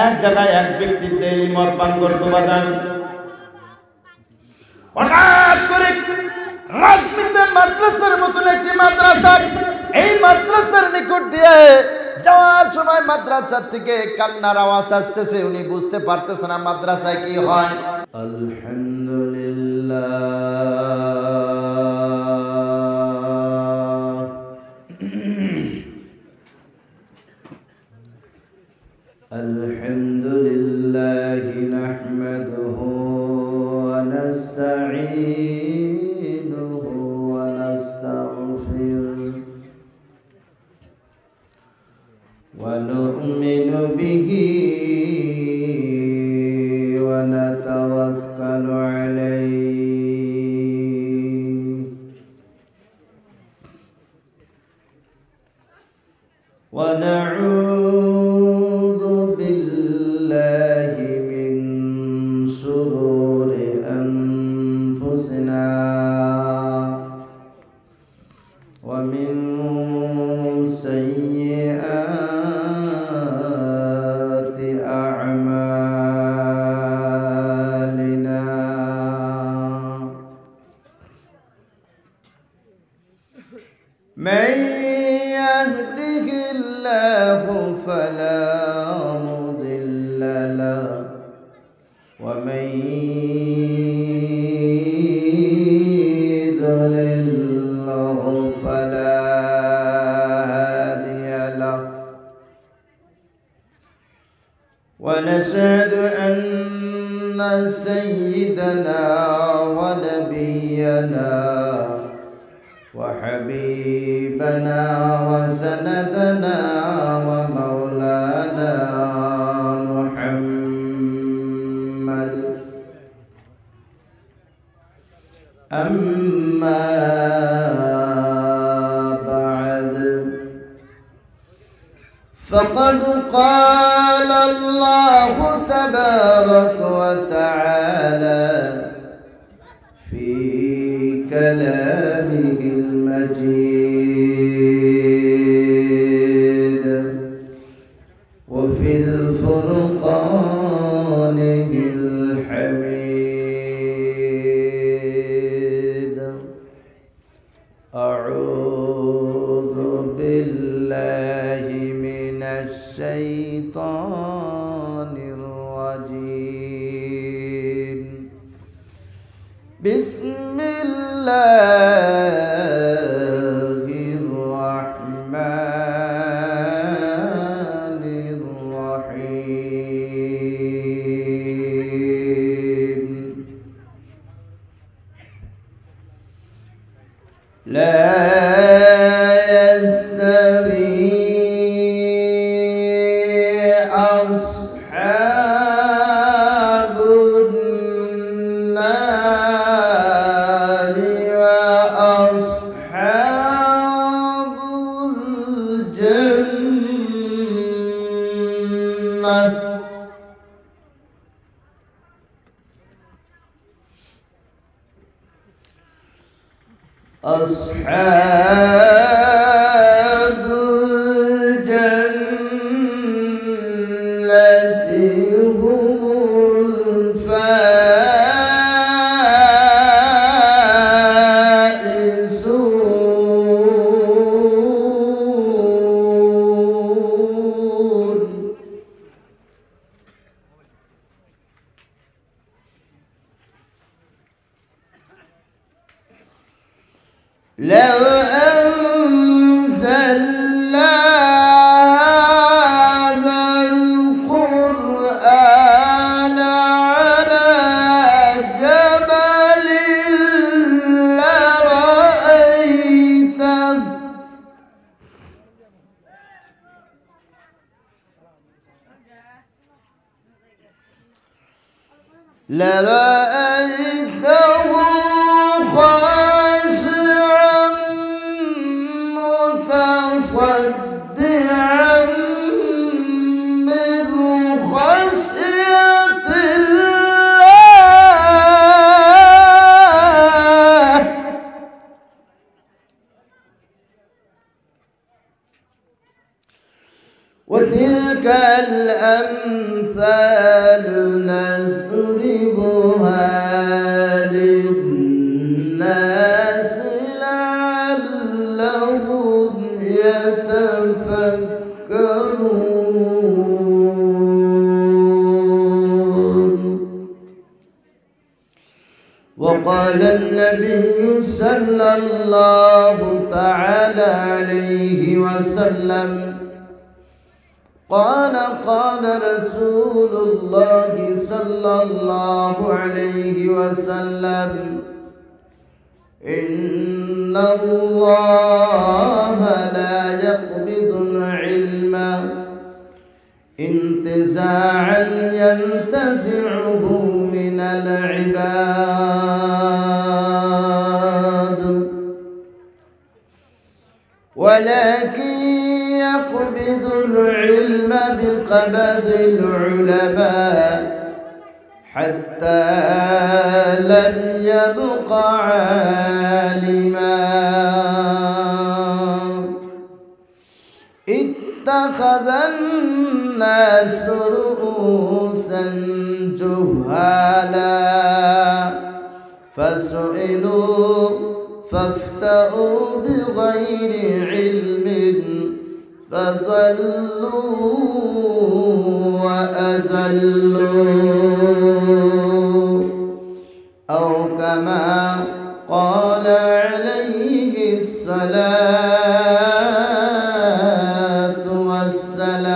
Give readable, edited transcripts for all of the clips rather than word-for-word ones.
এক জায়গায় এক ব্যক্তি ডেইলি মদ পান করতো বাজান। হঠাৎ করে রাজমিতে মাদ্রাসার মতন একটি মাদ্রাসা, এই মাদ্রাসার নিকট দিয়ে যাওয়ার সময় মাদ্রাসা থেকে কান্নার আওয়াজ আসতেছে। উনি বুঝতে পারতেছে না মাদ্রাসায় কি হয়। আলহামদুলিল্লাহ আলহামদুলিল্লাহ নাহমাদুহু ওয়া নাস্তাঈনুহু ওয়া নাস্তাগফিরুহু ওয়া নু'মিনু বিহি ওয়া নাতাওয়াক্কালু আলাইহি ওয়া নাউযু বিল্লাহি মিন শুরুরি আনফুসিনা ওয়া মিন সাইয়্যাতি আ'মালিনা মান ইয়াহদিহিল্লাহু ফালা মুদিল্লা লাহু ওয়া মান يضلله فلا هادي له ونشهد أن سيدنا ونبينا وحبيبنا وسندنا ومولانا محمد أما بعد فقد قال الله تبارك وتعالى في كلامه المجيد وفي الفرقانه الحميد أعوذ بالله من الشيطان الرجيم بسم الله الرحمن الرحيم لا يستوي أصحاب النار وأصحاب الجنة أصحاب الجنة هم الفائزون لو أنزلنا هذا القرآن على جبل لرأيته خاشعا متصدعا من خشية الله وتلك الأمثال الأمثال نضربها للناس لعلهم يتفكرون. وقال النبي صلى الله تعالى عليه وسلم قال رسول الله صلى الله عليه وسلم إن الله لا يقبض العلم انتزاعا ينتزعه من العباد، ولكن يقبض العلم بقبض العلماء حتى لم يبق عالما اتخذ الناس رؤوسا جهالا فسئلوا فافتأوا بغير علم فضلوا وأزلوا، أو كما قال عليه الصلاة والسلام.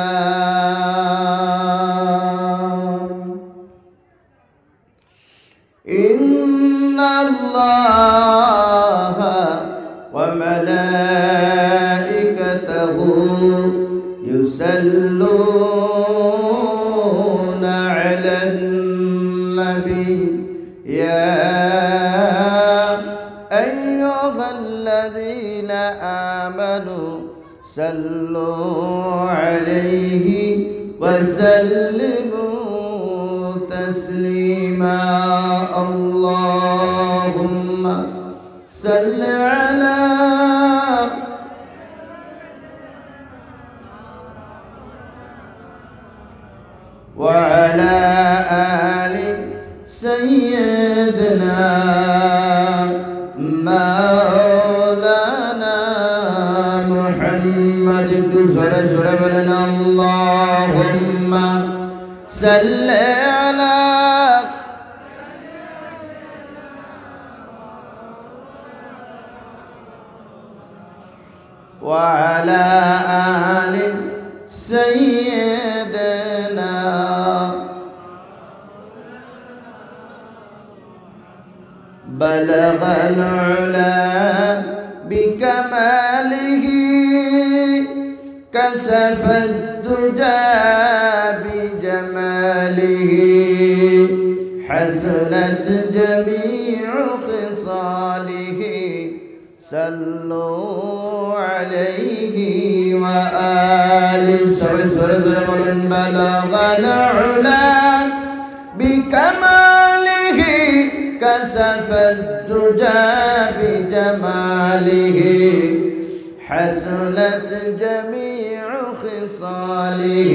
إن الله وملائكته يصلون على النبي يا أيها الذين آمنوا صلوا عليه وسلموا تسليما. اللهم صل على وعلى آل سيدنا مولانا محمد بن اللهم صل على وعلى آل سيدنا بلغ العلا بكماله كشف الدجى بجماله حسنت جميع خصاله صلوا عليه وآله بلغ العلا بكماله كشف الدجى بجماله حسنت جميع خصاله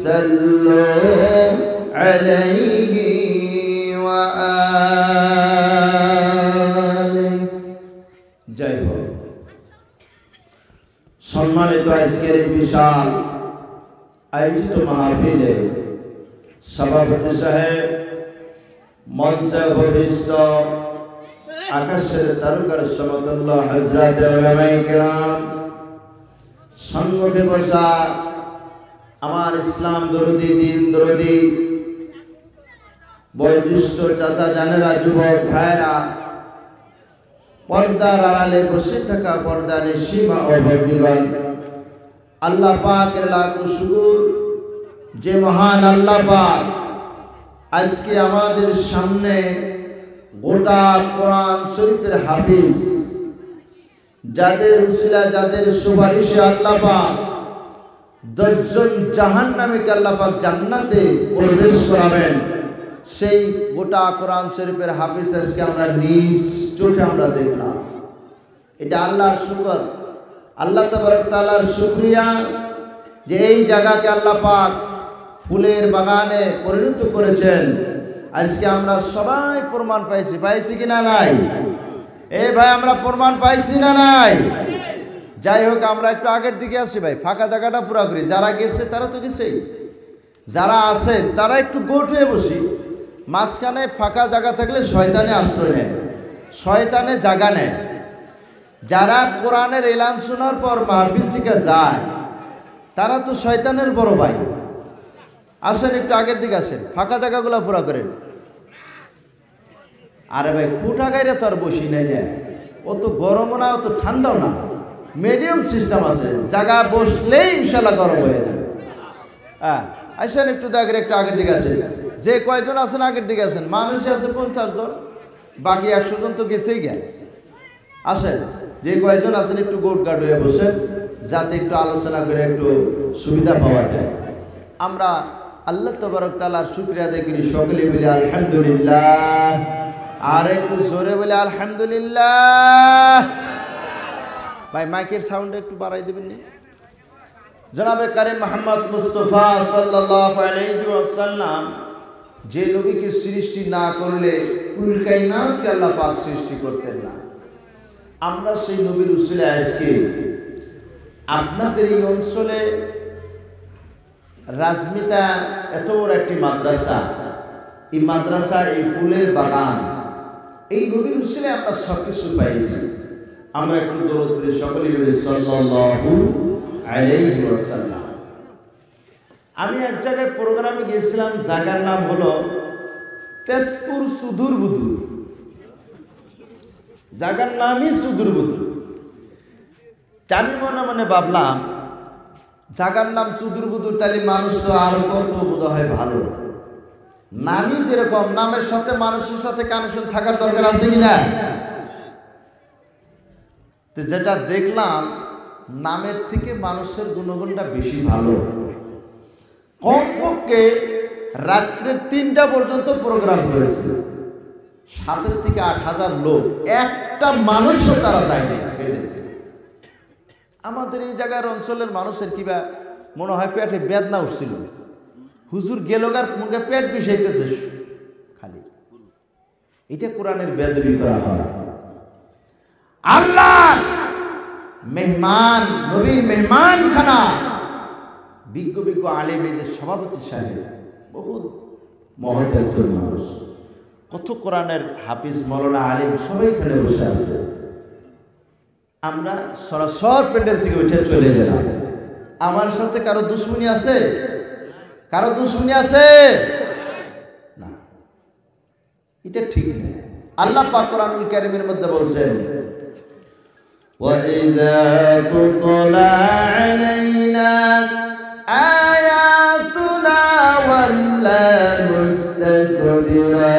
صلوا عليه وآله। জয় হোক। সম্মানিত আজকের এই বিশাল আয়োজিত মাহফিলে সভাপতি সাহেব, মঞ্চে উপবিষ্ট আকাশের তারকার সমতুল্য হযরত উলামায়ে কেরাম, সম্মুখে বসা আমার ইসলাম দরদি, দিন দরদি বয়োজ্যেষ্ঠ চাচা জানেরা, যুবক ভাইরা, পর্দার আড়ালে বসে থাকা পর্দা নিসীমা ও ভগ্নীগণ, আল্লাহ পাকের লাখ শুকর যে মহান আল্লাহ পাক আজকে আমাদের সামনে গোটা কোরআন শরীফের হাফিজ, যাদের উসিলা, যাদের সুপারিশে আল্লাহ পাক 10 জন জাহান্নামীকে আল্লাহ পাক জান্নাতে প্রবেশ করাবেন, সেই গোটা কোরআন শরীফের হাফিজ আজকে আমরা নিজ চোখে আমরা দেখলাম। এটা আল্লাহর শুকর, আল্লাহ তাবারক তাআলার শুকরিয়া যে এই জায়গাকে আল্লাহ পাক ফুলের বাগানে পরিণত করেছেন। আজকে আমরা সবাই প্রমাণ পাইছি কি না নাই? ভাই আমরা প্রমাণ পাইছি না নাই? যাই হোক, আমরা একটু আগের দিকে আসি ভাই, ফাঁকা জায়গাটা পুরা করি। যারা গেছে তারা তো গেছেই, যারা আছেন তারা একটু গোট হয়ে বসি। মাঝখানে ফাঁকা জায়গা থাকলে শয়তানে আশ্রয় নেয়, শয়তানে জায়গা নেয়। যারা কোরআনের এলান শোনার পর মাহফিল থেকে যায় তারা তো শয়তানের বড় ভাই। আসেন একটু আগের দিকে আসেন, ফাঁকা জায়গাগুলো পুরা করেন। আরে ভাই ফুটা গাইরে তো আর বসি নাই না, অত গরমও না অত ঠান্ডাও না, মিডিয়াম সিস্টেম আছে, জায়গা বসলেই ইনশাল্লাহ গরম হয়ে যাবে। হ্যাঁ আসেন একটু একটু আগের দিকে আসেন। যে কয়জন আছেন আগের দিকে আসেন। মানুষ আছে 50 জন, বাকি 100 জন তো গেছেই গে। আসেন যে কয়জন আছেন একটু গোট গাট হয়ে বসেন, যাতে একটু আলোচনা করে একটু সুবিধা পাওয়া যায়। আমরা আল্লাহ তাবারক তাআলার শুকরিয়া আদায় করি, সকলে বলি আলহামদুলিল্লাহ। আর একটু জোরে বলে আলহামদুলিল্লাহ। ভাই মাইকের সাউন্ড একটু বাড়াই দেবেন নি? জনাবে কারীম মুহাম্মদ মুস্তাফা সাল্লাল্লাহু আলাইহি ওয়াসাল্লাম যে নবীকে সৃষ্টি না করলে কুল কায়নাতকে আল্লাহ পাক সৃষ্টি করতেন না। আমরা সেই নবীর উসিলায় আজকে আপনাদের এই অঞ্চলে রাজমিতা এত বড় একটি মাদ্রাসা, এই মাদ্রাসা, এই ফুলের বাগান, এই নবীর উসিলায় আমরা সব কিছু পাইছি। আমরা একটু দরুদ পড়ি সকলে মিলে সাল্লাল্লাহু আলাইহি ওয়াসাল্লাম। আমি এক জায়গায় প্রোগ্রামে গিয়েছিলাম, জায়গার নাম হলো তেজপুর সুদূর বুদুর। জায়গার নামই সুদূর বুদুর। আমি মনে মনে ভাবলাম জায়গার নাম সুদূর বুদুর, তাহলে মানুষ তো আর কত বোধ হয় ভালো। নামই যেরকম, নামের সাথে মানুষের সাথে কানেকশন থাকার দরকার আছে কিনা? যেটা দেখলাম নামের থেকে মানুষের গুণগুণটা বেশি ভালো। কমপক্ষে রাত্রে 3টা পর্যন্ত প্রোগ্রাম হয়েছে, 7 থেকে 8,000 লোক, একটা মানুষও তারা যায়নি পেটের থেকে। আমাদের এই জায়গার অঞ্চলের মানুষের কিবা মনে হয় পেটে বেদনা উঠছিল, হুজুর গেলগার মুখে পেট বিষাইতেছে খালি। এটা কোরআনের বেদবি করা হয়। আল্লাহ মেহমান, নবীর মেহমান খানা, বিজ্ঞ বিজ্ঞ আলেম, এই যে সভাপতি সাহেব, বহুত মহৎ একজন মানুষ, কত কোরআনের হাফিজ মৌলানা আলেম সবাই এখানে বসে আছে। আমরা সরাসর প্যান্ডেল থেকে উঠে চলে গেলাম। আমার সাথে কারো দুশ্মনী আছে? কারো দুশ্মনী আছে না, এটা ঠিক না। আল্লাহ পাক কোরআনুল কারীমের মধ্যে বলছেন, وَإِذَا تُتْلَى عَلَيْنَا آيَاتُنَا وَلَّى مُسْتَكْبِرًا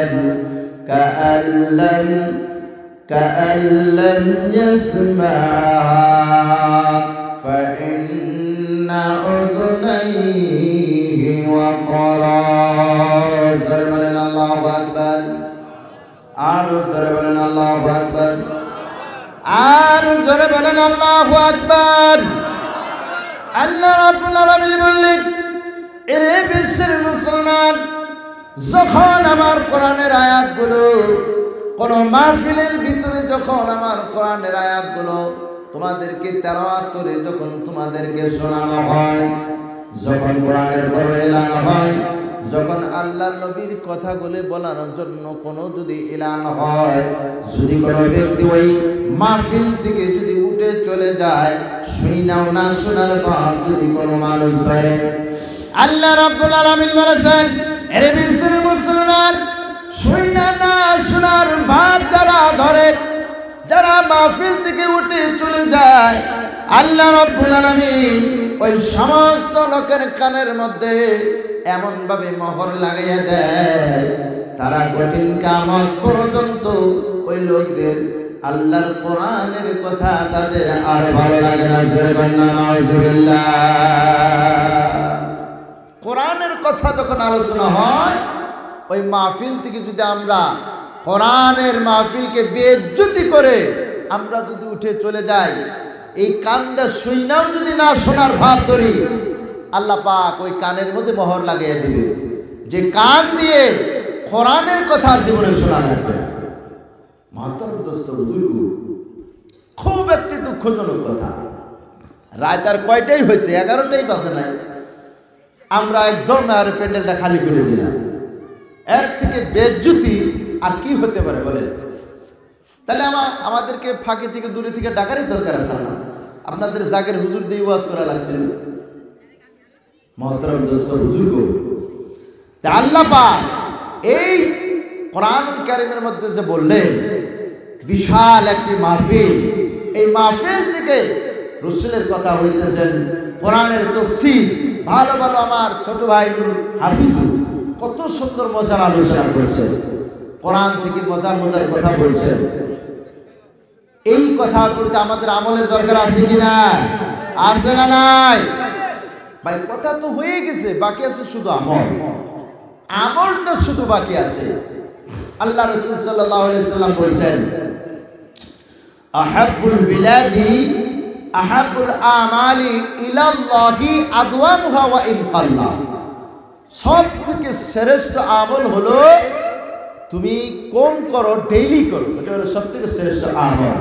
كَأَن لَّمْ يَسْمَعْهَا فَإِنَّ أُذُنَيْهِ وَقْرًا। জোরে বলেন আল্লাহু আকবার। আরো জোরে বলেন আল্লাহু আকবার। আর জোরে বলেন আল্লাহু আকবার। আল্লাহ রাব্বুল আলামিন বললেন, এরে বিশ্বের মুসলমান, যখন আমার কোরআনের আয়াতগুলো কোন মাহফিলের ভিতরে, যখন আমার কোরআনের আয়াতগুলো তোমাদেরকে তেলাওয়াত করে যখন তোমাদেরকে শোনানো হয়, যখন কোরআনের বড় এলান হয়, যখন আল্লাহর নবীর কথাগুলো বলার জন্য কোনো যদি এলান হয়, যদি কোনো ব্যক্তি ওই মাহফিল থেকে যদি উঠে চলে যায়, শুনাও না শোনার ভাব যদি কোনো মানুষ ধরে, আল্লাহ রাব্বুল আলামিন বলেছেন, এরে বিশ্বের মুসলমান, শুনা না শোনার ভাব যারা ধরে, যারা মাহফিল থেকে উঠে চলে যায়, আল্লাহ রাব্বুল আলামিন ওই সমস্ত লোকের কানের মধ্যে এমন ভাবে মোহর লাগাইয়া দেয়, তারা কঠিন কিয়ামত পর্যন্ত ওই লোকদের আল্লাহর কোরআনের কথা তাদের আর ভালো লাগে না। নাউজুবিল্লাহ। কোরআনের কথা যখন আলোচনা হয়, ওই মাহফিল থেকে যদি আমরা কোরআনের মাহফিলকে বেইজ্জতি করে আমরা যদি উঠে চলে যাই, এই কান্দা শুইনাও যদি না শোনার ভাব ধরি, আল্লাহ পাক ওই কানের মধ্যে মোহর লাগিয়ে দিবে যে কান দিয়ে কোরআনের কথা আর জীবনে শোনা লাগবে না। মাতার দোস্ত বুজুর্গ, খুব একটি দুঃখজনক কথা। রাত আর কয়টাই হয়েছে? 11টাই বাজে নাই। আমরা একদম আর প্যান্ডেলটা খালি করে দিলাম। এর থেকে বেজ্জতি আর কি হতে পারে বলেন? তাহলে আমাদেরকে ফাঁকে থেকে দূরে থেকে ডাকারই দরকার আছে না? আপনাদের জাগের হুজুর দিয়ে ওয়াজ করা লাগছিল। মহতরম দোস্ত বুজুর্গ, আল্লাহ পাক এই কোরআনুল কারীমের মধ্যে যে বললেন বিশাল একটি মাহফিল, এই মাহফিল থেকে রাসূলের কথা হইতেছেন, কোরআনের তাফসীর ভালো ভালো আমার ছোট ভাই হাফিজুল কত সুন্দর মজার আলোচনা করছেন, কোরআন থেকে মজার মজার কথা বলছেন। এই কথার প্রতি আমাদের আমলের দরকার আছে কিনা? আছে না নাই? ভাই কথা তো হয়ে গেছে, বাকি আছে শুধু আমল। আমলটা শুধু বাকি আছে। আল্লাহ রাসূল সাল্লাল্লাহু আলাইহি সাল্লাম বলেন, আহাব্বুল বিলাদি আহাব্বুল আমালি ইলাল্লাহি আদওয়ামুহা ওয়া ইন কাল্লা। সবথেকে শ্রেষ্ঠ আমল হলো তুমি কম করো, ডেইলি করো, এটা হলো সবথেকে শ্রেষ্ঠ আমল।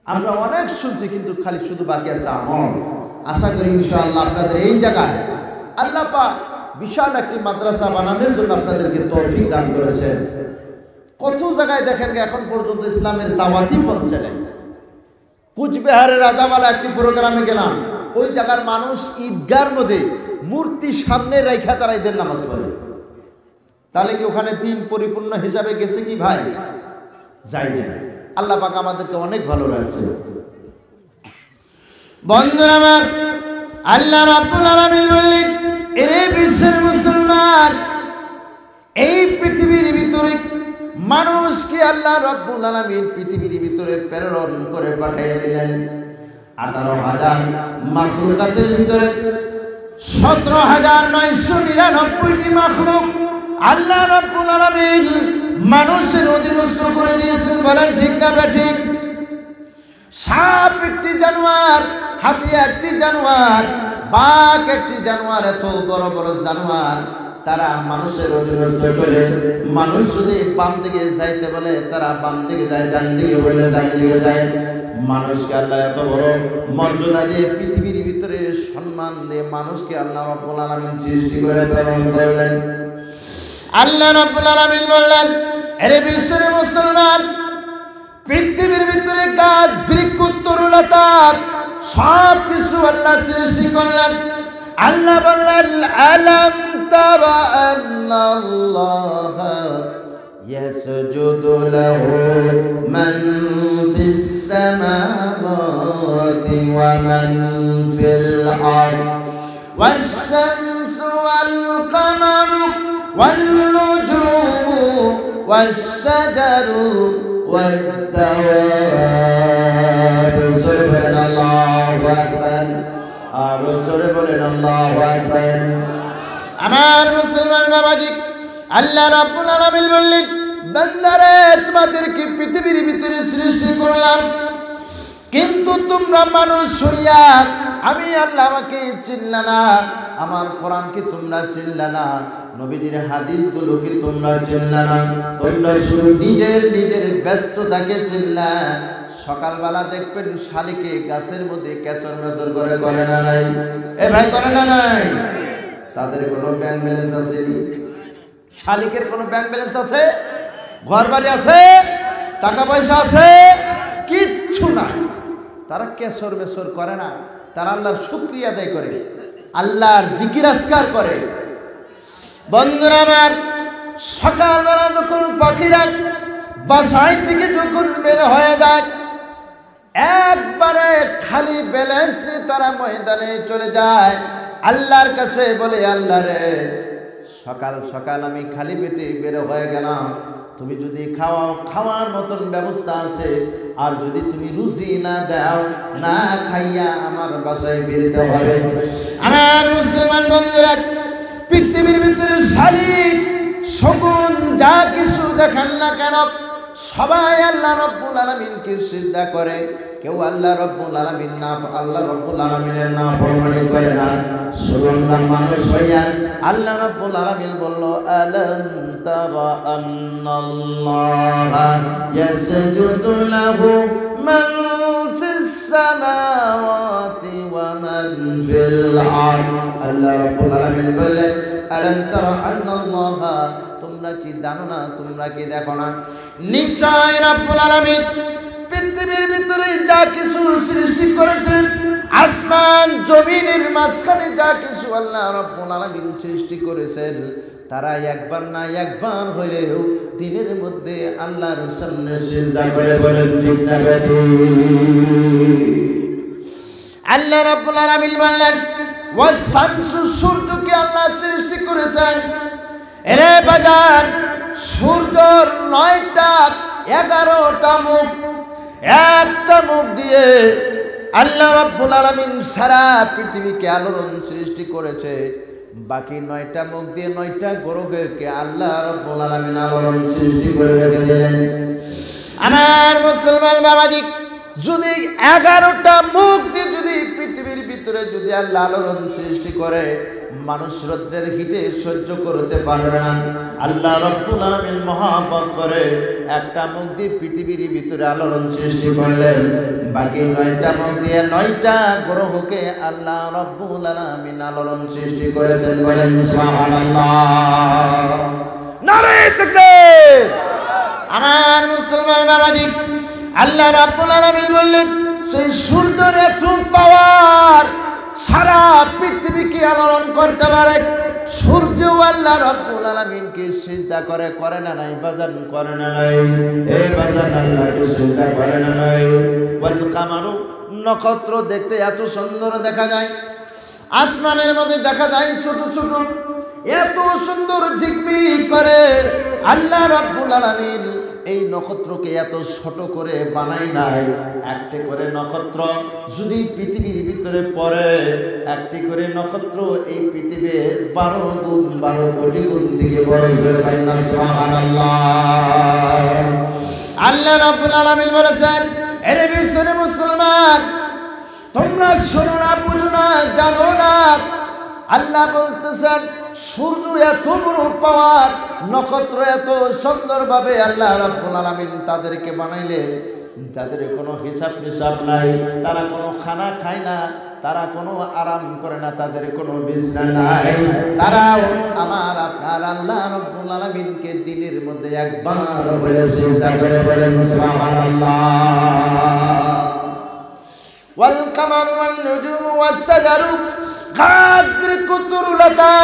আমরা অনেক শুনছি কিন্তু খালি শুধু বাকি আছে আমল। আশা করি ইনশাআল্লাহ আপনাদের এই জায়গায় আল্লাহ পাক বিশাল একটি মাদ্রাসা বানানোর জন্য আপনাদেরকে তৌফিক দান করেছেন। কত জায়গায় দেখেন এখন পর্যন্ত ইসলামের দাওয়াতই পৌঁছে নাই। কুচবিহারের রাজাবালা একটি প্রোগ্রামে গেলাম, ওই জায়গার মানুষ ঈদগার মধ্যে মূর্তি সামনে রাইখা তারা ঈদের নামাজ পড়ে। তাহলে কি ওখানে দিন পরিপূর্ণ হিসাবে গেছে কি ভাই? যাই না। আল্লাহ পাক আমাদেরকে অনেক ভালো লাগছে। বন্ধুরা আমার, আল্লাহ রাব্বুল আলামিন বললেন, এরে বিশ্বের মুসলমান, এই পৃথিবীর ভিতরে মানুষকে আল্লাহ রাব্বুল আলামিন পৃথিবীর ভিতরে প্রেরণ করে পাঠিয়ে দিলেন 18,000 মাখলুকাতের ভিতরে 17,999টি মাখলুক আল্লাহ রাব্বুল আলামিন মানুষের অধীনস্থ করে দিয়েছেন। বলেন ঠিক না বেঠিক? সাপ একটি জানোয়ার, হাতি একটি জানোয়ার, বাঘ একটি জানোয়ার, এত বড় বড় জানোয়ার তারা মানুষের অধীনস্থ চলে। মানুষ যদি বাম দিকে যাইতে বলে তারা বাম দিকে যায়, ডান দিকে বলে ডান দিকে যায়। মানুষকে আল্লাহ এত বড় মর্যাদা দিয়ে পৃথিবীর ভিতরে সম্মান দিয়ে মানুষকে আল্লাহ রাব্বুল আলামিন সৃষ্টি করে প্রেরণ করলেন। আল্লাহ রাব্বুল আলামিন বললেন, আরে বিশ্বের মুসলমান, পৃথিবীর ভিতরে গাছ বৃক্ষ তরুলতা সব কিছু আল্লাহ সৃষ্টি করলেন। আল্লাহ বললেন, আলাম তারা আন্নাল্লাহা ইয়াসজুদু লাহু মান ফিস সামাওয়াতি ওয়া মান ফিল আরদ ওয়াশ শামসু ওয়াল কামারু ওয়ান নুজুমু ওয়াশ শাজারু ওয়াদ দাওয়াব। সূরা বলেন আল্লাহু আকবার। আর সূরা বলেন আল্লাহু আকবার। আমার মুসলমান বাবাজি, আল্লাহ রাব্বুল আলামিন বললেন, বান্দারে তোমাদেরকে পৃথিবীর ভিতরে সৃষ্টি করলাম, কিন্তু তোমরা মানুষ হইয়া আমি আল্লাহ আমাকে চিনলা না, আমার কোরআনকে তোমরা চিনলা না, নবীজির হাদিসগুলোকে তোমরা চিনলা না, তোমরা শুধু নিজের ব্যস্ততাকে চিনলা। সকালবেলা দেখবেন শালিকে গাছের মধ্যে কেসর মেসর করে না নাই? এ ভাই করে না নাই? তাদের কোনো ব্যাংক ব্যালেন্স আছে? শালিকের কোনো ব্যাংক ব্যালেন্স আছে? ঘর বাড়ি আছে? টাকা পয়সা আছে? কিচ্ছু নাই। তারা কেসর মেসর করে না, তারা আল্লাহর শুকরিয়া আদায় করে, আল্লাহর জিকির আজকার করে। বন্ধুরা আমার, সকালবেলা যখন পাখিরা বাসায় থেকে যখন বের হয়ে যায়, একবারে খালি ব্যালেন্স নিয়ে তারা ময়দানে চলে যায়, আল্লাহর কাছে বলে, আল্লাহ রে, সকাল সকাল আমি খালি পেটে বের হয়ে গেলাম, তুমি যদি খাওয়াও খাওয়ার মতন ব্যবস্থা আছে, আর যদি তুমি রুজি না দাও, না খাইয়া আমার বাসায় ফিরতে হবে। আমার মুসলমান বন্ধুরা, পৃথিবীর ভিতরে শালিক শকুন যা কিছু দেখান না কেন, সবাই আল্লাহ রাব্বুল আলামিনকে সিজদা করে, কেউ আল্লাহ রাব্বুল আলামিন না আল্লাহ রাব্বুল আলামিনের নাফরমানি করে না। সুরঙ্গা মানুষ হইয়া আল্লাহ রাব্বুল আলামিন বলল, আলাম তারা আন্নাল্লাহা ইয়াসজুদু লাহু মান ফিস সামাওয়াতি ওয়া মান ফিল আরদ। আল্লাহ রাব্বুল আলামিন বললেন, আলাম তারা আন্নাল্লাহা, তোমরা কি জানো না, তোমরা কি দেখো না, নিশ্চয় রাব্বুল আলামিন পৃথিবীর ভিতরে যা কিছু সৃষ্টি করেছেন, আসমান জমিনের মাঝখানে যা কিছু আল্লাহ রাব্বুল আলামিন সৃষ্টি করেছেন, তারা একবার না একবার হইলেও দিনের মধ্যে আল্লাহর সামনে সিজদা করে, বলেন ঠিক না বেঠিক? আল্লাহ রাব্বুল আলামিন বললেন, ওয়াস শামসু, সূর্যকে আল্লাহ সৃষ্টি করেছেন। এরে বাজার, সূর্যর 9টা 11টা মুখ, একটা মুখ দিয়ে আল্লাহ রাব্বুল আলামিন সারা পৃথিবীকে আলোড়ন সৃষ্টি করেছে। বাকি 9টা মুখ দিয়ে 9টা গ্রহকে আল্লাহ রাব্বুল আলামিন আলোড়ন সৃষ্টি করে রেখে দিলেন। আমার মুসলমান বাবাজি, যদি 11টা মুখ দিয়ে যদি পৃথিবীর ভিতরে যদি আল্লাহ আলোড়ন সৃষ্টি করে, মানুষ রৌদ্রের হিটে সহ্য করতে পারবে না। আল্লাহ রাব্বুল আলামিন মহব্বত করে একটা মুখ দিয়ে পৃথিবীর ভিতরে আলোড়ন সৃষ্টি করলেন, বাকি 9টা মুখ দিয়ে 9টা গ্রহকে আল্লাহ রাব্বুল আলামিন আলোড়ন সৃষ্টি করেছেন, বলেন সুবহানাল্লাহ, নারে তাকবীর। আমার মুসলমান বাবাজি, আল্লাহ রাব্বুল আলামিন বললেন, সেই সূর্যের এত পাওয়ার সারা পৃথিবীকে আলোড়ন করতে পারে। সূর্য আল্লাহ রাব্বুল আলামিনকে সিজদা করে, করে না নাই বাজান? করে না নাই? এই বাজান আল্লাহকে সিজদা করে না নাই? ওয়াল কামারু, নক্ষত্র দেখতে এত সুন্দর দেখা যায়, আসমানের মধ্যে দেখা যায় ছোট ছোট, এত সুন্দর ঝিকমিক করে। আল্লাহ রাব্বুল আলামিন এই নক্ষত্রকে এত ছোট করে বানাই নাই। একটি করে নক্ষত্র যদি পৃথিবীর ভিতরে পড়ে, একটি করে নক্ষত্র এই পৃথিবীর 12 গুণ 12 কোটি গুণ থেকে বড়। সুবহানাল্লাহ। আল্লাহ রাব্বুল আলামিন বলেছেন, এরে বিশ্বের মুসলমান, তোমরা শোনো না, বুঝো না, জানো না। আল্লাহ বলতেছেন, সূর্য এত বড় পাওয়ার, নক্ষত্র এত সুন্দরভাবে আল্লাহ রাব্বুল আলামিন তাদেরকে বানাইলেন, যাদের কোনো হিসাব নিসাব নাই, তারা কোনো খানা খায় না, তারা কোনো আরাম করে না, তাদের কোনো বিছনা নাই, তারাও আমার আপনার আল্লাহ রাব্বুল আলামিনকে দিনের মধ্যে একবার বলে সিজদা করে, বলেন সুবহানাল্লাহ। ওয়াল কামারু ওয়ান নুজুমু ওয়াস সাজারু, গাছ বৃক্ষ তরুলতা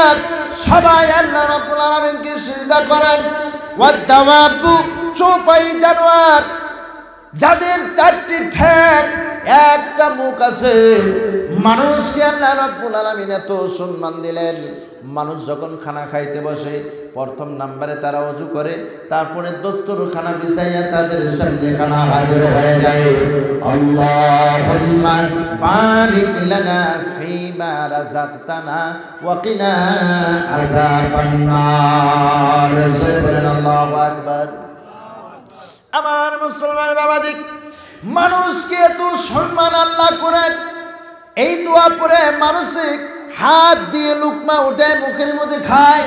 সবাই আল্লাহ রাব্বুল আলামিনকে সিজদা করেন। ওয়াদ দাওয়াবু, চৌপাই জানোয়ার যাদের 4টি ঠ্যাং, একটা মুখ আছে। মানুষকে আল্লাহ রাব্বুল আলামিন এত সম্মান দিলেন, মানুষ যখন খানা খাইতে বসে প্রথম নাম্বারে তারা ওযু করে, তারপরে দস্তরখানা বিছাইয়া তাদের সামনে খানা হাজির হয়ে যায়। আল্লাহুম্মা বারিক লানা ফীমা রাযাকতানা ওয়া কিনা আযাবান নার। বলেন আল্লাহু আকবার। আমার মুসলমান বাবাজি, মানুষকে এত সম্মান আল্লাহ করে, এই দোয়া পড়ে মানসিক হাত দিয়ে লুকমা উঠে মুখের মধ্যে খায়।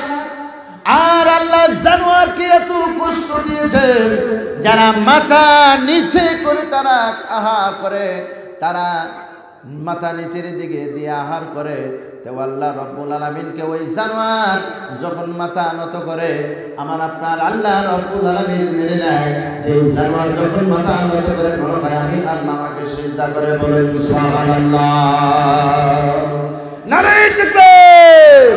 আর আল্লাহ জানোয়ারকে এত কষ্ট দিয়েছেন, যারা মাথা নিচে করে তারা আহার করে, তারা মাথা নিচের দিকে দিয়ে আহার করে, তো আল্লাহ রাব্বুল আলামিনকে ওই জানোয়ার যখন মাথা নত করে, আমার আপনার আল্লাহ রাব্বুল আলামিন মেনে নেয়। সেই জানোয়ার যখন মাথা নত করে বড় ভাই আমি আল্লাহ আমাকে সিজদা করে, বলেন সুবহানাল্লাহ, নারে তাকবীর।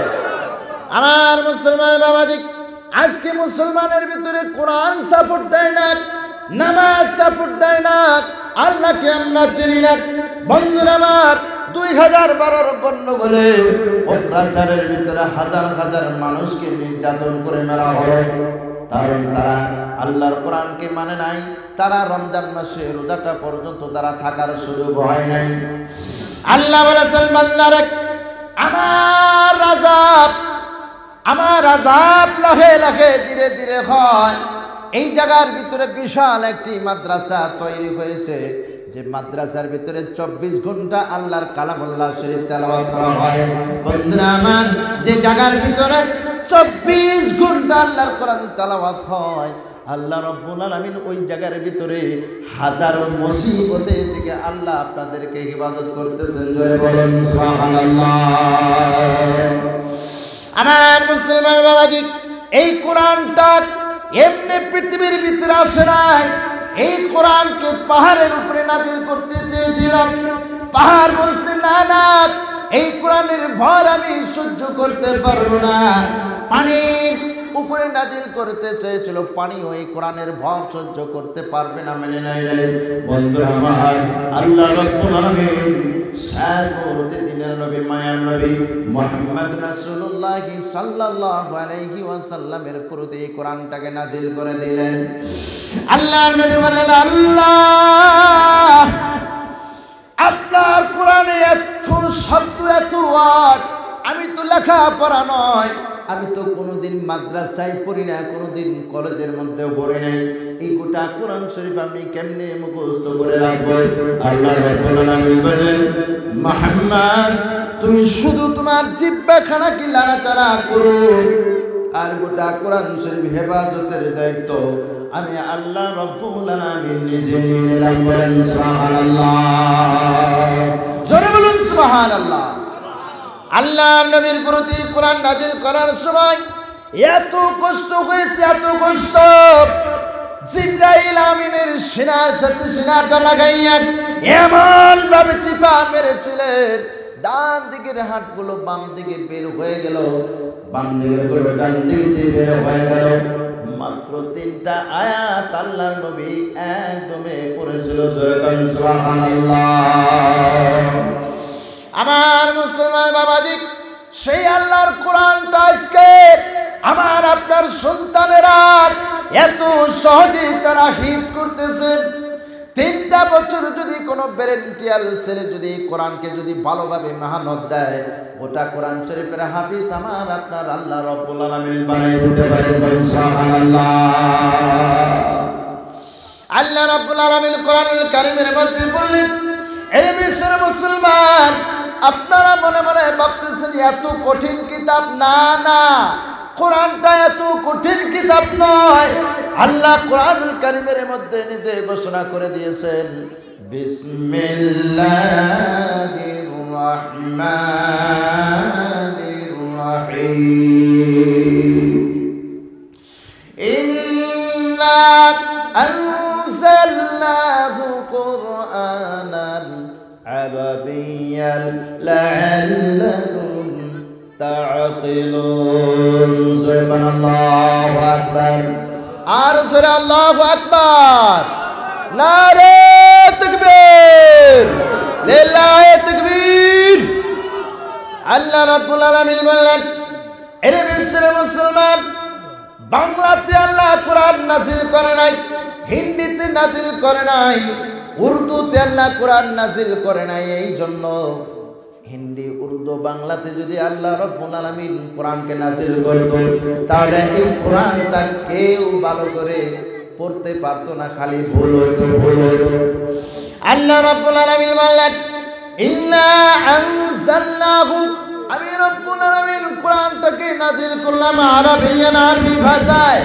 আমার মুসলমান বাবাজি, আজকে মুসলমানের ভিতরে কোরআন সাপোর্ট দেয় না, নামাজ সাপোর্ট দেয় না, আল্লাহকে আমরা চিনি না। বন্ধুরা আমার, 2012 গন্ডগোলে অত্যাচারের ভিতরে হাজার হাজার মানুষকে নির্যাতন করে মারা হলো, কারণ তারা আল্লাহর কোরআনকে মানে নাই। তারা রমজান মাসে রোজাটা পর্যন্ত তারা থাকার সুযোগ হয় নাই। আল্লাহ বলেছেন, বান্দারে আমার আযাব লাহে লাহে ধীরে ধীরে হয়। এই জায়গার ভিতরে বিশাল একটি মাদ্রাসা তৈরি হয়েছে, যে মাদ্রাসার ভিতরে 24 ঘন্টা আল্লাহর কালামুল্লাহ শরীফ তেলাওয়াত করা হয়। বন্ধুরা আমার, যে জায়গার ভিতরে 24 ঘন্টা আল্লাহর কোরআন তেলাওয়াত হয়, আল্লাহ রাব্বুল আলামিন ওই জায়গার ভিতরে হাজারো মুসিবতে থেকে আল্লাহ আপনাদেরকে হেফাজত করতেছেন। জোরে বলুন সুবহানাল্লাহ। আমার মুসলমান বাবাজি, এই কোরআনটা এমনি পৃথিবীর ভিতরে আসে নাই। এই কোরআনকে পাহাড়ের উপরে নাজিল করতে চেয়েছিলাম, পাহাড় বলছে না না, এই কোরআনের ভর আমি সহ্য করতে পারবো না। পানির উপরে নাজিল করতে চেয়েছিল, পানিও এই কোরআনের ভর সহ্য করতে পারবে না, মেনে নাই। বন্ধুরা আমার, আল্লাহ রাব্বুল আলামিন শেষ মুহূর্তে দিনের নবী, মায়ার নবী মুহাম্মদ রাসূলুল্লাহ সাল্লাল্লাহু আলাইহি ওয়াসাল্লামের প্রতি কোরআনটাকে নাজিল করে দিলেন। আল্লাহর নবী বললেন, আল্লাহ আপনার কোরআনে এত শব্দ, এত ওয়ার্ড, আমি তো লেখাপড়া নয়, আমি তো কোনোদিন মাদ্রাসায় পড়ি না, কোনোদিন কলেজের মধ্যেও পড়ি নাই, এই গোটা কোরআন শরীফ আমি কেমনে মুখস্থ করে রাখবো? আল্লাহ রাব্বুল আলামিন বলেন, মুহাম্মদ তুমি শুধু তোমার জিহ্বাখানা কি নাড়াচাড়া করো, আর গোটা কোরআন শরীফ হেফাজতের দায়িত্ব আমি আল্লাহ রাব্বুল আলামিন নিজে নিয়ে নিলাম। বলেন সুবহানাল্লাহ, জোরে বলুন সুবহানাল্লাহ। আল্লাহ নবীর প্রতি কোরআন নাজিল করার সময় এত কষ্ট হয়েছে, এত কষ্ট, জিবরাইল আমিনের সিনার সাথে সিনাটা লাগাইয়া এমন ভাবে চিপা মেরেছিলেন, ডান দিকের হাতগুলো বাম দিকে বের হয়ে গেল, বাম দিকের গুলো ডান দিকে বের হয়ে গেল। মাত্র 3টা আয়াত আল্লাহর নবী একদমে পড়েছিল। সুবহানাল্লাহ। আমার মুসলমান বাবাজি, সেই আল্লাহর কোরআনটা আজকে আমার আপনার সন্তানেরা এত সহজেই তারা হিফজ করতেছেন। 3টা বছর যদি কোনো ব্রেন্টিয়াল ছেলে যদি কোরআনকে যদি ভালোভাবে মেহনত দেয়, গোটা কোরআন শরীফের হাফিজ আমার আপনার আল্লাহ রাব্বুল আলামিন বানাই দিতে পারে। সুবহানাল্লাহ। আল্লাহ রাব্বুল আলামিন কোরআনুল কারীমের মধ্যে বললেন, এরে বিশ্বের মুসলমান, আপনারা মনে মনে ভাবতেছেন এত কঠিন কিতাব। না না, কোরআনটা এত কঠিন কিতাব নয়। আল্লাহ কোরআনুল কারীমের মধ্যে নিজে ঘোষণা করে দিয়েছেন, বিসমিল্লাহির রাহমানির রাহিম, ইন্না আনজালনাহু কুরআনান আরাবিয়্যান লাআল্লাকুম তাআকিলুন। সুবহানাল্লাহু আকবার। আর জোরে আল্লাহু আকবার। নারে তাকবীর, লিল্লাহি তাকবীর। আল্লাহ রাব্বুল আলামিন বললেন, এরে বিশ্বের মুসলমান, বাংলাতে আল্লাহ কোরআন নাজিল করে নাই, হিন্দিতে নাজিল করে নাই, উর্দুতে আল্লাহ কোরআন নাজিল করে নাই। এই জন্য হিন্দি, উর্দু, বাংলাতে যদি আল্লাহ রাব্বুল আলামিন কোরআনকে নাজিল করত, তাহলে এই কোরআনটা কেউ ভালো করে পড়তে পারতো না, খালি ভুল হইতো, ভুল হইতো। আল্লাহ রাব্বুল আলামিন বললেন, ইন্না আনজালনাহু, আমি রাব্বুল আলামিন কোরআনটাকে নাজিল করলাম আরবিয়ান, আরবি ভাষায়,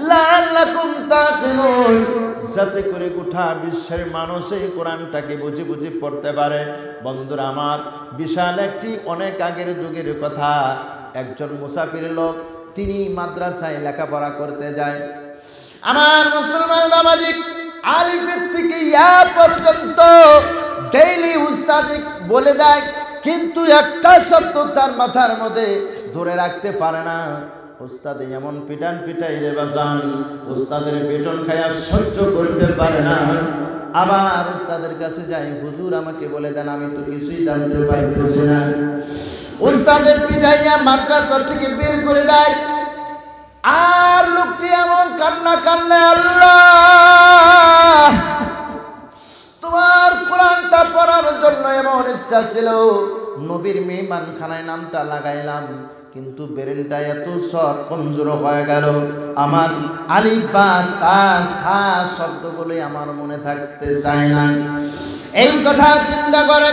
লাআল্লাকুম তাকিলুন, যাতে করে গোটা বিশ্বের মানুষ এই কোরআনটাকে বুঝে বুঝে পড়তে পারে। বন্ধুরা আমার, বিশাল একটি অনেক আগের যুগের কথা, একজন মুসাফির লোক, তিনি মাদ্রাসায় লেখাপড়া করতে যায়। আমার মুসলমান বাবাজি, আলিফের থেকে ইয়া পর্যন্ত ডেইলি উস্তাদি বলে দেয়, কিন্তু একটা শব্দ তার মাথার মধ্যে ধরে রাখতে পারে না। উস্তাদে এমন পিটান পিটাই রে বাজান, উস্তাদের পিটন খায়া সহ্য করতে পারে না। আবার উস্তাদের কাছে যাই, হুজুর আমাকে বলে দেন, আমি তো কিছুই জানতে পারতেছি না। উস্তাদের পিটাইয়া মাদ্রাসা থেকে বের করে দেয়। আর লোকটি এমন কান্না কান্না, আল্লাহ তোমার কোরআনটা পড়ার জন্য এমন ইচ্ছা ছিল, নবীর মেহমানখানায় নামটা লাগাইলাম, কিন্তু ব্রেনটা এত শর্ট কমজোর হয়ে গেল, আমার আলিফ বা তা থা শব্দগুলো আমার মনে থাকতে চায় না। এই কথা চিন্তা করে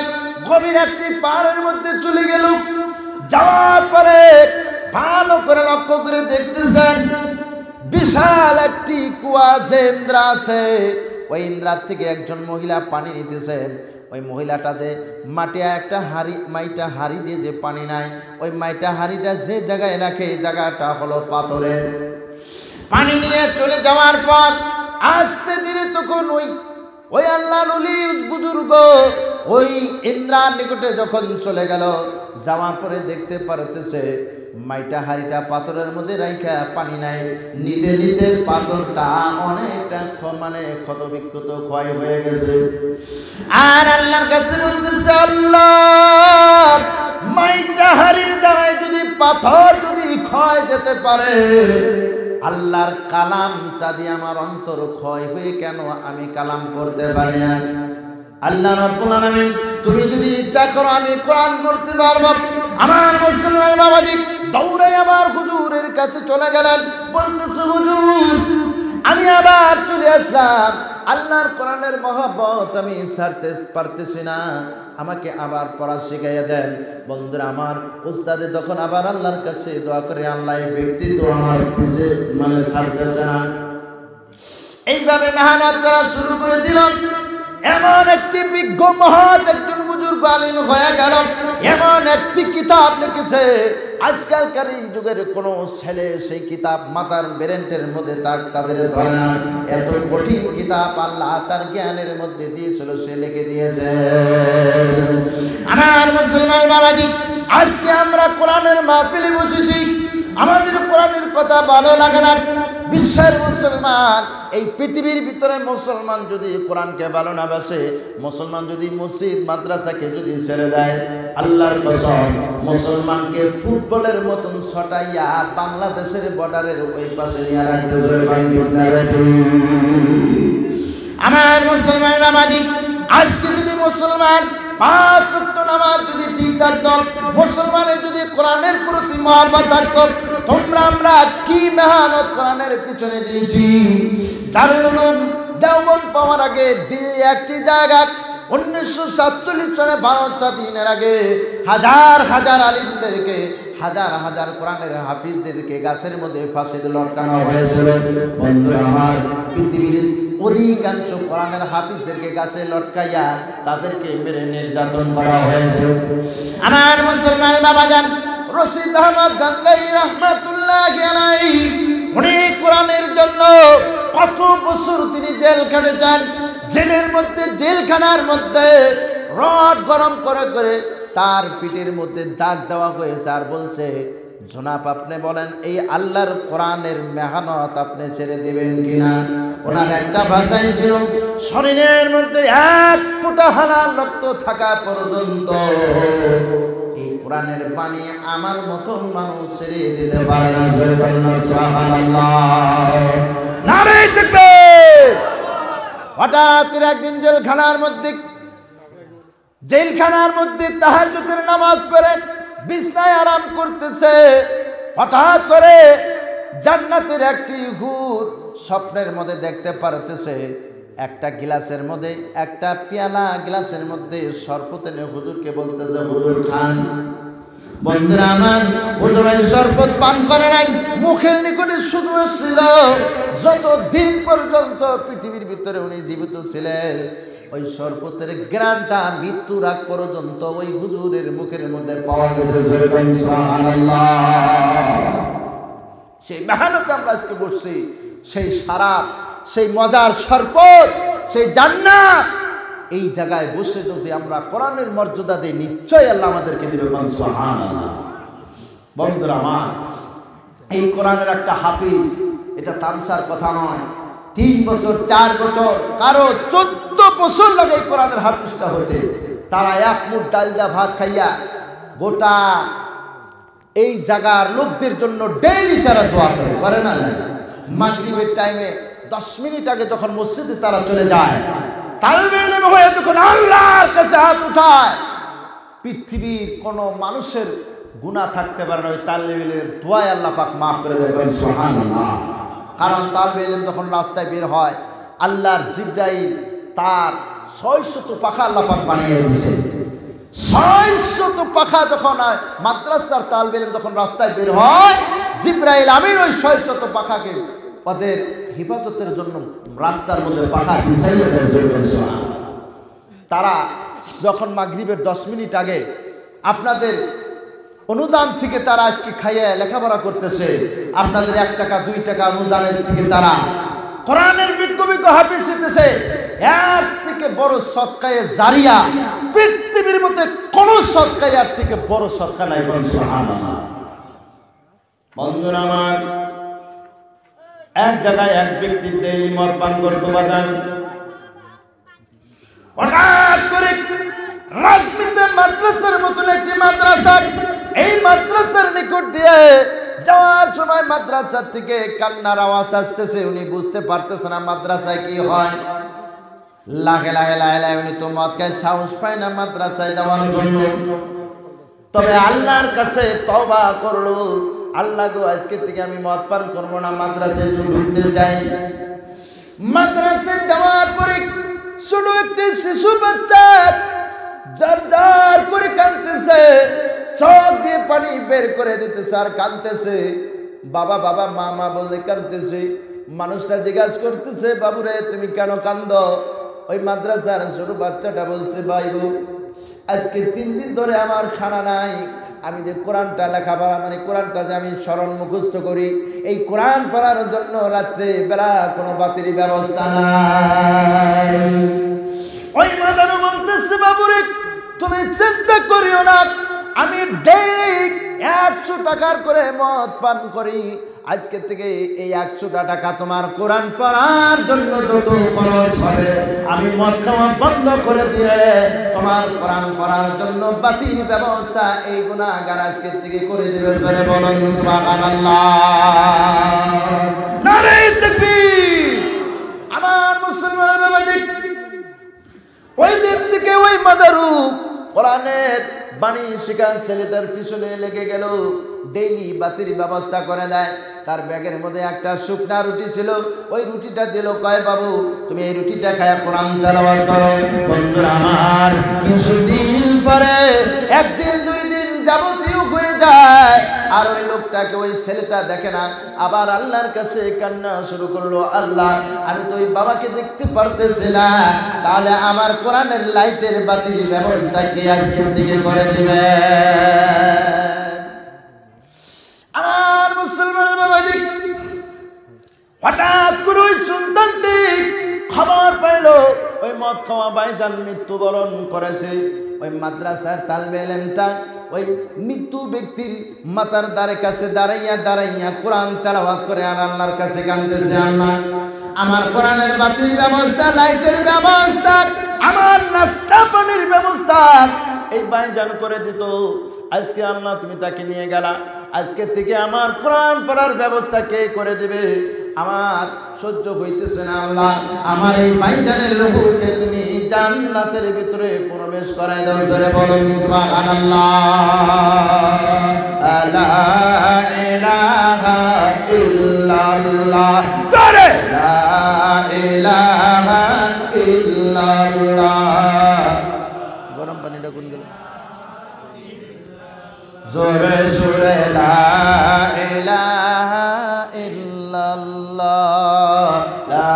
গভীর একটি পাহাড়ের মধ্যে চলে গেল। যাওয়ার পরে ভালো করে লক্ষ্য করে দেখতেছেন বিশাল একটি কুয়া আছে, ইন্দ্রা আছে। ওই ইন্দ্রার থেকে একজন মহিলা পানি নিতেছেন। ওই মহিলাটা যে মাটিয়া একটা মাইটা হাড়ি দিয়ে যে পানি নেয়, ওই মাইটা হাড়িটা যে জায়গায় রাখে এই জায়গাটা হলো পাথরের। পানি নিয়ে চলে যাওয়ার পর আস্তে ধীরে তখন ওই আল্লাহর ওলি বুজুর্গ ওই ইন্দ্রার নিকটে যখন চলে গেল, যাওয়ার পরে দেখতে পারতেছে মাইটা হাড়িটা পাথরের মধ্যে রাইখা পানি নাই, নিতে নিতে পাথরটা অনেকটা ক্ষত বিক্ষত ক্ষয় হয়ে গেছে। আর আল্লাহর কাছে বলতেছে, আল্লাহ মাইটা হাড়ির দ্বারাই যদি পাথর যদি ক্ষয় যেতে পারে, আল্লাহর কালামটা দিয়ে আমার অন্তর ক্ষয় হয়ে কেন আমি কালাম পড়তে পারি না? আল্লাহ রাব্বুল আলামিন তুমি যদি ইচ্ছা করো আমি কোরআন পড়তে পারবো। আমার মুসলমান বাবাজি দৌড়ে আবার হুজুরের কাছে চলে গেলেন, বলতেছে হুজুর আমি আবার চলে আসলাম, আল্লাহর কোরআনের মহব্বত আমি ছাড়তে পারতেছি না, আমাকে আবার পড়া শিখাইয়া দেন। বন্ধুরা আমার উস্তাদে তখন আবার আল্লাহর কাছে দোয়া করে, আল্লাহ এই ব্যক্তি তো আমার পিছে ছাড়তেছে না। এইভাবে মেহনত করা শুরু করে দিলাম। এমন একটি বিজ্ঞ মহৎ একজন বুজুর্গ আলিম হয়ে গেল, এমন একটি কিতাব লিখেছে আজকালকার এই যুগের কোনো ছেলে সেই কিতাব মাতার ব্রেনের মধ্যে তাদের ধরে না। এত কঠিন কিতাব আল্লাহ তার জ্ঞানের মধ্যে দিয়েছিল, সে লিখে দিয়েছে। আমার মুসলমান বাবাজি আজকে আমরা কোরআনের মাহফিলে বসেছি, আমাদের কোরআনের কথা ভালো লাগে না। বিশ্বের মুসলমান, এই পৃথিবীর ভিতরে মুসলমান যদি কোরআনকে ভালো না বাসে, মুসলমান যদি মসজিদ মাদ্রাসাকে যদি ছেড়ে দেয়, আল্লাহর কসম মুসলমানকে ফুটবলের মতন ছটাইয়া বাংলাদেশের বর্ডারের ওই পাশে নিয়ে রাখবে। আমার মুসলমান বাবাজি আজকে যদি মুসলমান 5 ওয়াক্ত নামাজ যদি ঠিক থাকতো, মুসলমানের যদি কোরআনের প্রতি মহব্বত থাকতো, তোমরা আমরা কি মেহনত কোরআনের পিছনে দিয়েছি। দারুল উলুম দেওবন্দ পাওয়ার আগে দিল্লি একটি জায়গা, 1947 সালে ভারত স্বাধীনের আগে হাজার হাজার আলিমদেরকে, হাজার হাজার কোরআনের হাফিজদেরকে গাছের মধ্যে ফাঁসি লটকানো হয়েছিল। বন্ধুরা আমার পৃথিবীর অধিকাংশ কোরআনের হাফিজদেরকে গাছে লটকাইয়া তাদেরকে মেরে নির্যাতন করা হয়েছে। আমার মুসলমান বাবাজান রশিদ আহমদ গঙ্গাই রহমাতুল্লাহি আলাইহি উনি কোরআনের জন্য কত বছর তিনি জেল খেটেছেন। জেলের মধ্যে, জেলখানার মধ্যে রড গরম করে করে তার পিঠের মধ্যে দাগ দেওয়া হয়েছে। আর বলছে, জনাব আপনি বলেন এই আল্লাহর কোরআনের মেহনত আপনি ছেড়ে দেবেন কিনা? ওনার একটা ভাষাই ছিল, শরীরের মধ্যে 1 ফোঁটা হালাল রক্ত থাকা পর্যন্ত এই কোরআনের বাণী আমার মতন মানুষ ছেড়ে দিতে পারে না। সুবহানাল্লাহ, নারে তাকবীর। হঠাৎ করে একদিন জেলখানার মধ্যে তাহাজ্জুদের নামাজ পড়ে বিছনায় আরাম করতেছে। হঠাৎ করে জান্নাতের একটি হুর স্বপ্নের মধ্যে দেখতে পারতেছে, একটা গ্লাসের মধ্যে, একটা পেয়ালা গ্লাসের মধ্যে শরবত এনে হুজুরকে বলতেছে, হুজুর খান। বন্ধুরা আমার হুজুর ওই শরবত পান করে নাই, মুখের নিকটে শুধু ছিল। যতদিন পর্যন্ত পৃথিবীর ভিতরে উনি জীবিত ছিলেন, ওই শরবতের গ্রানটা মৃত্যুর আগ পর্যন্ত ওই হুজুরের মুখের মধ্যে পাওয়া গেছে। সুবহানাল্লাহ। সেই মেহনত আমরা আজকে বসছি, সেই সারাপ, সেই মজার শরবত, সেই জান্নাত, এই জায়গায় বসে যদি আমরা কোরআনের মর্যাদা দিই, নিশ্চয়ই আল্লাহ আমাদেরকে দিবে। সুবহানাল্লাহ। বন্ধুরা আমার এই কোরআনের একটা হাফিজ, এটা তামসার কথা নয়। 3 বছর 4 বছর, কারো 14 বছর লাগে এই কোরআনের হাফিজটা হতে। তারা 1 মুঠ ডাল দা ভাত খাইয়া গোটা এই জায়গার লোকদের জন্য ডেইলি তারা দোয়া করে না? মাগরিবের টাইমে 10 মিনিট আগে যখন মসজিদে তারা চলে যায়, তালবে ইলম হয়ে যখন আল্লাহর কাছে হাত উঠায়, পৃথিবীর কোন মানুষের গুনাহ থাকতে পারে না, ওই তালিবে ইলমের দোয়ায় আল্লাহ পাক মাফ করে দেবেন সুবহানাল্লাহ। কারণ তালিবে ইলম যখন রাস্তায় বের হয়, আল্লাহর জিবরাইল তার 600 পাখা আল্লাহ পাক বানিয়ে দিয়েছে। 600 পাখা যখন মাদ্রাসার তালিবে ইলম যখন রাস্তায় বের হয়, জিবরাইল আমিন ওই 600 পাখাকে ওদের হেফাজতের জন্য রাস্তার মধ্যে পাখা বিছাইয়ে দেয়। তারা যখন মাগরিবের 10 মিনিট আগে আপনাদের অনুদান থেকে তারা আজকে খাইয়ে লেখাপড়া করতেছে, আপনাদের 1 টাকা 2 টাকা অনুদানের থেকে তারা কোরআনের বিজ্ঞ বিজ্ঞ হাফিজ হইতেছে। এর থেকে বড় সদকায়ে জারিয়া পৃথিবীর মধ্যে কোন সদকায়ার থেকে বড় সদকা নাই। সুবহানাল্লাহ। বন্ধুরা আমার, এক জায়গায় এক ব্যক্তি ডেইলি মদ পান করতো বাজান। হঠাৎ করে রাজমিতে মাদ্রাসার মতন একটি মাদ্রাসা, এই মাদ্রাসার নিকট দিয়ে যাওয়ার সময় মাদ্রাসা থেকে কান্নার আওয়াজ আসতেছে। উনি বুঝতে পারতেছে না মাদ্রাসায় কি হয়। লাগে লাগে লাগে লাগে উনি তো মদ খায়, সাহস পায় না মাদ্রাসায় যাওয়ার জন্য। তবে আল্লাহর কাছে তওবা করলো, আল্লাহ গো আজকে থেকে আমি মদ পান করবো না, মাদ্রাসায় ঢুকতে চাই। মাদ্রাসায় যাওয়ার পরে ছোট একটি শিশু বাচ্চা যার যার করে কাঁদতেছে, চোখ দিয়ে পানি বের করে দিতেছে আর কাঁদতেছে। বাবা বাবা মা মা বলে কাঁদতেছে। মানুষটা জিজ্ঞাসা করতেছে, বাবুরে তুমি কেন কান্দো? ওই মাদ্রাসার ছোট বাচ্চাটা বলছে, ভাই গো আজকে 3 দিন ধরে আমার খানা নাই। আমি যে কোরআনটা লেখাপড়া মানে কোরআনটা যে আমি স্মরণ মুখস্থ করি, এই কোরআন পড়ার জন্য রাত্রে বেলা কোনো বাতির ব্যবস্থা নাই। ওই মাদারও বলতেছে, বাবুরে তুমি চিন্তা করিও না, আমি ডেইলি 100 টাকার করে মদ পান করি। আজকে থেকে এই 100 টাকা তোমার কোরআন পড়ার জন্য যত খরচ হবে আমি মদ খাওয়া বন্ধ করে দিয়ে তোমার কোরআন পড়ার জন্য বাতির ব্যবস্থা এই গুনাহগার আজকে থেকে করে দিবে। জোরে বলুন সুবহানাল্লাহ, নারে তাকবীর। আমার মুসলমান বাবাজি, ওই দিন থেকে ওই মাদারু কোরআনের বাণী শিখা ছেলেটার পিছনে লেগে গেল। ডেইলি বাতির ব্যবস্থা করে দেয়। তার ব্যাগের মধ্যে একটা শুকনা রুটি ছিল, ওই রুটিটা দিল, কয় বাবু তুমি এই রুটিটা খায়া কোরআন তেলাওয়াত করো। বন্ধুরা আমার, কিছুদিন পরে 1 দিন 2 দিন যাবতীয় হয়ে যায়, আর ওই লোকটাকে ওই ছেলেটা দেখে না। আবার আল্লাহর কাছে কান্না শুরু করলো, আল্লাহ আমি তো ওই বাবাকে দেখতে পারতেছি না, তাহলে আমার কোরআনের লাইটের বাতির ব্যবস্থা কে আজকের থেকে করে দিবে? আমার মুসলমান বাবাজি, হঠাৎ করে ওই সন্তানটি খবর পাইল ওই মদ খাওয়া ভাইজান মৃত্যুবরণ করেছে। ওই মাদ্রাসার তালবে ইলমটা ওই মৃত্যু ব্যক্তির মাথার দ্বারে কাছে দাঁড়াইয়া দাঁড়াইয়া কোরআন তেলাওয়াত করে আর আল্লাহর কাছে কাঁদতেছে, আল্লাহ আমার কোরআনের বাতির ব্যবস্থা, লাইটের ব্যবস্থা, আমার নাস্তা পানির ব্যবস্থা এই ভাইজান করে দিত। আজকে আল্লাহ তুমি তাকে নিয়ে গেলা, আজকে থেকে আমার কোরআন পড়ার ব্যবস্থা কে করে দিবে? আমার সহ্য হইতেছে না আল্লাহ, আমার এই ভাইজানের রূহকে তুমি জান্নাতের ভিতরে প্রবেশ করাই দাও। জোরে বলুন সুবহানাল্লাহ, লা ইলাহা ইল্লাল্লাহ, জোরে লা ইলাহা ইল্লাল্লাহ। গরম পানিটা কোন গেল? জোরে সুরে লা ইলাহা ইল্লাল্লাহ, লা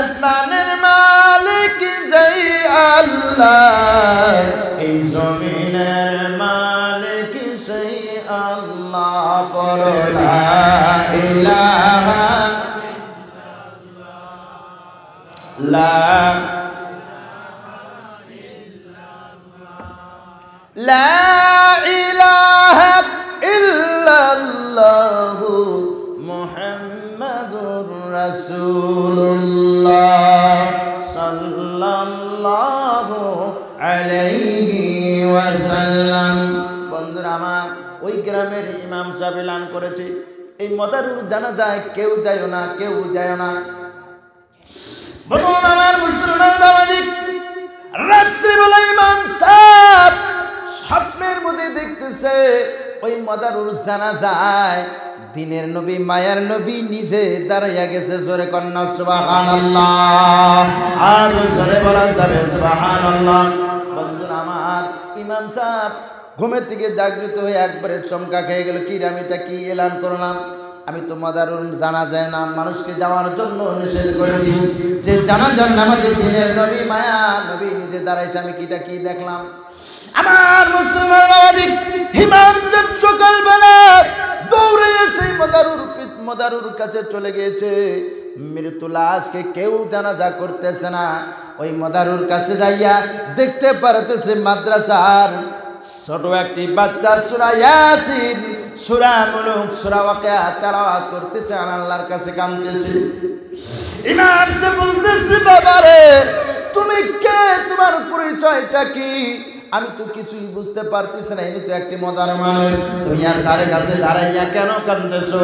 আসমানের মালিক যেই আল্লাহ, এই জমিনের মালিক সেই আল্লাহ। বলো লা ইলাহা ইল্লাল্লাহ, লা ইলাহা ইল্লাল্লাহু মুহাম্মাদুর রাসূলুল্লাহ সাল্লাল্লাহু আলাইহি ওয়াসাল্লাম। বন্ধুরা আমার, ওই গ্রামের ইমাম সাহেব এলান করেছে, এই মাদারুর জানাজায় কেউ যায় না, কেউ যায় না। বলুন আমার মুসলমান বাবাজি, রাত্রিবেলা ইমাম সাহেব স্বপ্নের মধ্যে দেখতেছে ওই মাদারুর জানাজায় দিনের নবী মায়ার নবী নিজে দাঁড়াইয়া গেছে। জোরে কন্যা সুবহানাল্লাহ, আর জোরে বলা যাবে সুবহানাল্লাহ। বন্ধুরা আমার, ইমাম সাহেব ঘুমের থেকে জাগৃত হয়ে একবারে চমকা খেয়ে গেল। কি আমি এটা কি এলান করলাম? আমি তো মাদারুন জানাজায় না মানুষকে যাওয়ার জন্য নিষেধ করেছি, যে জানাজার নামাজে দিনের নবী মায়া নবী নিজে দাঁড়াইছে, আমি কিটা কি দেখলাম? আমার মুসলমান বাবাজি, ইমাম সাহেব সকালবেলা দৌড়ে এসে মাদারুর কাছে চলে গিয়েছে। মৃত্যু লাশকে কেউ জানাজা করতেছে না। ওই মাদারুর কাছে যাইয়া দেখতে পারতেছে মাদ্রাসার ছোট একটি বাচ্চা সূরা ইয়াসিন, সূরা মুলক, সূরা ওয়াকিয়া তেলাওয়াত করতেছে আর আল্লাহর কাছে কাঁদতেছে। ইমাম সাহেব বলতেছে, বাবারে তুমি কে? তোমার পরিচয়টা কি? আমি তো কিছুই বুঝতে পারতেছি না। ইনি তো একটি মদার মানুষ, তুমি আর তার কাছে দাঁড়াইয়া কেন কাঁদতেছো?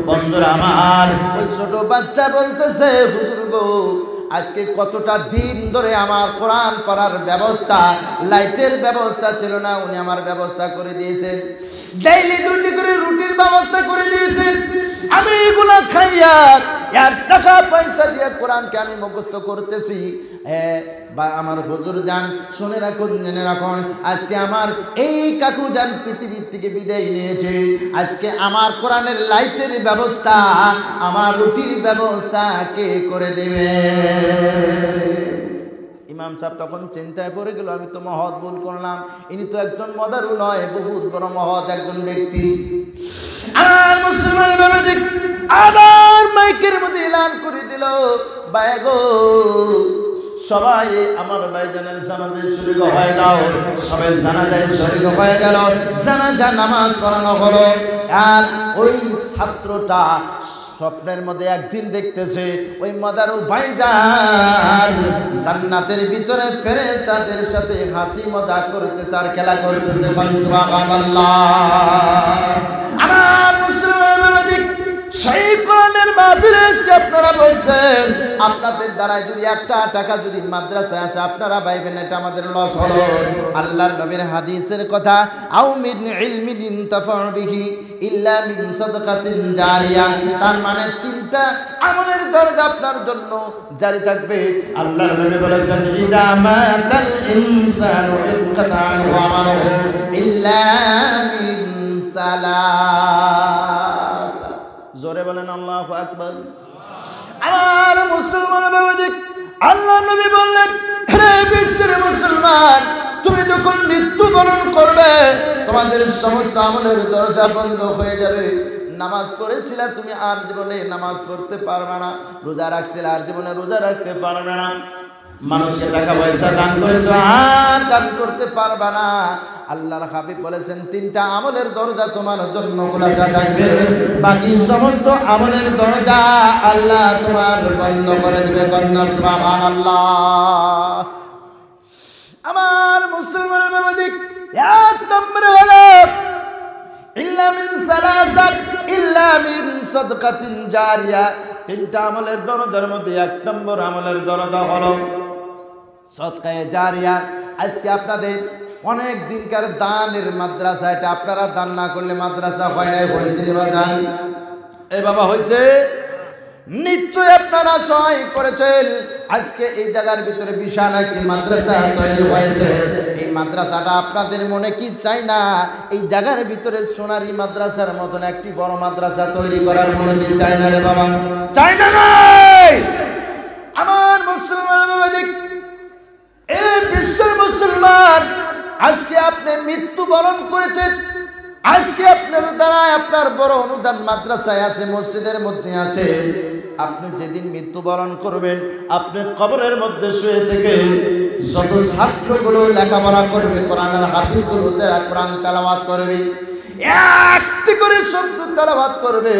বন্ধুরা আমার, ওই ছোট বাচ্চা বলতেছে, হুজুর গো, আজকে কতটা দিন ধরে আমার কোরআন পড়ার ব্যবস্থা, লাইটের ব্যবস্থা ছিল না, উনি আমার ব্যবস্থা করে দিয়েছেন। ডেইলি দুটি করে রুটির ব্যবস্থা করে দিয়েছেন। আমি এগুলা খাইয়া আর টাকা পয়সা দিয়ে কোরআনকে আমি মুখস্থ করতেছি। বা আমার হুজুর জান, শুনে রাখুন, জেনে রাখুন, আজকে আমার এই কাকু জান পৃথিবীর থেকে বিদায় নিয়েছে। আজকে আমার কোরআনের লাইটের ব্যবস্থা, আমার রুটির ব্যবস্থা কে করে দেবে? ইমাম সাহেব তখন চিন্তায় পড়ে গেল, আমি তো মহৎ ভুল করলাম। ইনি তো একজন মদারু নয়, বহুত বড় মহৎ একজন ব্যক্তি। আমার মুসলমান বাবাজি আবার মাইকের মধ্যে এলান করে দিল, ভাই গো সবাই আমার ভাইজানের জানাজায় শরীক হয়ে দাও। সবাই জানাজায় শরীক হয়ে গেল, জানাজা নামাজ পড়ানো হলো। আর ওই ছাত্রটা স্বপ্নের মধ্যে একদিন দেখতেছে ওই মাদারু ভাইজান জান্নাতের ভিতরে ফেরেশতাদের সাথে হাসি মজা করতেছে আর খেলা করতেছে। সুবহানাল্লাহ। আমার মুসলমান বাবাজি, সেই কোরআনের মাহফিলে এসে আপনারা বলছেন, আপনাদের দ্বারাই যদি একটা টাকা যদি মাদ্রাসায় আসে আপনারা ভাইবেন এটা আমাদের লস হলো। আল্লাহর নবীর হাদিসের কথা, আও মিন ইলমিন ইনতাফাউ বিহি ইল্লা মিন সাদাকাতিন জারিয়া, তার মানে তিনটা আমলের দরজা আপনার জন্য জারি থাকবে। আল্লাহর নবী বলেছেন, ইদা মাতাল ইনসানু ইনকাতা আনহু আমালুহু ইল্লা মিন সালাস। জোরে বলেন আল্লাহু আকবার। আমার মুসলমান বাবাজি, আল্লাহ নবী বললেন, হে বিশ্বের মুসলমান, তুমি যখন মৃত্যুবরণ করবে তোমাদের সমস্ত আমলের দরজা বন্ধ হয়ে যাবে। নামাজ পড়েছিলে তুমি আর জীবনে নামাজ পড়তে পারবে না, রোজা রাখছিলে আর জীবনে রোজা রাখতে পারবে না, মানুষকে টাকা পয়সা দান করেছো আর দান করতে পারবে না। আল্লাহর হাবিব বলেছেন, তিনটা আমলের দরজা তোমার জন্য খোলা থাকবে, বাকি সমস্ত আমলের দরজা আল্লাহ তোমার বন্ধ করে দিবে। কন্যা সুবহানাল্লাহ। আমার মুসলমান বাবাজি, এক নম্বরে হলো ইল্লা মিন সালাসাত ইল্লা মিন সাদকাতিন জারিয়া। তিনটা আমলের দরজার মধ্যে এক নম্বর আমলের দরজা হলো সদকায়ে জারিয়া। আজকে আপনাদের অনেক দিনকার দানের মাদ্রাসা, এটা আপনারা দান না করলে মাদ্রাসা হয় নাই। হয়েছে বাজান? এই বাবা হয়েছে? নিশ্চয় আপনারা সহায় করেছেন। আজকে এই জায়গার ভিতরে বিশাল একটি মাদ্রাসা তৈরি হয়েছে। এই মাদ্রাসাটা আপনাদের মনে কি চাই না এই জায়গার ভিতরে সোনারি মাদ্রাসার মতন একটি বড় মাদ্রাসা তৈরি করার মনে কি চাই না রে বাবা? চাই না? আমার মুসলমান বাবাজি, এই বিশ্বের মুসলমান, আজকে আপনি মৃত্যুবরণ করেছেন, আজকে আপনার দ্বারা আপনার বড় অনুদান মাদ্রাসায় আছে, মসজিদের মধ্যে আছে। আপনি যেদিন মৃত্যুবরণ করবেন, আপনি কবরের মধ্যে শুয়ে থেকে যত ছাত্রগুলো লেখাপড়া করবে, কোরআনের হাফিজগুলো তারা কোরআন তেলাওয়াত করবে, একটি করে শব্দ তেলাওয়াত করবে,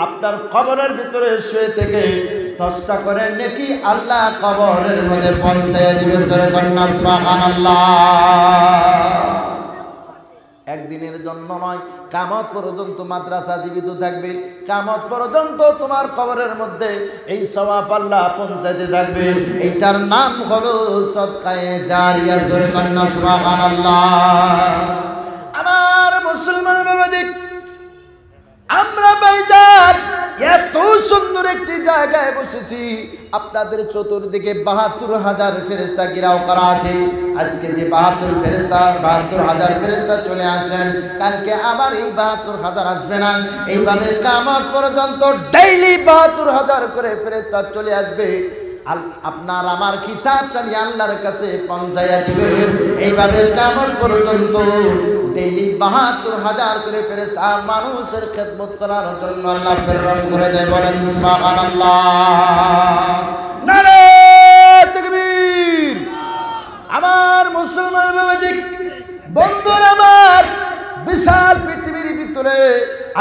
আপনার কবরের ভিতরে শুয়ে থেকে 10টা করে নেকি আল্লাহ কবরের মধ্যে পৌঁছে দিবে। সুবহানাল্লাহ। একদিনের জন্য নয়, কিয়ামত পর্যন্ত মাদ্রাসা জীবিত থাকবে, কিয়ামত পর্যন্ত তোমার কবরের মধ্যে এই সওয়াব আল্লাহ পৌঁছাতে থাকবে। এইটার নাম হলো সদকায়ে জারিয়া। জোরে কন্না সুবহানাল্লাহ। আমার মুসলমান বাবাজি, আমরা ভাইজান এত সুন্দর একটি জায়গায় বসেছি, আপনাদের চতুর্দিকে ৭২,০০০ ফেরেশতা ঘেরাও করা আছে। আজকে যে ৭২,০০০ ফেরেশতা চলে আসেন, কালকে আবার এই ৭২,০০০ আসবে না। এইভাবে কিয়ামত পর্যন্ত ডেইলি ৭২,০০০ করে ফেরেশতা চলে আসবে। আপনার আমার হিসাবটা নিয়ে আল্লাহর কাছে পৌঁছাইয়া দিবে। এইভাবে কিয়ামত পর্যন্ত ডেইলি ৭২,০০০ করে ফেরেশতা মানুষের খেদমত করার জন্য আল্লাহ প্রেরণ করে দেয়। বলেন সুবহানাল্লাহ। নারে তাকবীর। আমার মুসলমান বাবাজি, বন্ধুরা আমার, বিশাল পৃথিবীর ভিতরে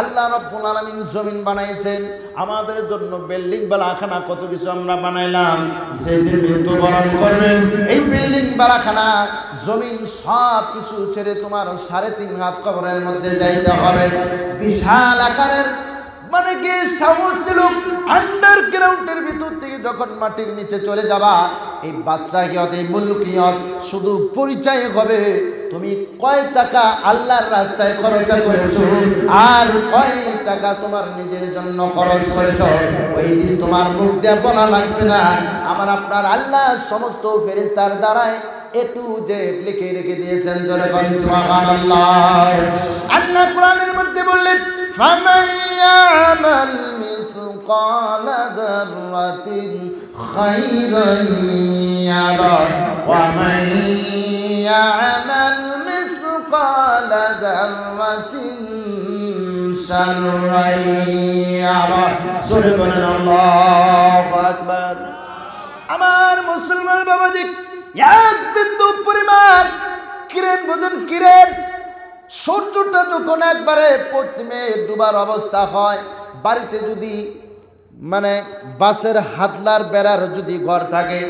আল্লাহ রাব্বুল আলামিন জমিন বানাইছেন আমাদের জন্য। বিল্ডিং বালাখানা কত কিছু আমরা বানাইলাম। যেদিন মৃত্যুবরণ করবেন, এই বিল্ডিং বালাখানা জমিন সব কিছু ছেড়ে তোমার ৩.৫ হাত কবরের মধ্যে যাইতে হবে। বিশাল আকারের মানে গেস্ট হাউস ছিল, আন্ডারগ্রাউন্ডের ভিতর থেকে যখন মাটির নিচে চলে যাবা, এই বাচ্চাকিয়ত, এই মুলকিয়ত শুধু পরিচয় হবে তুমি কয় টাকা আল্লাহর রাস্তায় খরচ করেছো আর কয় টাকা তোমার নিজের জন্য খরচ করেছো। ওই দিন তোমার মুখ দিয়ে বলা লাগবে না, আমার আপনার আল্লাহ সমস্ত ফেরেশতার দ্বারাই A to Z লিখে রেখে দিয়েছেন। জোরে বলেন সুবহানাল্লাহ। আল্লাহ কোরআনের মধ্যে বললেন, ফামান ইয়ামাল মিসকালা যাররাতিন খায়রান ইয়ারা ওয়া মান ইয়ামাল মিসকালা যাররাতিন শাররান ইয়ারা। জোরে বলেন আল্লাহু আকবার। আমার মুসলমান বাবাজি, এক বিন্দু পরিমাণ কিরেন, বোঝেন কিরেন, সূর্যটা যখন একবারে পশ্চিমে ডুবার অবস্থা হয়, বাড়িতে যদি মানে বাঁশের হাতলার বেড়ার যদি ঘর থাকে,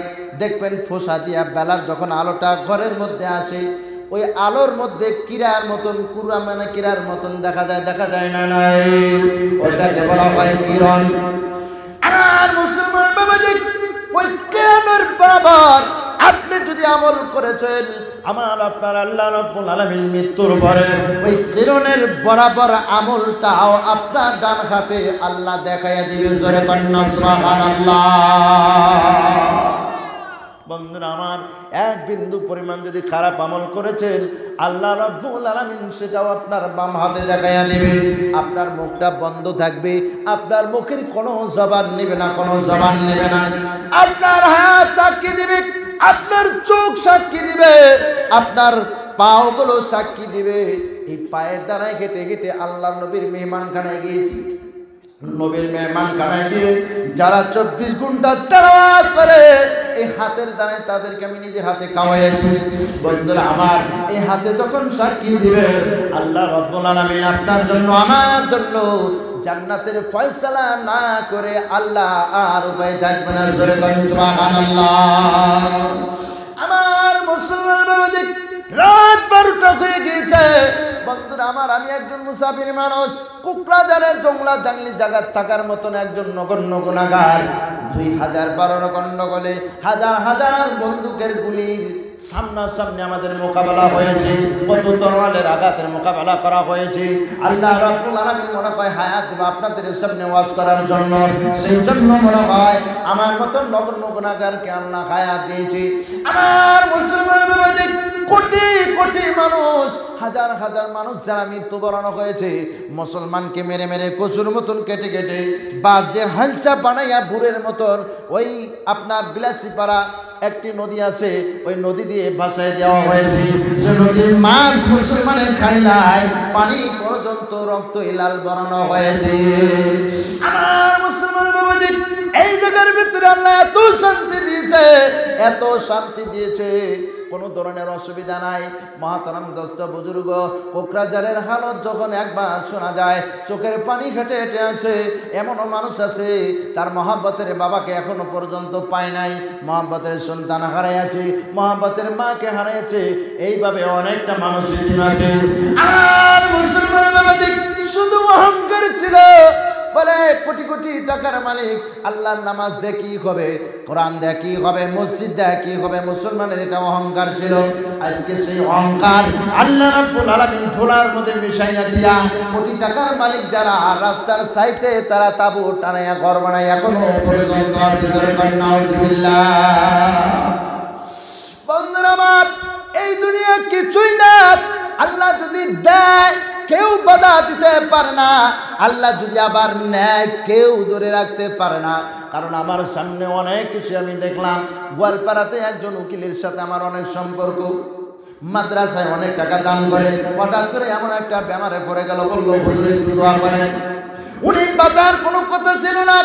দেখবেন ফোসা দিয়া বেলার যখন আলোটা ঘরের মধ্যে আসে, ওই আলোর মধ্যে কিরার মতন, কুড়া মানে কিরার মতন দেখা যায় না? নাই, ওটাকে বলা হয় কিরণ। আর মুসলমান বাবাজি, ওই কিরণের বরাবর আপনি যদি আমল করেছেন, আমার আপনার আল্লাহ রাব্বুল আলামিন মৃত্যুর পরে ওই কিরণের বরাবর আমলটাও আপনার ডান হাতে আল্লাহ দেখাইয়া দিবে। জোরে কন্না সুবহানাল্লাহ। বন্ধুরা আমার, এক বিন্দু পরিমাণ যদি খারাপ আমল করেছেন, আল্লাহ রাব্বুল আলামিন সেটাও আপনার বাম হাতে দেখাইয়া দিবে। আপনার মুখটা বন্ধ থাকবে, আপনার মুখের কোনো জবান নেবে না, কোনো জবান নেবে না। আপনার হাত সাক্ষী দিবে, আপনার চোখ সাক্ষী দিবে, আপনার পাগুলো সাক্ষী দিবে। এই পায়ের দ্বারায় হেঁটে হেঁটে আল্লাহর নবীর মেহমানখানায় গিয়েছি। নবীর মেহমানখানায় গিয়ে যারা 24 ঘন্টা তেলাওয়াত করে, এই হাতের দ্বারায় তাদেরকে আমি নিজে হাতে খাওয়াইছি। বন্ধুরা আমার, এই হাতে যখন সাক্ষী দিবে, আল্লাহ রাব্বুল আলামিন আপনার জন্য, আমার জন্য জান্নাতের ফয়সালা না করে আল্লাহ আর উপায় থাকবে না। জোরে বলেন সুবহানাল্লাহ। আমার মুসলমান বাবাজি, রাত 12টা হয়ে গিয়েছে। বন্ধুরা আমার, আমি একজন মুসাফির মানুষ, কোকরাঝারে জংলা জাংলি জায়গার থাকার মতন একজন নগণ্য গুনাহগার। 2012 গন্ডগোলে হাজার হাজার বন্দুকের গুলির সামনাসামনি আমাদের মোকাবেলা হয়েছে, কত তরোয়ালের আঘাতের মোকাবেলা করা হয়েছে। আল্লাহ রাব্বুল আলামিন মনে হয় হায়াত দেব আপনাদের সামনে ওয়াজ করার জন্য, সেই জন্য মনে হয় আমার মতন নগণ্য গুনাহগারকে আল্লাহ হায়াত দিয়েছে। আমার মুসলমান বাবাজি, কোটি কোটি মানুষ, হাজার হাজার মানুষ যারা মৃত্যুবরণ হয়েছে, মুসলমানকে মেরে মেরে কচুর মতন কেটে কেটে বাঁশ দিয়ে হালচা বানাইয়া বুড়ের মতন ওই আপনার বিলাসীপাড়া একটি নদী আছে, ওই নদী দিয়ে ভাসায় দেওয়া হয়েছে। সে নদীর মাছ মুসলমানের খাই নাই, পানি পর্যন্ত রক্ত লাল বানানো হয়েছে। আমার মুসলমান বাবাজি, এই জায়গার ভিতরে আল্লাহ এত শান্তি দিয়েছে, এত শান্তি দিয়েছে, কোনো ধরনের অসুবিধা নাই। মহাতারাম দোস্ত বুজুর্গ, কোকরাঝারের হালত যখন একবার শোনা যায়, চোখের পানি হেঁটে হেঁটে আসে। এমনও মানুষ আছে, তার মহাব্বতের বাবাকে এখনো পর্যন্ত পায় নাই, মহাব্বতের সন্তান হারাইয়াছে, মহাব্বতের মাকে হারাইছে। এইভাবে অনেকটা মানুষের দিন আছে। বলে কোটি কোটি টাকার মালিক, আল্লাহর নামাজ দিয়ে কি হবে, কোরআন দিয়ে কি হবে, মসজিদ দিয়ে কি হবে? মুসলমানের এটা অহংকার ছিল। আজকে সেই অহংকার আল্লাহ রাব্বুল আলামিন ধুলার মধ্যে মিশাইয়া দিয়া কোটি টাকার মালিক যারা রাস্তার সাইডে তারা তাবু টানাইয়া ঘর বানায় এখনো পর্যন্ত আছে। নাউজুবিল্লাহ। বন্ধুরা আমার, এই দুনিয়া কিছুই না। আল্লাহ যদি দেয় কেউ বাধা দিতে পারে না, আল্লাহ যদি আবার নেয় কেউ ধরে রাখতে পারে না। কারণ আমার সামনে অনেক কিছু আমি দেখলাম। গোয়ালপাড়াতে একজন উকিলের সাথে আমার অনেক সম্পর্ক, মাদ্রাসায় অনেক টাকা দান করে। হঠাৎ করে এমন একটা বেমারে পড়ে গেল, বললো হুজুর একটু দোয়া করেন। উনি বাঁচার কোনো কথা ছিল না।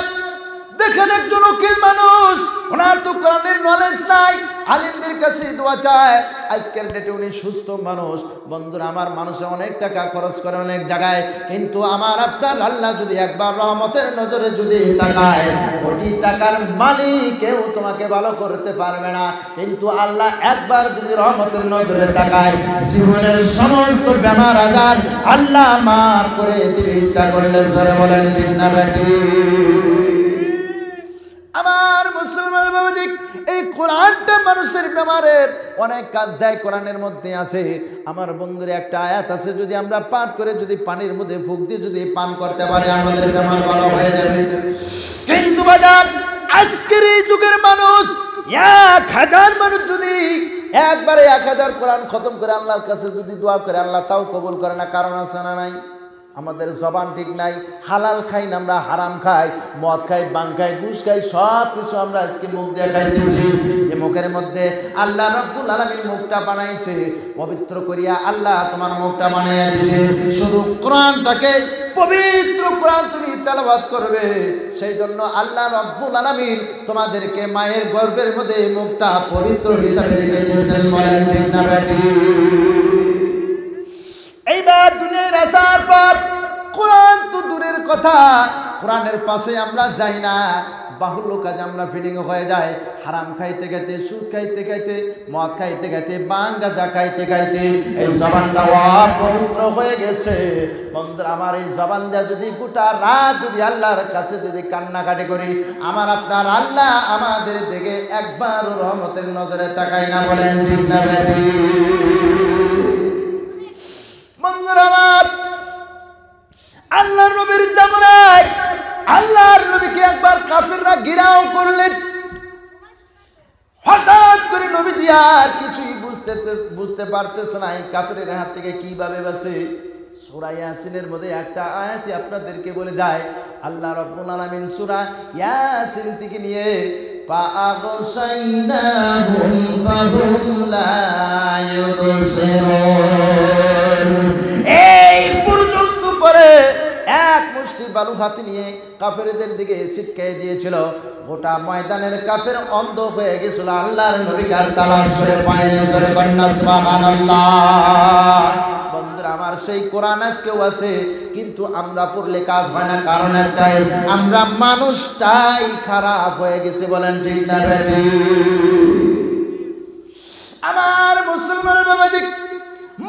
দেখেন একজন উকিল মানুষ, ওনার তো কোরআনের নলেজ নাই, আলিমদের কাছে দোয়া চায়। আজকের ডেটে উনি সুস্থ মানুষ। বন্ধুরা আমার, মানুষে অনেক টাকা খরচ করে অনেক জায়গায়, কিন্তু আমার আপনার আল্লাহ যদি একবার রহমতের নজরে যদি তাকায়, কোটি টাকার মালিক কেউ তোমাকে ভালো করতে পারবে না। কিন্তু আল্লাহ একবার যদি রহমতের নজরে তাকায়, জীবনের সমস্ত বেমার আজার আল্লাহ মাফ করে দিবে ইচ্ছা করলে। জোরে বলেন ঠিক না বেঠিক? আমার মুসলমান বাবাজি, এই কোরআনটা মানুষের বেমারের অনেক কাজ দেয়, কোরআনের মধ্যে আছে। আমার বন্ধুরা একটা আয়াত আছে, যদি আমরা পাঠ করে যদি পানির মধ্যে ফুঁক দিয়ে যদি পান করতে পারি, আমাদের বেমার ভালো হয়ে যাবে। কিন্তু বাজার আজকের এই যুগের মানুষ 1000 মানুষ যদি একবারে 1000 কোরআন খতম করে আল্লাহর কাছে যদি দোয়া করে, আল্লাহ তাও কবুল করে না। কারণ আছে না নাই? আমাদের জবান ঠিক নাই। হালাল খাই না, আমরা হারাম খাই, মদ খাই, বাং খাই, ঘুষ খাই, সব কিছু আমরা আজকে মুখ দিয়ে খাইতেছি। যে মুখের মধ্যে আল্লাহ রাব্বুল আলামিন মুখটা বানাইছে, পবিত্র করিয়া আল্লাহ তোমার মুখটা বানাইয়া দিয়েছে। শুধু কোরআনটাকে, পবিত্র কোরআন তুমি তেলাওয়াত করবে, সেই জন্য আল্লাহ রাব্বুল আলামিন তোমাদেরকে মায়ের গর্ভের মধ্যে মুখটা পবিত্র হিসাবে রেখে দিয়েছেন। বলেন ঠিক না বেঠিক? এইবার দুনিয়ার আসার পর কোরআন তো দূরের কথা, কোরআনের পাশে আমরা যাই না। বাহুল্য কাজে আমরা ফিডিং হয়ে যায়, হারাম খাইতে খাইতে, সুদ খাইতে খাইতে, মদ খাইতে খাইতে, বাং গাঁজা খাইতে খাইতে এই জবানটা অপবিত্র হয়ে গেছে। বন্ধুরা আমার, এই জবান দেয়া যদি গোটা রাত যদি আল্লাহর কাছে যদি কান্নাকাটি করি, আমার আপনার আল্লাহ আমাদের দিকে একবার রহমতের নজরে তাকাই না। বলেন ঠিক না বেঠিক? বন্ধুরা আমার, আল্লাহর নবীর জামানায় আল্লাহর নবীকে একবার কাফেররা ঘিরাও করলেন। হঠাৎ করে নবীজি আর কিছুই বুঝতে পারতেছে না এই কাফেরের হাত থেকে কিভাবে বাঁচে। সূরা ইয়াসিনের মধ্যে একটা আয়াতে আপনাদেরকে বলে যায়, আল্লাহ রাব্বুল আলামিন সূরা ইয়াসিন থেকে নিয়ে فَأَغْشَيْنَاهُمْ فَهُمْ لَا يُبْصِرُونَ এই পর্যন্ত পরে এক মুষ্টি বালু হাতে নিয়ে কাফেরদের দিকে ছিটকে দিয়েছিল। গোটা ময়দানের কাফের অন্ধ হয়ে গেছিল, আল্লাহর নবীকে আর তালাশ করে পায়নি। জোরে কন্যা সুবহানাল্লাহ। বন্ধুরা আমার, সেই কোরআন আজকেও আছে, কিন্তু আমরা পড়লে কাজ হয় না। কারণ একটাই, আমরা মানুষটাই খারাপ হয়ে গেছে। বলেন ঠিক না বেঠিক? আমার মুসলমান বাবাজি,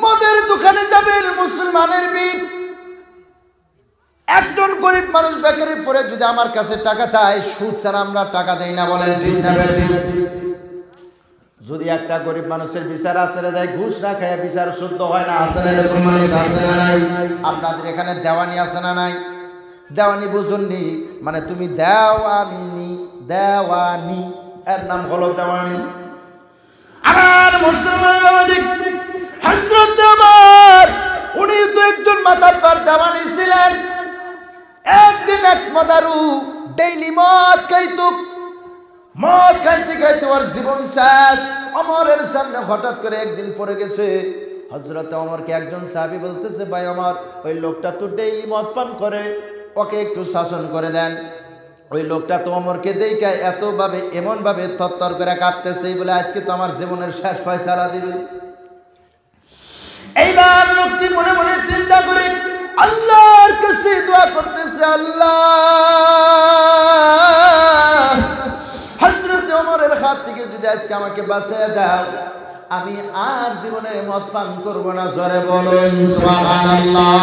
মদের দোকানে যাবেন মুসলমানের বীর, একজন গরিব মানুষ বেকারি পরে যদি আমার কাছে টাকা চায়, সুদ ছাড়া আমরা টাকা দেই না। বলেন ঠিক না বেঠিক? যদি একটা গরিব মানুষের বিচার আসরে যায়, ঘুষ না খায় বিচার শুদ্ধ হয় না। আসে না? এরকম মানুষ আছে না নাই? আপনাদের এখানে দেওয়ানি আছে না নাই? দেওয়ানি বুঝুননি? মানে তুমি দেও আমি নি, দেওয়ানি, এর নাম হলো দেওয়ানি। আমার মুসলমান বাবাজি, হযরত ওমর উনি তো একজন মাতাব্বর দেওয়ানি ছিলেন। একদিন এক মদারু ডেইলি মদ খাইতো, মদ খাইতে খাইতে ওর জীবন শেষ। ওমরের সামনে হঠাৎ করে একদিন পড়ে গেছে। হযরত ওমরকে একজন সাহাবী বলতেছে, ভাই ওমর, ওই লোকটা তো ডেইলি মদ পান করে, ওকে একটু শাসন করে দেন। ওই লোকটা তো ওমরকে দেখে এতভাবে এমনভাবে থরথর করে কাঁপতেছে, বলে আজকে তো আমার জীবনের শেষ ফয়সালা দিবে। এইবার লোকটি মনে মনে চিন্তা করে আল্লাহর কাছে দোয়া করতেছে, আল্লাহ হযরত ওমরের হাত থেকে যদি আজকে আমাকে বাঁচিয়ে দাও, আমি আর জীবনে মদ পান করব না। জোরে বলুন সুবহানাল্লাহ।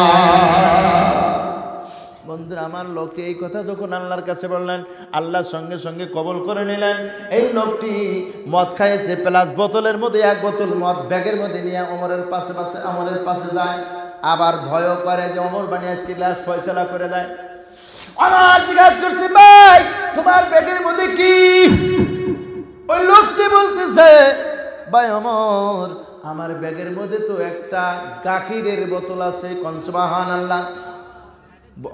বন্ধুরা আমার, লোকটি এই কথা যখন আল্লাহর কাছে বললেন, আল্লাহ সঙ্গে সঙ্গে কবুল করে নিলেন। এই লোকটি মদ খাইয়েছে, প্লাস বোতলের মধ্যে এক বোতল মদ ব্যাগের মধ্যে নিয়ে ওমরের পাশে যায়। আবার ভয়ও করে যে ওমর বানিয়ে আজকে লাশ ফয়সালা করে দেয়। আমার জিজ্ঞাসা করছে, ভাই তোমার ব্যাগের মধ্যে কি? ওই লোকটি বলতেছে, ভাই ওমর, আমার ব্যাগের মধ্যে তো একটা গাখিরের বোতল আছে। কোন সুবহানাল্লাহ।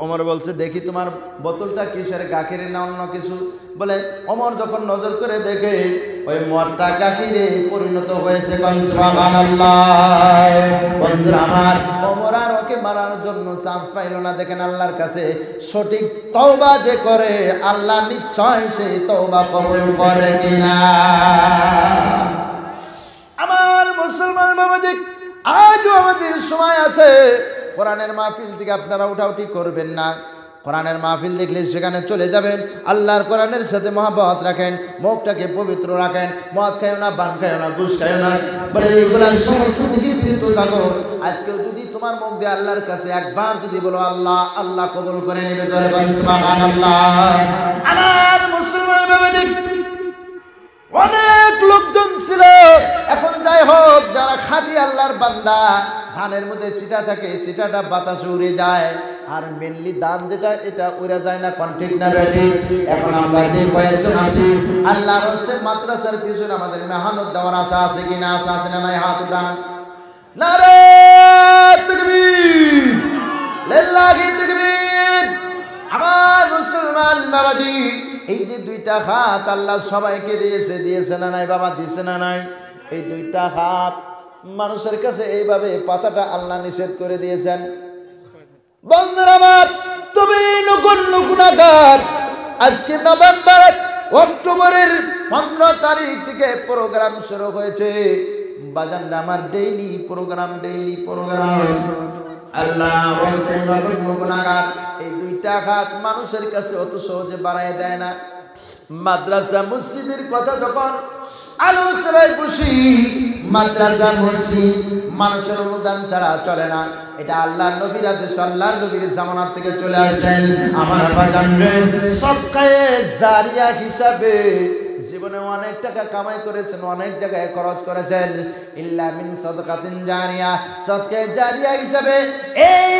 ওমর বলছে, দেখি তোমার বোতলটা কিসের, গাখিরের না অন্য কিছু? বলে ওমর যখন নজর করে দেখে ওই মদটা গাখিরে পরিণত হয়েছে। কোন সুবহানাল্লাহ। বন্ধুরা আমার, ওমর আর ওকে মারার জন্য চান্স পাইল না। দেখেন আল্লাহর কাছে সঠিক তওবা যে করে, আল্লাহ নিশ্চয় সেই তওবা কবুল করে কিনা। আমার মুসলমান বাবাজি, আজও আমাদের সময় আছে। কোরআনের মাহফিল থেকে আপনারা উঠাউঠি করবেন না। কোরআনের মাহফিল দেখলে সেখানে চলে যাবেন। আল্লাহর কোরআনের সাথে মহব্বত রাখেন, মুখটাকে পবিত্র রাখেন। মদ খাইও না, পান খাইও না, ঘুষ খাইও না, বলে এইগুলার সমস্ত থেকে বিরত থাকো। আজকেও যদি তোমার মুখ দিয়ে আল্লাহর কাছে একবার যদি বলো আল্লাহ, আল্লাহ কবুল করে নেবে। জোরে বলেন সুবহানাল্লাহ। আমার মুসলমান বাবাজি, অনেক লোকজন ছিল। এখন যাই হোক, যারা খাঁটি আল্লাহর বান্দা, ধানের মধ্যে চিটা থাকে, চিটাটা বাতাসে উড়ে যায়, আর মেনলি ধান যেটা, এটা উড়ে যায় না। কোন ঠিক না বেটি? এখন আমরা যে কয়েকজন আছি, আল্লাহর রাস্তায় মাদ্রাসার পিছনে আমাদের মেহনত দেওয়ার আশা আছে কিনা? আশা আছে না নাই? হাত উঠান। নারে তাকবীর, লিল্লাহি তাকবীর। আমার মুসলমান বাবাজি, এই যে দুইটা হাত আল্লাহ সবাইকে দিয়েছে না নাই? বাবা দিয়েছে না নাই? এই দুইটা হাত মানুষের কাছে এইভাবে পাতাটা আল্লাহ নিষেধ করে দিয়েছেন। বন্ধুরা আমার, তবে নগণ্য গুনাহগার, আজকে নভেম্বর অক্টোবরের 15 তারিখ থেকে প্রোগ্রাম শুরু হয়েছে। বাজান আমার ডেইলি প্রোগ্রাম আল্লাহ বলতে নগণ্য গুনাহগার এই দুইটা হাত মানুষের কাছে অত সহজে বাড়ায় দেয় না। মাদ্রাসা মসজিদের কথা যখন আলোচনায় বসি, মাদ্রাসা মসজিদ মানুষের অনুদান ছাড়া চলে না। এটা আল্লাহর নবীর আদেশ, আল্লাহর নবীর জামানাত থেকে চলে আসেন। আমার বাজান রে, সদকায়ে জারিয়া হিসাবে জীবনে অনেক টাকা কামাই করেছেন, অনেক জায়গায় খরচ করেছেন। ইল্লা মিন সাদকাতিন জারিয়া, সদকায়ে জারিয়া হিসাবে এই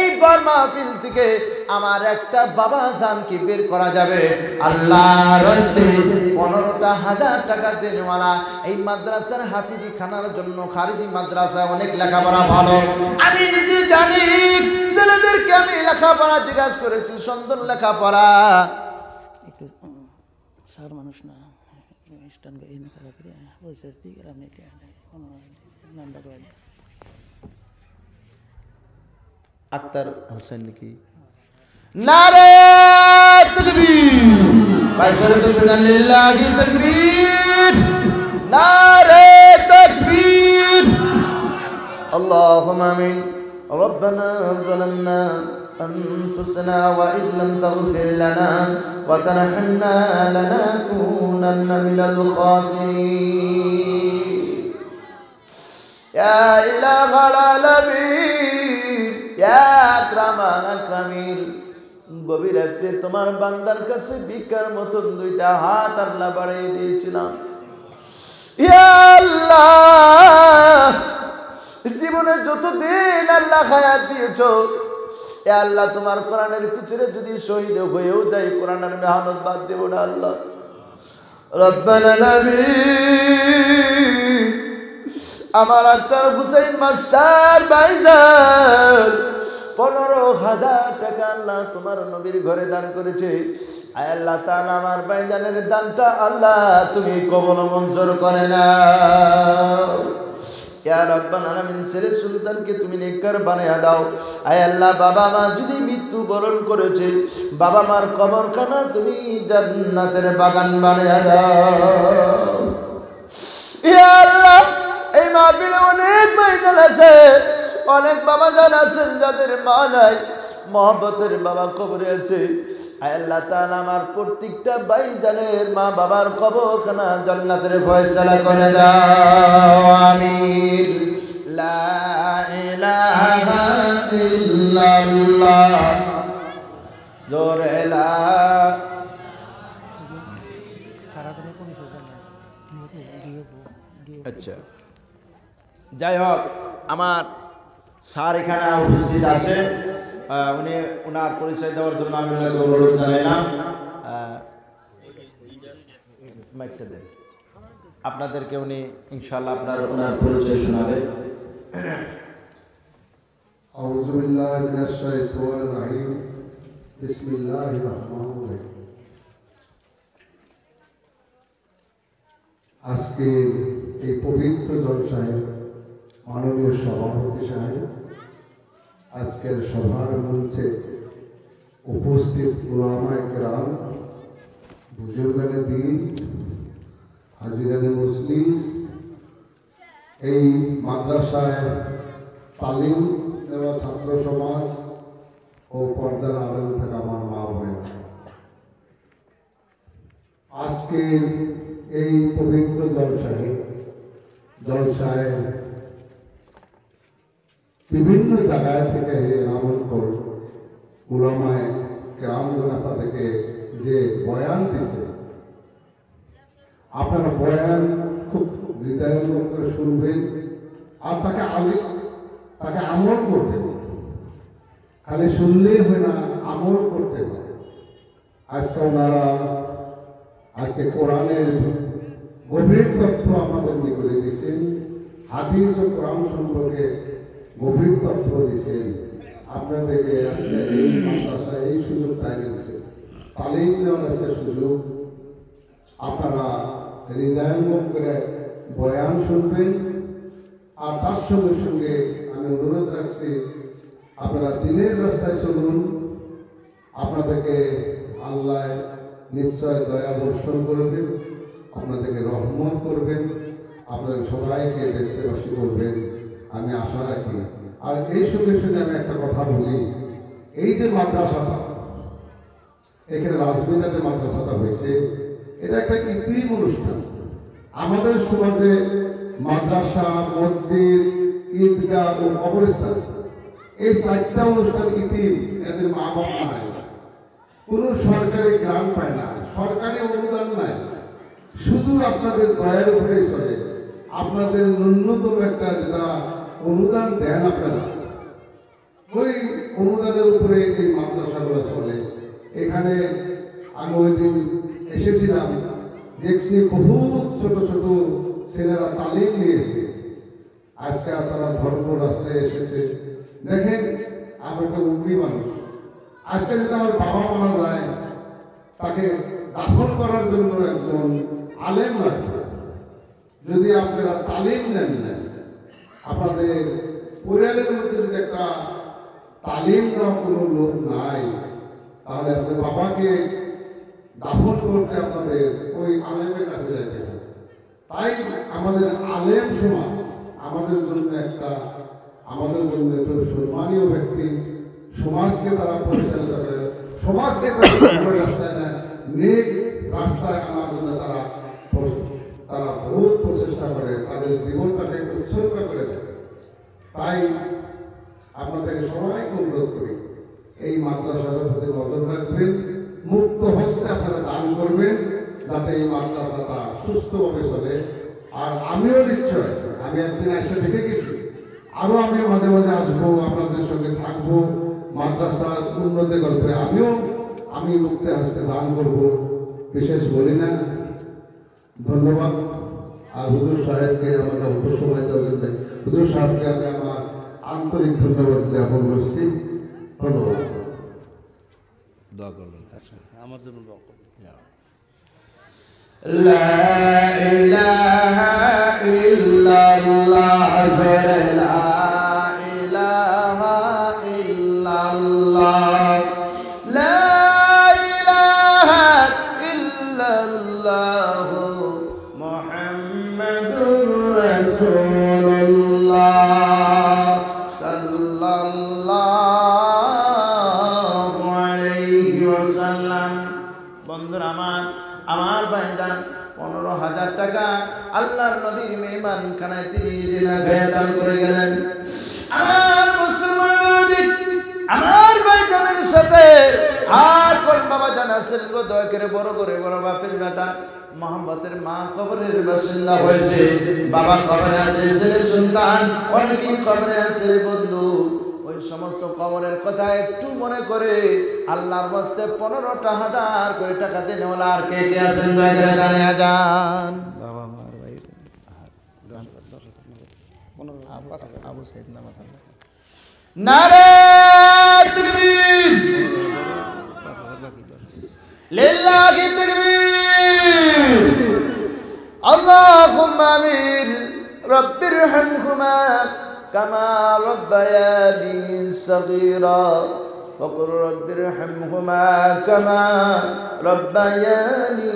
মাহফিল থেকে আমার একটা বাবা জান কি বের করা যাবে? আল্লাহর রাস্তে 15,000 টাকা দেনওয়ালা এই মাদ্রাসার হাফিজি খানার জন্য খারিজি মাদ্রাসায় অনেক লেখাপড়া ভালো। আমি নিজে জানি, ছেলেদেরকে আমি লেখাপড়া জিজ্ঞাসা করেছি, সুন্দর লেখাপড়া। একটু সার মানুষ না, স্টান করে খারাপ করে বলছে, ঠিক আছে আপনি নামটা করে দেন। আক্তার হোসেন নাকি? নারে তাকবীর, বাইশরে তাকবীর, লিল্লাহি তাকবীর, নারে তাকবীর, আল্লাহুম্মা আমিন। রব্বানা যালামনা أنفسنا وإن لم تغفر لنا وترحمنا لنكونن من الخاسرين يا إله العالمين يا أكرم الأكرمين। গভীর রাতে তোমার বান্দার কাছে ভিক্ষার মতন দুইটা হাত আল্লাহ বাড়িয়ে দিয়েছিলাম। ইয়া আল্লাহ, জীবনে যতদিন আল্লাহ হায়াত দিয়েছো, এ আল্লাহ তোমার কোরআনের পিছনে যদি শহীদ হয়েও যাই, কোরআনের মেহনত বাদ দেব না আল্লাহ। রব্বানা আমিন। আমার আক্তার হুসাইন মাস্টার ভাইজান 15,000 টাকা আল্লাহ তোমার নবীর ঘরে দান করেছে। আয় আল্লাহ তাআলা, আমার ভাইজানের দানটা আল্লাহ তুমি কবুল মঞ্জুর করে নাও। ইয়া রাব্বাল আলামিন, ছেলে সুলতানকে তুমি নেককার বানায়া দাও। আয় আল্লাহ, বাবা মা যদি মৃত্যু বরণ করেছে, বাবা মার কবরখানা তুমি জান্নাতের বাগান বানায়া দাও। ইয়া আল্লাহ, এই মাহফিলে অনেক ভাইজান আছে, অনেক বাবা জান আছেন যাদের মা নাই, মহব্বতের বাবা কবরে আছে। আয় আল্লাহ তাআলা, আমার প্রত্যেকটা ভাইজানের মা বাবার কবরখানা জান্নাতের ফয়সালা করে দাও। আমিন। লা ইলাহা ইল্লাল্লাহ। জোরে লা আচ্ছা যাই হোক আমার স্যার এখানে উপস্থিত আছে উনি ওনার পরিচয় দেওয়ার জন্য আমি ওনাকে অনুরোধ জানাইলাম মাইকটা দেন আপনাদেরকে উনি ইনশাআল্লাহ ওনার পরিচয় শোনাবেন أعوذ بالله من الشيطان الرجيم بسم الله الرحمن الرحيم আজকে এই পবিত্র জলসায় মাননীয় সভাপতি সাহেব আজকের সভার মঞ্চে উপস্থিত উলামায়ে কেরাম বুজুর্গানে দ্বীন হাজিরানে মজলিস এই মাদ্রাসায় তালিম দেওয়া ছাত্র সমাজ ও পর্দার আড়ালে থাকা আমার মা বোনেরা আজকে এই পবিত্র জলসায় বিভিন্ন জায়গায় থেকে আমন্ত্রণ উলামায়ে কেরামগণ আপনাদেরকে যে বয়ান দিছে আপনারা বয়ান খুব হৃদয়ঙ্গম করে শুনবেন আর তাকে আমল করতে হবে খালি শুনলেই হয় না আমল করতে হয় আজকে ওনারা আজকে কোরআনের গভীর তথ্য আমাদের নিকটে দিয়েছেন হাদিস ও কোরআন সম্পর্কে গভীর তথ্য দিয়েছেন আপনাদেরকে আজকে এই মাদ্রাসায় এই সুযোগটা এনেছে তালিম নেওয়ার আছে সুযোগ আপনারা হৃদয়ঙ্গম করে বয়ান শুনবেন আর তার সঙ্গে সঙ্গে আমি অনুরোধ রাখছি আপনারা দিনের রাস্তায় চলুন আপনাদেরকে আল্লাহ নিশ্চয় দয়া বর্ষণ করবেন আপনাদেরকে রহমত করবেন আপনাদের সবাইকে দেশবাসী করবেন আমি আশা রাখি আর এই সঙ্গে সঙ্গে আমি একটা কথা বলি এই যে মাদ্রাসাটা এখানে রাজবিদাতে মাদ্রাসাটা হয়েছে এটা একটা কৃত্রিম অনুষ্ঠান আমাদের সমাজে মাদ্রাসা মসজিদ ঈদগাহ ও কবরস্থান এই চারটা অনুষ্ঠান কৃত্রিম এদের মা বাপ নাই কোনো সরকারি গ্রান্ট পায় না সরকারি অনুদান নাই শুধু আপনাদের দয়ার উপরে চলে আপনাদের ন্যূনতম একটা যেটা অনুদান দেন আপনারা ওই অনুদানের উপরে এই মাদ্রাসাগুলো চলে এখানে আমি ওই দিন এসেছিলাম দেখছি বহু ছোট ছোট ছেলেরা তালিম নিয়েছে আজকে তারা ধর্ম রাস্তায় এসেছে দেখেন আমরা একটা উগ্রী মানুষ আজকে যদি আমার বাবা মারা যায় তাকে দাফন করার জন্য একজন আলেম লাগবে যদি আপনারা তালিম নেন আপনাদের পরিবারের মধ্যে যদি একটা তালিম দেওয়া কোনো লোক নাই তাহলে আপনার বাবাকে দাফন করতে আপনাদের ওই আলেমের কাছে যাইতে হবে তাই আমাদের আলেম সমাজ আমাদের জন্য একটু সম্মানীয় ব্যক্তি সমাজকে তারা পরিচালিত করে সমাজকে রাস্তায় নেয় নেক রাস্তায় আনার জন্য তারা বহুত প্রচেষ্টা করে তাদের জীবনটাকে উৎসর্গ করে দেয় তাই আপনাদেরকে সবাইকে অনুরোধ করি এই মাদ্রাসার প্রতি নজর রাখবেন মুক্ত হস্তে আপনারা দান করবেন যাতে এই মাদ্রাসাটা সুস্থভাবে চলে আর আমিও নিশ্চয় আমি একদিন এসে দেখে গেছি আরও আমিও মাঝে মাঝে আসবো আপনাদের সঙ্গে থাকবো মাদ্রাসার উন্নতি করবে আমি মুক্ত হস্তে দান করব বিশেষ বলি না ধন্যবাদ আর হুজুর সাহেবকে আমাকে অল্প সময় দেবেন হুজুর সাহেবকে আমি আমার আন্তরিক ধন্যবাদ জ্ঞাপন করছি ধন্যবাদ দোয়া করবেন আমার জন্য দোয়া করবেন লা ইলাহা ইল্লাল্লাহ লা ইলাহা ইল্লাল্লাহ লা ইলাহা ইল্লাল্লাহ মুহাম্মাদুর রাসূলুল্লাহ সাল্লাল্লাহু আলাইহি ওয়াসাল্লাম বন্ধুরা আমার ভাইজান 15,000 টাকা আল্লাহর নবীর মেহমান খানায় তিনি নিজে না খেয়ে দান করে গেলেন আমার মুসলমান আমার ভাইজানের সাথে আর আছেন গো, দয়া করে বড় করে বড় বাপের বেটা মোহাম্মতের মা কবরের বাসিন্দা হয়েছে, বাবা কবরে আছে, ছেলে সন্তান অনেকেই কবরে আছে বন্ধু। ওই সমস্ত কবরের কথা একটু মনে করে আল্লাহর বাস্তে 15,000 করে টাকা দেন ওলা। আর কে কে আছেন দয়া করে দাঁড়িয়ে যান। বাবা মার ভাই 15 আবু সাইদ নামাজ নারে তাকবীর, 5,000 বাকি 10 লিল্লাহি তাকবীর। আল্লাহুম্মা আমিন। রব্বিরহামহুমা কামা রাব্বায়ানি সাগীরা ওয়াকুর রব্বিরহামহুমা কামা রাব্বায়ানি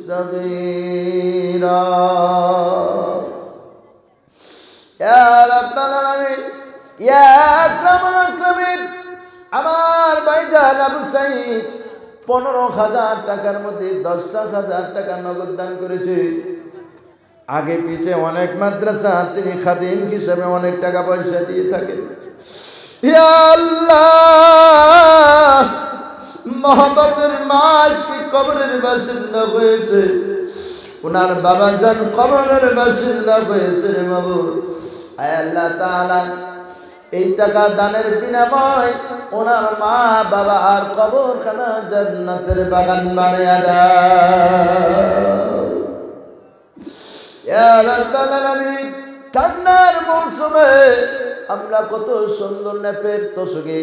সাগীরা। ইয়া রাব্বাল আলামিন, ইয়া আকরামুল আকরামিন। আমার ভাইজান আবু সাইদ 15,000 টাকার মধ্যে 10,000 টাকা নগদ দান করেছে। আগে পিছে অনেক মাদ্রাসা তিনি খাদিম হিসেবে অনেক টাকা পয়সা দিয়ে থাকেন। ইয়া আল্লাহ, মোহাম্মতের মা আজকে কবরের বাসিন্দা হয়েছে, ওনার বাবা জান কবরের বাসিন্দা হয়েছে রে মাবুদ। আয় আল্লাহ তাআলা, এই টাকা দানের বিনিময় ওনার মা বাবা আর কবরখানা জান্নাতের বাগান বানায়া দাও। ইয়া রাব্বাল আলামিন, ঠান্ডার মৌসুমে আমরা কত সুন্দর নেপের তোষকে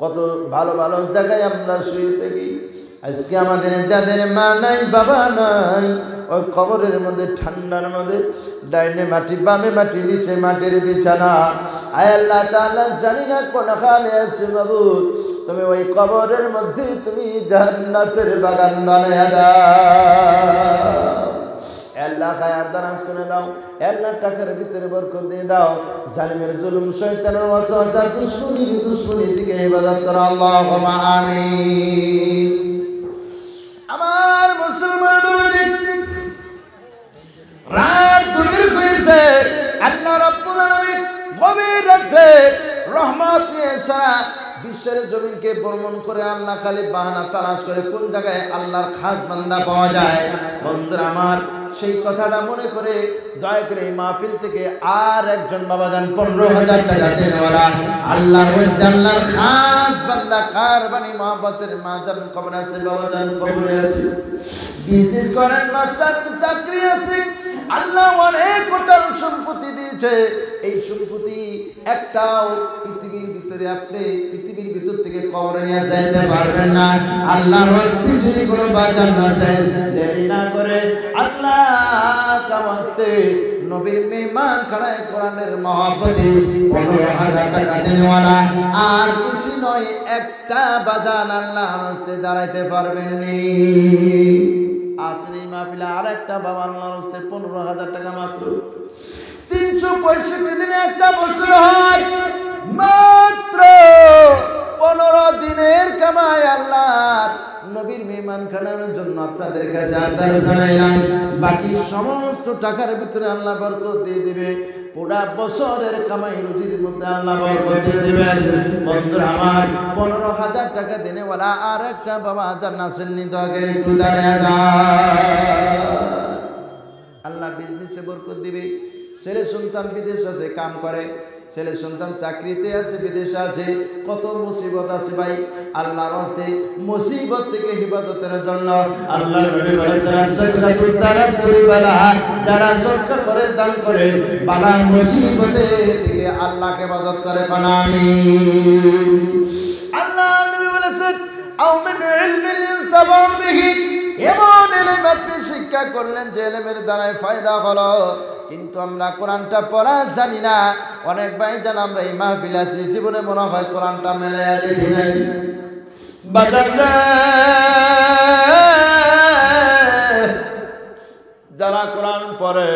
কত ভালো ভালো জায়গায় আমরা শুয়ে থাকি। আজকে আমাদের যাদের মা নাই বাবা নাই, ওই কবরের মধ্যে ঠান্ডার মধ্যে ডাইনে মাটি বামে মাটি নিচে মাটির বিছানা। আয় আল্লাহ তাআলা, জানি না কোন হালে আছে মাবুদ, তুমি ওই কবরের মধ্যে তুমি জান্নাতের বাগান বানায়া দাও। আল্লাহ খায়াত দারাজ করে দাও, আল্লাহ টাকার ভিতরে বরকত দিয়ে দাও। জালিমের জুলুম শয়তানের ওয়াসওয়াসা দুশমনি থেকে হেফাজত করো, আল্লাহুম্মা আমিন। আমার মুসলমান বাবাজি, রাত গভীর হয়েছে, আল্লাহ রাব্বুল আলামিন গভীর রাতে রহমত নিয়ে সারা বিশ্বের জমিনকে ভ্রমণ করে আল্লাহ খালি বাহানা তালাশ করে কোন জায়গায় আল্লাহর খাস বান্দা পাওয়া যায়। বন্ধুরা আমার, সেই কথাটা মনে করে দয়া করে এই মাহফিল থেকে আর একজন বাবাজান 15,000 টাকা দেনওয়ালা আল্লাহর ওয়াস্তে আল্লাহর খাস বান্দা কারবানি মহব্বতের মাজান কবর আছে, বাবাজান কবরে আছে, বিজনেস করেন, মাস্টারের চাকরি আছে, আল্লাহ অনেক কোটাল সম্পত্তি দিয়েছে। এই সম্পত্তি একটাও পৃথিবীর ভিতরে আপনি পৃথিবীর ভিতর থেকে কবরে নিয়ে যাইতে পারবেন না। আল্লাহর ওয়াস্তে যদি কোনো বাজার না চাই, দেরি না করে আল্লাহ কামাস্তে নবীর মেহমান খানায় কোরআনের মহব্বতে 15,000 টাকা দেনওয়ালা আর বেশি নয়, একটা বাজান আল্লাহর ওয়াস্তে দাঁড়াইতে পারবেন নি। আসলে এই মাহফিলে আর একটা বাবা আল্লাহর ওয়াস্তে 15,000 টাকা মাত্র। 365 দিনে একটা বছর হয়, মাত্র 15 দিনের কামাই আল্লাহর নবীর মেহমান খানার জন্য আপনাদের কাছে আরদাস জানাইলাম। বাকি সমস্ত টাকার ভিতরে আল্লাহ বরকত দিয়ে দিবে, পুরা বছরের কামাই রুজির মধ্যে আল্লাহ বরকত দিয়ে দিবেন। বন্ধুরা আমার, 15,000 টাকা দেনেওয়ালা আর একটা বাবা জান্নাতের নিদকে একটু দাঁড়িয়ে যায়। আল্লাহ বিজনেসে বরকত দিবে। ছেলে সন্তান বিদেশ আছে, কাম করে, ছেলে সন্তান চাকরিতে আছে, বিদেশে আছে, কত মুসিবত আছে ভাই। আল্লাহর ওয়াস্তে মুসিবত থেকে হেফাজতের জন্য আল্লাহ নবী বলেছেন, সাদকাতুত তারাতুল বালা, যারা সদকা করে, দান করে, বালা মুসিবতে থেকে আল্লাহকে হেফাজত করে, আমিন। আল্লাহ নবী বলেছেন, আও মিন ইলমিন ইলতাবাউ বিহি, এমন ইলম আপনি শিক্ষা করলেন যে ইলমের দ্বারাই ফায়দা হলো, কিন্তু আমরা কোরআনটা পড়া জানি না। অনেক ভাই জান আমরা এই মাহফিল আছি, জীবনে মনে হয় কোরআনটা মেলায়া দেখি নাই। যারা কোরআন পড়ে,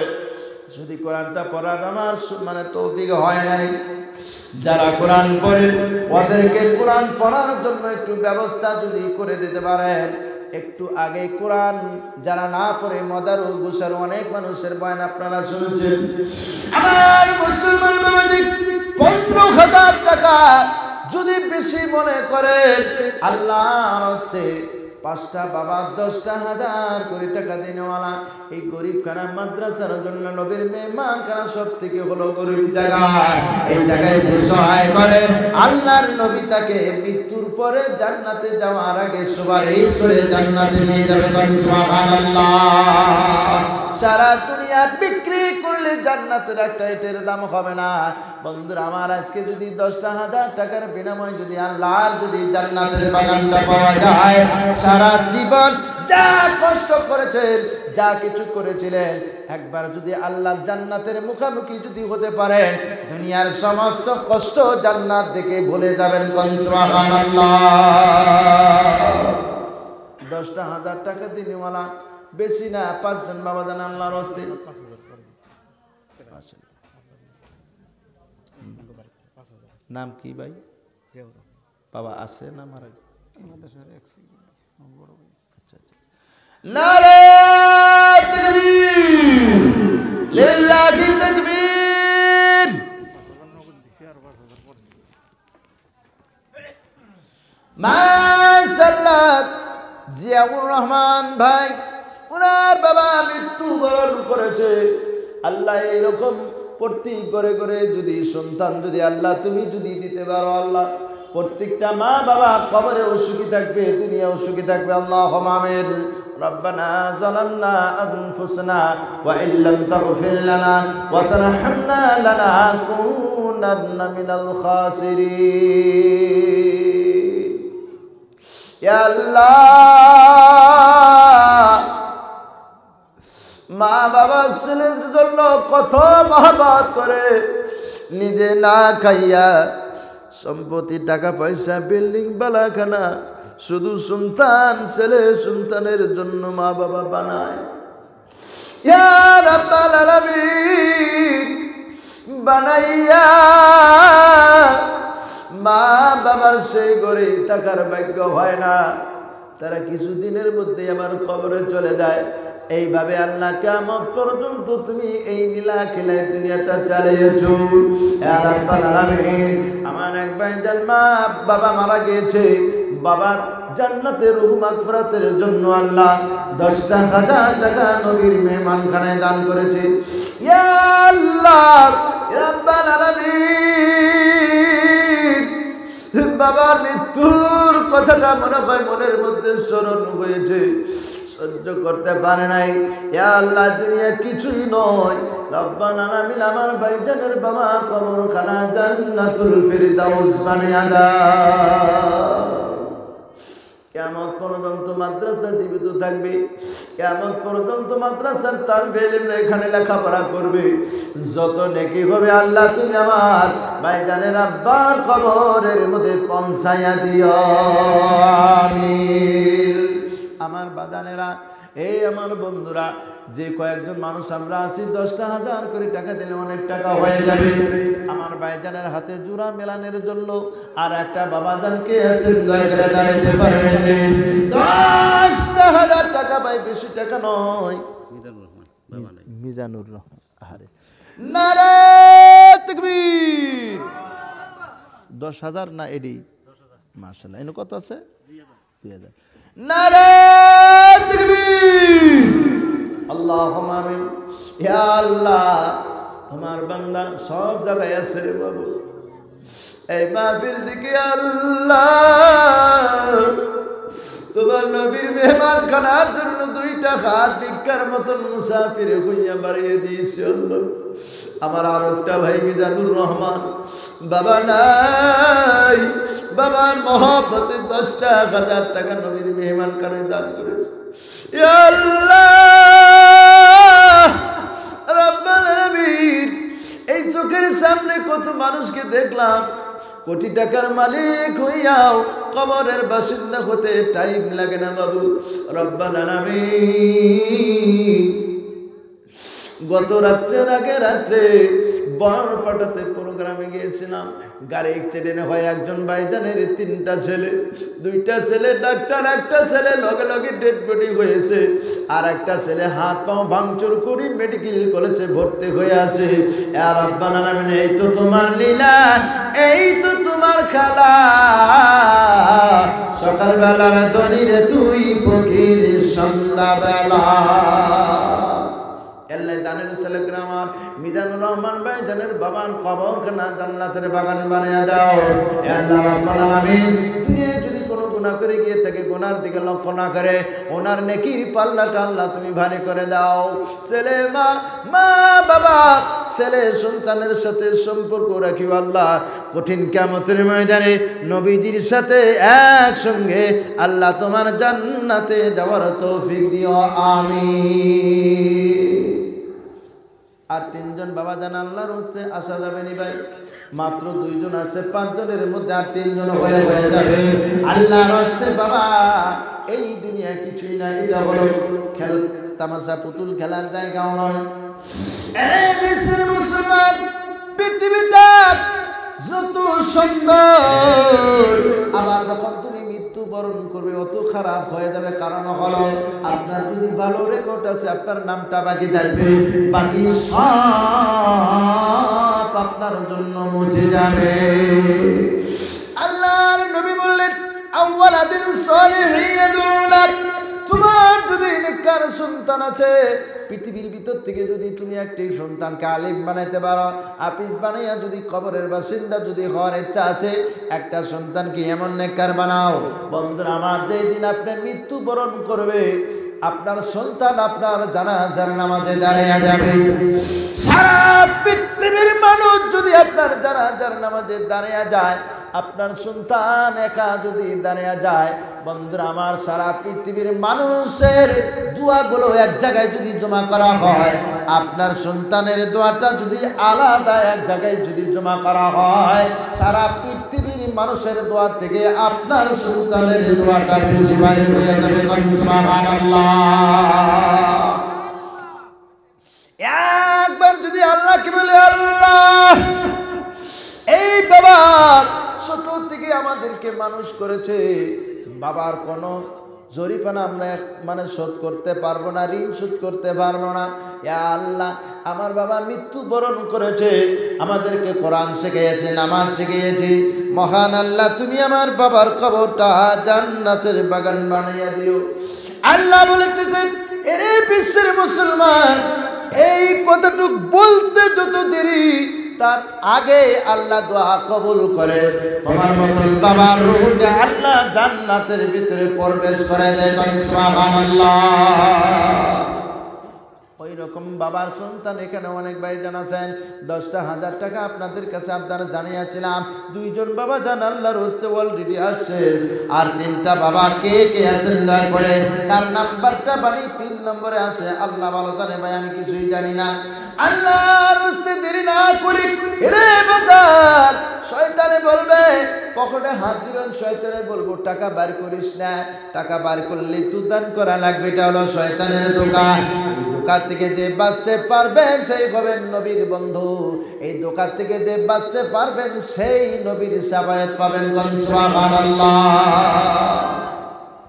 যদি কোরআনটা পড়ার আমার মানে তৌফিক হয় নাই, যারা কোরআন পড়ে ওদেরকে কোরআন পড়ার জন্য একটু ব্যবস্থা যদি করে দিতে পারেন। একটু আগে কোরআন যারা না পড়ে মদার ও গুসার অনেক মানুষের বয়ান আপনারা শুনেছেন। আমার মুসলমান বাবাজি, 15,000 টাকা যদি বেশি মনে করেন, আল্লাহর হস্তে 5টা বাবা 10,000 কোটি টাকা দিনেওয়ালা এই গরিব খানা মাদ্রাসার জন্য নবীর মেহমান খানা সব থেকে হলো গরিব জায়গা। এই জায়গায় যে সহায় করে আল্লাহর নবী তাকে মৃত্যুর পরে জান্নাতে যাওয়ার আগে সুপারিশ করে জান্নাতে নিয়ে যাবে। সুবহানাল্লাহ। সারা দুনিয়া বিক্রি করলে জান্নাতের একটা ইটের দাম হবে না। বন্ধুরা আমার, আজকে যদি 10,000 টাকার বিনিময়ে যদি আল্লাহর যদি জান্নাতের বাগানটা পাওয়া যায়, সারা জীবন যা কষ্ট করেছেন, যা কিছু করেছিলেন, একবার যদি আল্লাহর জান্নাতের মুখামুখি যদি হতে পারেন, দুনিয়ার সমস্ত কষ্ট জান্নাত দেখে ভুলে যাবেন। সুবহানাল্লাহ। 10,000 টাকা দিনেওয়ালা বেশি না, 5 জন বাবা জান আল্লাহর হস্তে। নাম কি ভাই? বাবা আছে না মারা গেছে? আচ্ছা আচ্ছা। নারে তাকবীর, লিল্লাহি তাকবীর। মাশাআল্লাহ। জিয়াউর রহমান ভাই, ওনার বাবা মৃত্যুবরণ করেছে। আল্লাহ এরকম প্রতি করে করে যদি সন্তান যদি আল্লাহ তুমি যদি দিতে পারো, আল্লাহ প্রত্যেকটা মা বাবা কবরেও সুখী থাকবে, দুনিয়াও সুখী থাকবে। আল্লাহুম্মা আমিন। রব্বানা যালামনা আনফুসানা ওয়া ইল্লাম তাগফির লানা ওয়া তারহামনা লানাকুনান্না মিনাল খাসিরিন। ইয়া আল্লাহ, মা বাবা ছেলের জন্য কত মহব্বত করে, নিজে না খাইয়া সম্পত্তি টাকা পয়সা বিল্ডিং বালাখানা শুধু সন্তান ছেলে সন্তানের জন্য মা বাবা বানায়। ইয়া রাব্বাল আলামিন, বানাইয়া মা বাবার সেই ঘরে থাকার ভাগ্য হয় না, তারা কিছুদিনের মধ্যে আমার কবরে চলে যায়। এইভাবে আল্লাহ কিয়ামত পর্যন্ত তুমি এই নীলা খেলায় দুনিয়াটা চালিয়েছো। ইয়া রাব্বাল আলামিন, আমার এক ভাইজান মা বাবা মারা গিয়েছে, বাবার জান্নাতের রূহ মাগফিরাতের জন্য আল্লাহ 10,000 টাকা নবীর মেহমানখানায় দান করেছে। ইয়া আল্লাহ রাব্বাল আলামিন, বাবার মৃত্যুর কথাটা মনে হয় মনের মধ্যে স্মরণ হয়েছে, সহ্য করতে পারে নাই। ইয়া আল্লাহ, দুনিয়া কিছুই নয়, রব্বানা আমিন আমার ভাইজানের বাবার কবরখানা জান্নাতুল ফিরদাউস বানিয়ে দাও। কিয়ামত পর্যন্ত মাদ্রাসা জীবিত থাকবে, কিয়ামত পর্যন্ত মাদ্রাসার তালবে ইলম এখানে লেখাপড়া করবে। যত নেকি হবে আল্লাহ তুমি আমার ভাইজানের আব্বার কবরের মধ্যে পৌঁছায়া দিও। আমিন। আমার বাজানেরা, এই আমার বন্ধুরা, যে কয়েকজন মানুষ আমরা আছি, 10,000 করে টাকা দিলে অনেক টাকা হয়ে যাবে। আমার ভাইজানের হাতে জোড়া মেলানোর জন্য আর একটা বাবাজানকে আছেন, দয়া করে দাঁড়াইতে পারবেন? 10,000 টাকা ভাই, বেশি টাকা নয়। মিজানুর রহমান, আরে নারে তাকবীর। 10,000 না এডি? মাশাআল্লাহ। এনে কত আছে? 2,000। নারে তাকবীর। আল্লাহুম্মা আমিন। ইয়া আল্লাহ, তোমার বান্দা সব জায়গায় আছে রে বাবু, এই মাহফিল দিকে আল্লাহ তোমার নবীর মেহমান খানার জন্য 2টা হাত ভিক্ষার মতন মুসাফির হইয়া বাড়িয়ে দিয়েছে। আল্লাহ, আমার আর একটা ভাই মিজানুর রহমান, বাবা নাই, বাবার মহব্বতে 10,000 টাকা নবীর মেহমান খানায় দান করেছে। ইয়া আল্লাহ রাব্বাল আলামিন, এই চোখের সামনে কত মানুষকে দেখলাম, কোটি টাকার মালিক হইয়াও কবরের বাসিন্দা হতে টাইম লাগে না বাবু। রব্বাল আলামিন, গত রাত্রের আগে রাত্রে বনপাটাতে প্রোগ্রামে গিয়েছিলাম, গাড়ি অ্যাক্সিডেন্ট হয় একজন ভাইজানের 3টা ছেলে, 2টা ছেলে ডাক্তার, একটা ছেলে লগে লগে ডেড বডি হয়েছে, আর একটা ছেলে হাত পাও ভাঙচুর করে মেডিকেল কলেজে ভর্তি হয়ে আছে। ইয়া রাব্বাল আলামিন, এই তো তোমার লীলা, এই তো তোমার খেলা। সকালবেলার ধনীরে তুই সন্ধ্যাবেলা। আল্লাহ দানের ছেলেকে আমার মিজানুর রহমান ভাই জানের বাবার কবরখানা জান্নাতের বাগান বানিয়ে দাও। হে আল্লাহ রাব্বুল আলামিন, দুনিয়ায় যদি কোনো গুনাহ করে গিয়ে থাকে গুনার দিকে লক্ষ্য না করে ওনার নেকির পাল্লাটা আল্লাহ তুমি ভারী করে দাও। ছেলে মা বাবা ছেলে সন্তানের সাথে সম্পর্ক রাখিও আল্লাহ। কঠিন কিয়ামতের ময়দানে নবীজির সাথে একসঙ্গে আল্লাহ তোমার জান্নাতে যাওয়ার তৌফিক দিও, আমিন। আর 3 জন বাবা জান আল্লাহর হস্তে আসা যাবে নি ভাই, মাত্র 2 জন আসছে, 5 জনের মধ্যে আর 3 জন হয়ে যাবে আল্লাহর হস্তে। বাবা এই দুনিয়া কিছুই না, এটা হলো খেল তামাশা পুতুল খেলার জায়গাও নয়। এই বিশ্বের মুসলমান, পৃথিবীটা যত সুন্দর আবার যখন তুমি মৃত্যুবরণ করবে অত খারাপ হয়ে যাবে। কারণ হলো আপনার যদি ভালো রেকর্ড আছে আপনার নামটা বাকি থাকবে, বাকি সব আপনার জন্য মুছে যাবে। আল্লাহর নবী বললেন আউয়ালাদিন সালিহিন দুলাক, তোমার যদি নেককার সন্তান আছে পৃথিবীর ভিতর থেকে যদি তুমি একটি সন্তানকে আলিম বানাইতে পারো, হাফিজ বানাইয়া যদি কবরের বাসিন্দা যদি হওয়ার ইচ্ছা আছে, একটা সন্তানকে এমন নেককার বানাও বন্ধুরা আমার, যেই দিন আপনি মৃত্যুবরণ করবে আপনার সন্তান আপনার জানাজার নামাজে দাঁড়িয়ে যাবে। সারা পৃথিবীর মানুষ যদি আপনার জানাজার নামাজে দাঁড়িয়ে যায়, আপনার সন্তান একা যদি দাঁড়িয়ে যায় বন্ধুরা আমার, সারা পৃথিবীর মানুষের দোয়াগুলো এক জায়গায় যদি জমা করা হয়, আপনার সন্তানের দোয়াটা যদি আলাদা এক জায়গায় যদি জমা করা হয়, সারা পৃথিবীর মানুষের দোয়া থেকে আপনার সন্তানের দোয়াটা বেশি ভারী হয়ে যাবে। সুবহানাল্লাহ। একবার যদি আল্লাহকে বলে আল্লাহ এই বাবা ছোট থেকে আমাদেরকে মানুষ করেছে, বাবার কোনো জরিপানা আমরা শোধ করতে পারবো না, ঋণ শোধ করতে পারবো না। ইয়া আল্লাহ আমার বাবা মৃত্যুবরণ করেছে, আমাদেরকে কোরআন শিখিয়েছে, নামাজ শিখিয়েছে, মহান আল্লাহ তুমি আমার বাবার কবরটা জান্নাতের বাগান বানিয়ে দিও। আল্লাহ বলেছেন এরে বিশ্বের মুসলমান, এই কথাটুক বলতে যত দেরি তার আগে আল্লাহ দোয়া কবুল করে তোমার মতন বাবার রূহকে আল্লাহ জান্নাতের ভিতরে প্রবেশ করে দেয়। সুবহানাল্লাহ। ওই রকম বাবার সন্তান এখানে অনেক ভাইজান আছেন, 10,000 টাকা আপনাদের কাছে আপনারা জানিয়েছিলাম, 2 জন বাবা জান আল্লাহর হস্তে অলরেডি আসছেন। আর 3টা বাবা কে কে আছেন দয়া করে তার নাম্বারটা বানি 3 নম্বরে আছে, আল্লাহ ভালো জানে ভাই, আমি কিছুই জানি না। আল্লাহর হস্তে দেরি না করি রে বাজার, শয়তানে বলবে পকেটে হাত দিবেন, শয়তানে বলবো টাকা বার করিস না, টাকা বার করলে তুই দান করা লাগবে, এটা হলো শয়তানের দোকান। এই দোকান থেকে যে বাঁচতে পারবেন সেই হবেন নবীর বন্ধু, এই দোকান থেকে যে বাঁচতে পারবেন সেই নবীর শাফায়াত পাবেন। সুবহানাল্লাহ।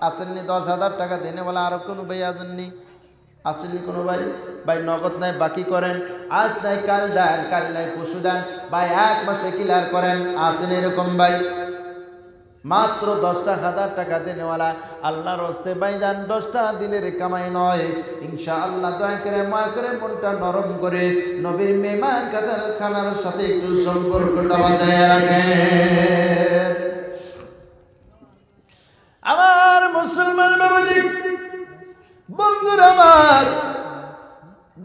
আসেননি 10,000 টাকা দেনে বলা, আরো কোনো ভাই আসেননি? আসেননি কোনো ভাই? ভাই নগদ নাই বাকি করেন, আজ নাই কাল দেন, কাল নাই পরশু দেন, ভাই 1 মাসে ক্লিয়ার করেন। আসেন এরকম ভাই? মাত্র 10,000 টাকা দেনেওয়ালা আল্লাহর হস্তে ভাইজান 10টা দিনের কামাই নয়, ইনশাআল্লাহ দয়া করে মায়া করে মনটা নরম করে নবীর মেহমান খানার সাথে একটু সম্পর্কটা বজায় রাখেন। আমার মুসলমান বাবাজি বন্ধুরা আমার,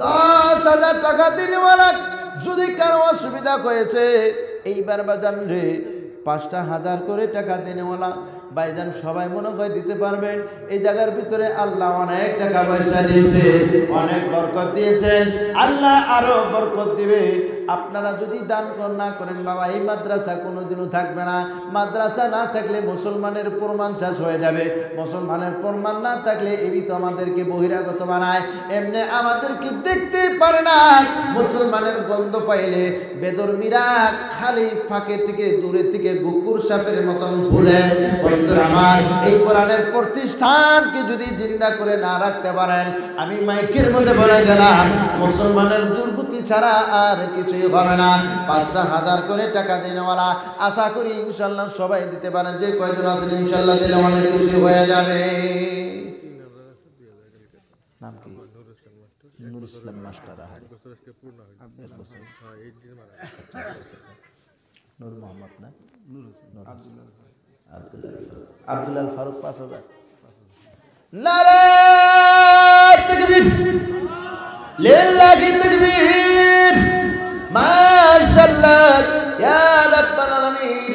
10,000 টাকা দিনেওয়ালা যদি কারো অসুবিধা হয়েছে এইবার বাজান রে 5,000 করে টাকা দিনেওয়ালা ভাইজান সবাই মনে হয় দিতে পারবেন। এই জায়গার ভিতরে আল্লাহ অনেক টাকা পয়সা দিয়েছে, অনেক বরকত দিয়েছেন, আল্লাহ আরো বরকত দিবে। আপনারা যদি দান না করেন বাবা এই মাদ্রাসা কোনোদিনও থাকবে না। মাদ্রাসা না থাকলে মুসলমানের প্রমাণ শেষ হয়ে যাবে, মুসলমানের প্রমাণ না থাকলে এই তো আমাদেরকে বহিরাগত বানায়, এমনি আমাদেরকে দেখতে পারে না। মুসলমানের গন্ধ পাইলে বেদরমিরা খালি ফাঁকে থেকে দূরে থেকে কুকুর সাপের মতন ভুলে। বন্ধুরা আমার, এই কোরআনের প্রতিষ্ঠানকে যদি জিন্দা করে না রাখতে পারেন, আমি মাইকের মধ্যে বলে গেলাম মুসলমানের দুর্গতি ছাড়া আর কিছুই হবে না। 5,000 করে টাকা দেনেওয়ালা আশা করি ইনশাল্লাহ সবাই দিতে পারেন, যে কয়জন আছেন ইনশাল্লাহ দিলে অনেক কিছু হয়ে যাবে। নুর ইসলাম মাস্টার আহারে নূর মোহাম্মদ না আব্দুল ফারুক 5000 নারে তাকবীর লিল্লাহি তাকবীর মাশাআল্লাহ ইয়া রাব্বাল আলামিন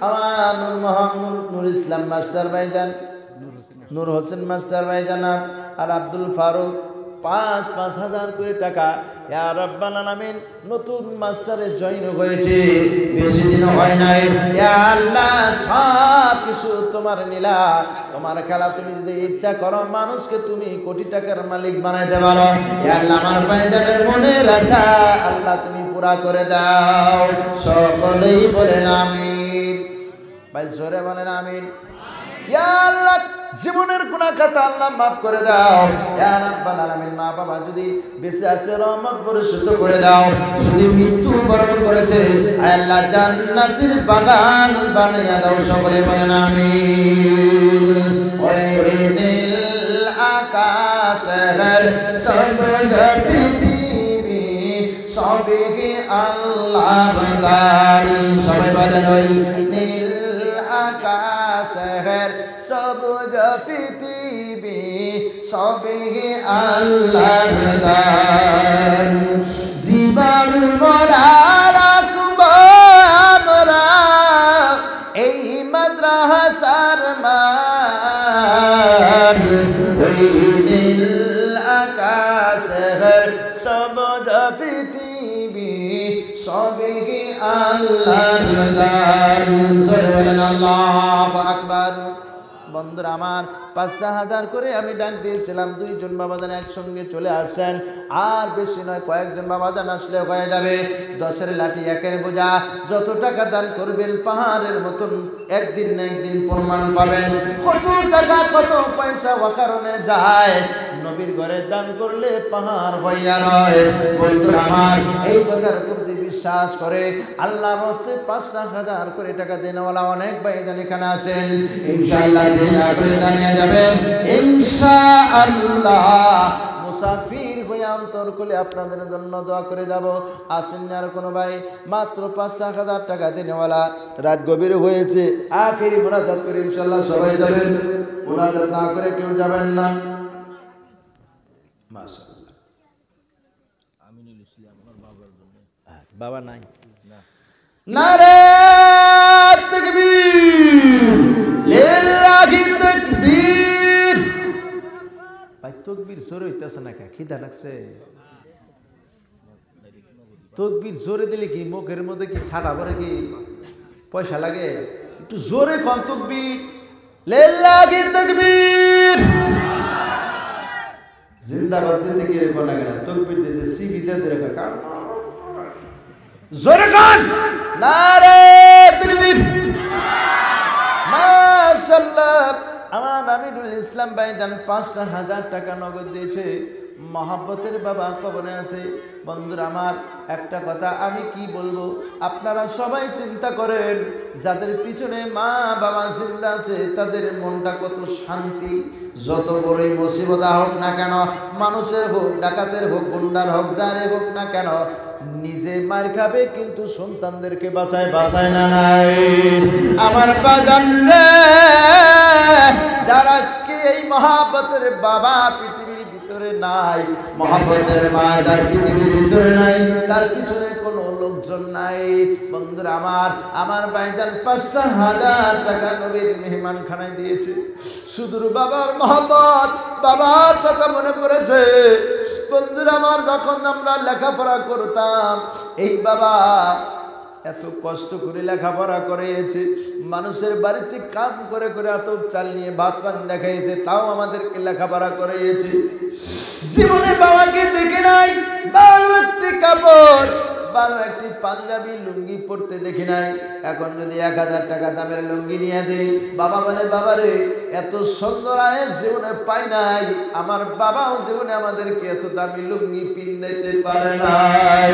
আমার নূর মোহাম্মদ নূর ইসলাম মাস্টার ভাইজান নূর হোসেন মাস্টার ভাইজান আর আব্দুল ফারুক 5,000 করে টাকা ইয়া রাব্বাল আলামিন নতুন মাস্টারে জয়েন হয়েছে বেশি দিন হয় নাই ইয়া আল্লাহ সব কিছু তোমার নীলা তোমার খেলা তুমি যদি ইচ্ছা করো মানুষকে তুমি কোটি টাকার মালিক বানাইতে পারো ইয়া আল্লাহ আমার ভাইজানের মনের আশা আল্লাহ তুমি পুরা করে দাও সকলেই বলেন আমিন ভাই জোরে বলেন আমিন ইয়া আল্লাহ জীবনের গুনাহ খাতা আল্লাহ maaf করে দাও ইয়া রাব্বাল আলামিন মা বাবা যদি বেঁচে আছে রহমত বর্ষিত করে দাও যদি মৃত্যু বরণ করেছে আল্লাহ জান্নাতের বাগান বানাইয়া দাও সকলে বলেন আমিন ওই নীল আকাশের সবুজ পৃথিবী সবই আল্লাহর দান সবাই বলেন ওই নীল আকাশের সবুজ পৃথিবী সবই আল্লাহর দান জীবন মোরা রাখব আমরা এই মাদ্রাসার মান ওই নীল আকাশের সবুজ পৃথিবী সবই আল্লাহর দান সরে বলেন আল্লাহু আকবার বন্ধুরা আমার 5,000 করে আমি ডাক দিয়েছিলাম 2 জন বাবাজান একসঙ্গে চলে আসছেন আর বেশি নয় কয়েকজন বাবাজান আসলে হয়ে যাবে 10-এর লাঠি 1-এর বোঝা যত টাকা দান করবেন পাহাড়ের মতন একদিন না একদিন প্রমাণ পাবেন কত টাকা কত পয়সা অকারণে যায় নবীর ঘরে দান করলে পাহাড় হইয়া রয় বন্ধুরা আমার এই কথার প্রতি বিশ্বাস করে আল্লাহর রাস্তে 5,000 করে টাকা দেনওয়ালা অনেক ভাইজান এখানে আছেন ইনশাআল্লাহ দিনা করে দানিয়ে যাবেন ইনশাআল্লাহ মুসাফির হয়ে অন্তর খুলে আপনাদের জন্য দোয়া করে যাব আসেন না আর কোনো ভাই মাত্র 5,000 টাকা দেনওয়ালা রাত গভীর হয়েছে আখেরি মুনাজাত করে ইনশাআল্লাহ সবাই যাবেন মুনাজাত না করে কেউ যাবেন না মাশাআল্লাহ আমিনুল ইসলাম আমার বাবার জন্য বাবা নাই না নারে তাকবীর লিল্লাহি তাকবীর ভাই তাকবীর জোরে হইতাছে না কা খিদা লাগছে তাকবীর জোরে দিলে কি মুখের মধ্যে কি ঠাডা করে কি পয়সা লাগে একটু জোরে কোন তাকবীর লিল্লাহি তাকবীর জিন্দাবাদ দিতে কি রে কোন লাগে না তাকবীর দিতে সিবি দিতে রে কাকা জোরে কোন নারে তাকবীর মাশাআল্লাহ আমার আমিনুল ইসলাম ভাইজান 5,000 টাকা নগদ দিয়েছে মহব্বতের বাবা কবরে আছে বন্ধুরা আমার একটা কথা আমি কি বলবো আপনারা সবাই চিন্তা করেন যাদের পিছনে মা বাবা জিন্দা আছে তাদের মনটা কত শান্তি যত বড়ই মুসিবত হোক না কেন মানুষের হোক ডাকাতের হোক গুন্ডার হোক যারে হোক না কেন নিজে মার খাবে কিন্তু সন্তানদেরকে বাঁচায় না নাই আমার বাজান রে যারা আজকে এই মহব্বতের বাবা পৃথিবীর ভিতরে নাই মহব্বতের মা যার পৃথিবীর ভিতরে নাই তার পিছনে কোনো লোকজন নাই বন্ধুরা আমার ভাইজান 5,000 টাকা নবীর মেহমানখানায় দিয়েছে সুদূর বাবার মহব্বত বাবার কথা মনে পড়েছে বন্ধুরা আমার যখন আমরা লেখাপড়া করতাম এই বাবা এত কষ্ট করে লেখাপড়া করেছে মানুষের বাড়িতে কাম করে করে এত চাল নিয়ে ভাত রান দেখাইছে তাও আমাদেরকে লেখাপড়া করেছে জীবনে বাবাকে দেখে নাই ভালো একটি কাপড় ভালো একটি পাঞ্জাবি লুঙ্গি পরতে দেখি নাই এখন যদি 1,000 টাকা দামের লুঙ্গি নিয়ে দেই বাবা বলে বাবারে এত সুন্দর আয়ের জীবনে পাই নাই আমার বাবাও জীবনে আমাদেরকে এত দামি লুঙ্গি পিন্দাইতে পারে নাই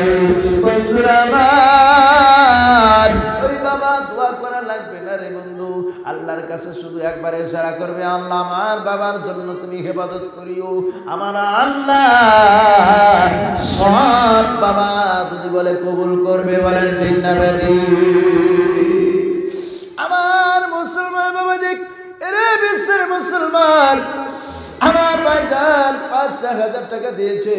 বন্ধুরা আমার ওই বাবা দোয়া করা লাগবে না রে বন্ধু বন্ধু আল্লাহর কাছে শুধু একবার ইশারা করবে, আল্লাহ আমার বাবার জন্য তুমি হেফাজত করিও। আমার আল্লাহ সব বাবা যদি বলে কবুল করবে, বলেন ঠিক না বেটি? আমার মুসলমান বাবা দেখ, এরে বিশ্বের মুসলমান, আমার ভাইজান ৫,০০০ টাকা দিয়েছে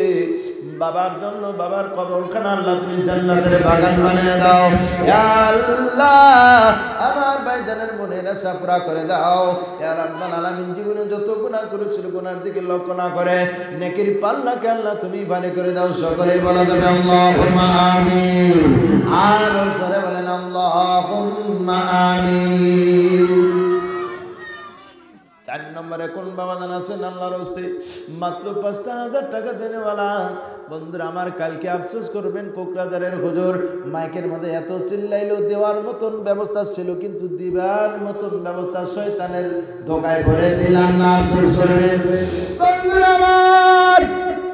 বাবার জন্য। বাবার কবরখানা আল্লাহ তুমি জান্নাতের বাগান বানিয়ে দাও। ইয়া আল্লাহ আমার ভাইজানের মনের আশা পুরা করে দাও। ইয়া রাব্বাল আলামিন জীবনে যত গুনাহ করেছিল গুনার দিকে লক্ষ্য না করে নেকির পাল্লাকে আল্লাহ তুমি ভারী করে দাও। সকলেই বলা যাবে আল্লাহুম্মা আমিন। আর সরে বলেন আল্লাহুম্মা আমিন। ৪ নম্বরে কোন বাবা জান আছেন আল্লাহর হস্তে মাত্র ৫,০০০ টাকা দেনেওয়ালা? বন্ধুরা আমার কালকে আফসোস করবেন, কোকরাঝারের হুজুর মাইকের মধ্যে এত চিল্লাইলো, দেওয়ার মতন ব্যবস্থা ছিল কিন্তু দিবার মতন ব্যবস্থা শয়তানের ধোকায় ভরে দিলাম না। আফসোস করবেন বন্ধুরা আমার,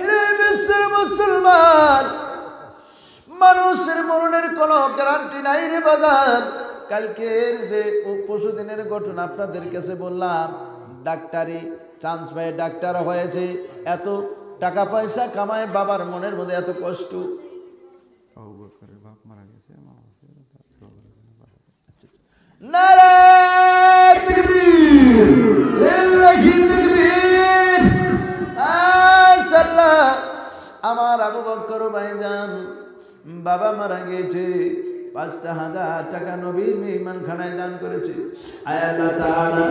এরে বিশ্বের মুসলমান, মানুষের মরণের কোনো গ্যারান্টি নাই রে বাজার। কালকের যে পরশু দিনের ঘটনা আপনাদের কাছে বললাম, ডাক্তারি চান্স পায় ডাক্তার হয়েছে, এত টাকা পয়সা কামায়, বাবার মনের মধ্যে এত কষ্ট। নারায়ে তাকবীর, লিল্লাহি তাকবীর। আল্লাহ আমার আবু বকর ভাইজান বাবা মারা গিয়েছে, ৫,০০০ টাকা নবীর মেহমানখানায় দান করেছে। আয় আল্লাহ তাআলা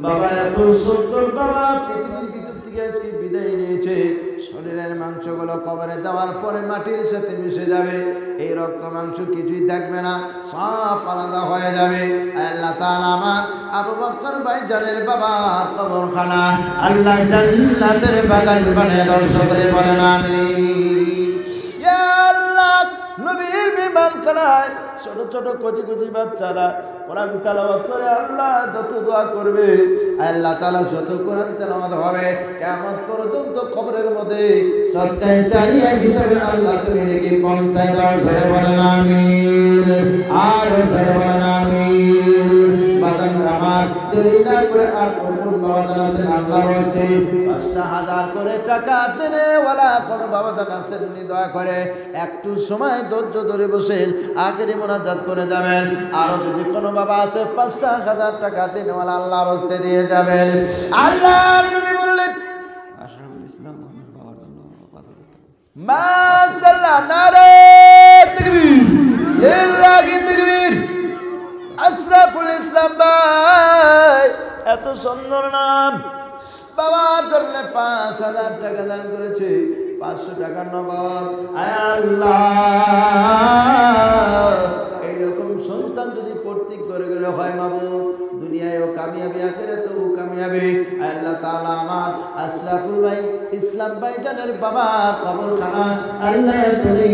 বাবা এত সুন্দর বাবা পৃথিবীর ভিতর থেকে আজকে বিদায় নিয়েছে। শরীরের মাংসগুলো কবরে যাওয়ার পরে মাটির সাথে মিশে যাবে, এই রক্ত মাংস কিছুই থাকবে না, সব আলাদা হয়ে যাবে। আল্লাহ তাআলা আমার আবু বকর ভাইজানের বাবার কবরখানা আল্লাহ জান্নাতের বাগান বানিয়ে দাও। সকলে বলেন আমিন। ইয়া আল্লাহ নবীর মেহমানখানায় ছোট ছোট কচি কচি বাচ্চারা কোরআন তেলাওয়াত করে আল্লাহ যত দোয়া করবে আল্লাহ তাআলা শত কোরআন তেলাওয়াত হবে কিয়ামত পর্যন্ত। কবরের মধ্যে সদকায়ে জারিয়া হিসেবে আল্লাহ তুমি নেকি পৌঁছায় দাও। সরে বলেন আমিন, আর সরে বলেন আমিন। বাজান আমার দেরি না করে আর কোন বাবা জান আছেন আল্লাহর হস্তে ৫,০০০ করে টাকা দেনে ওয়ালা কোন বাবা জান আছেন দয়া করে একটু সময় ধৈর্য ধরে বসেন, আখেরি মোনাজাত করে যাবেন। আরো যদি কোনো বাবা আছে ৫,০০০ টাকা দেনে ওয়ালা আল্লাহর হস্তে দিয়ে যাবেন। আল্লাহর নবী বললেন আশরাফুল ইসলাম বাবার জন্য মাশাআল্লাহ, নারায়ে তাকবীর, লিল্লাহি তাকবীর। আশরাফুল ইসলাম ভাই এত সুন্দর নাম, বাবার জন্য ৫,০০০ টাকা দান করেছে, ৫০০ টাকা নগদ। আয় আল্লাহ এইরকম সন্তান যদি প্রত্যেক ঘরে ঘরে হয় মাবুদ, দুনিয়ায়ও কামিয়াবি আখিরাতেও কামিয়াবি। আল্লাহ তাআলা আমার আশরাফুল ভাই ইসলাম ভাইজানের বাবার কবরখানা আল্লাহ তুমি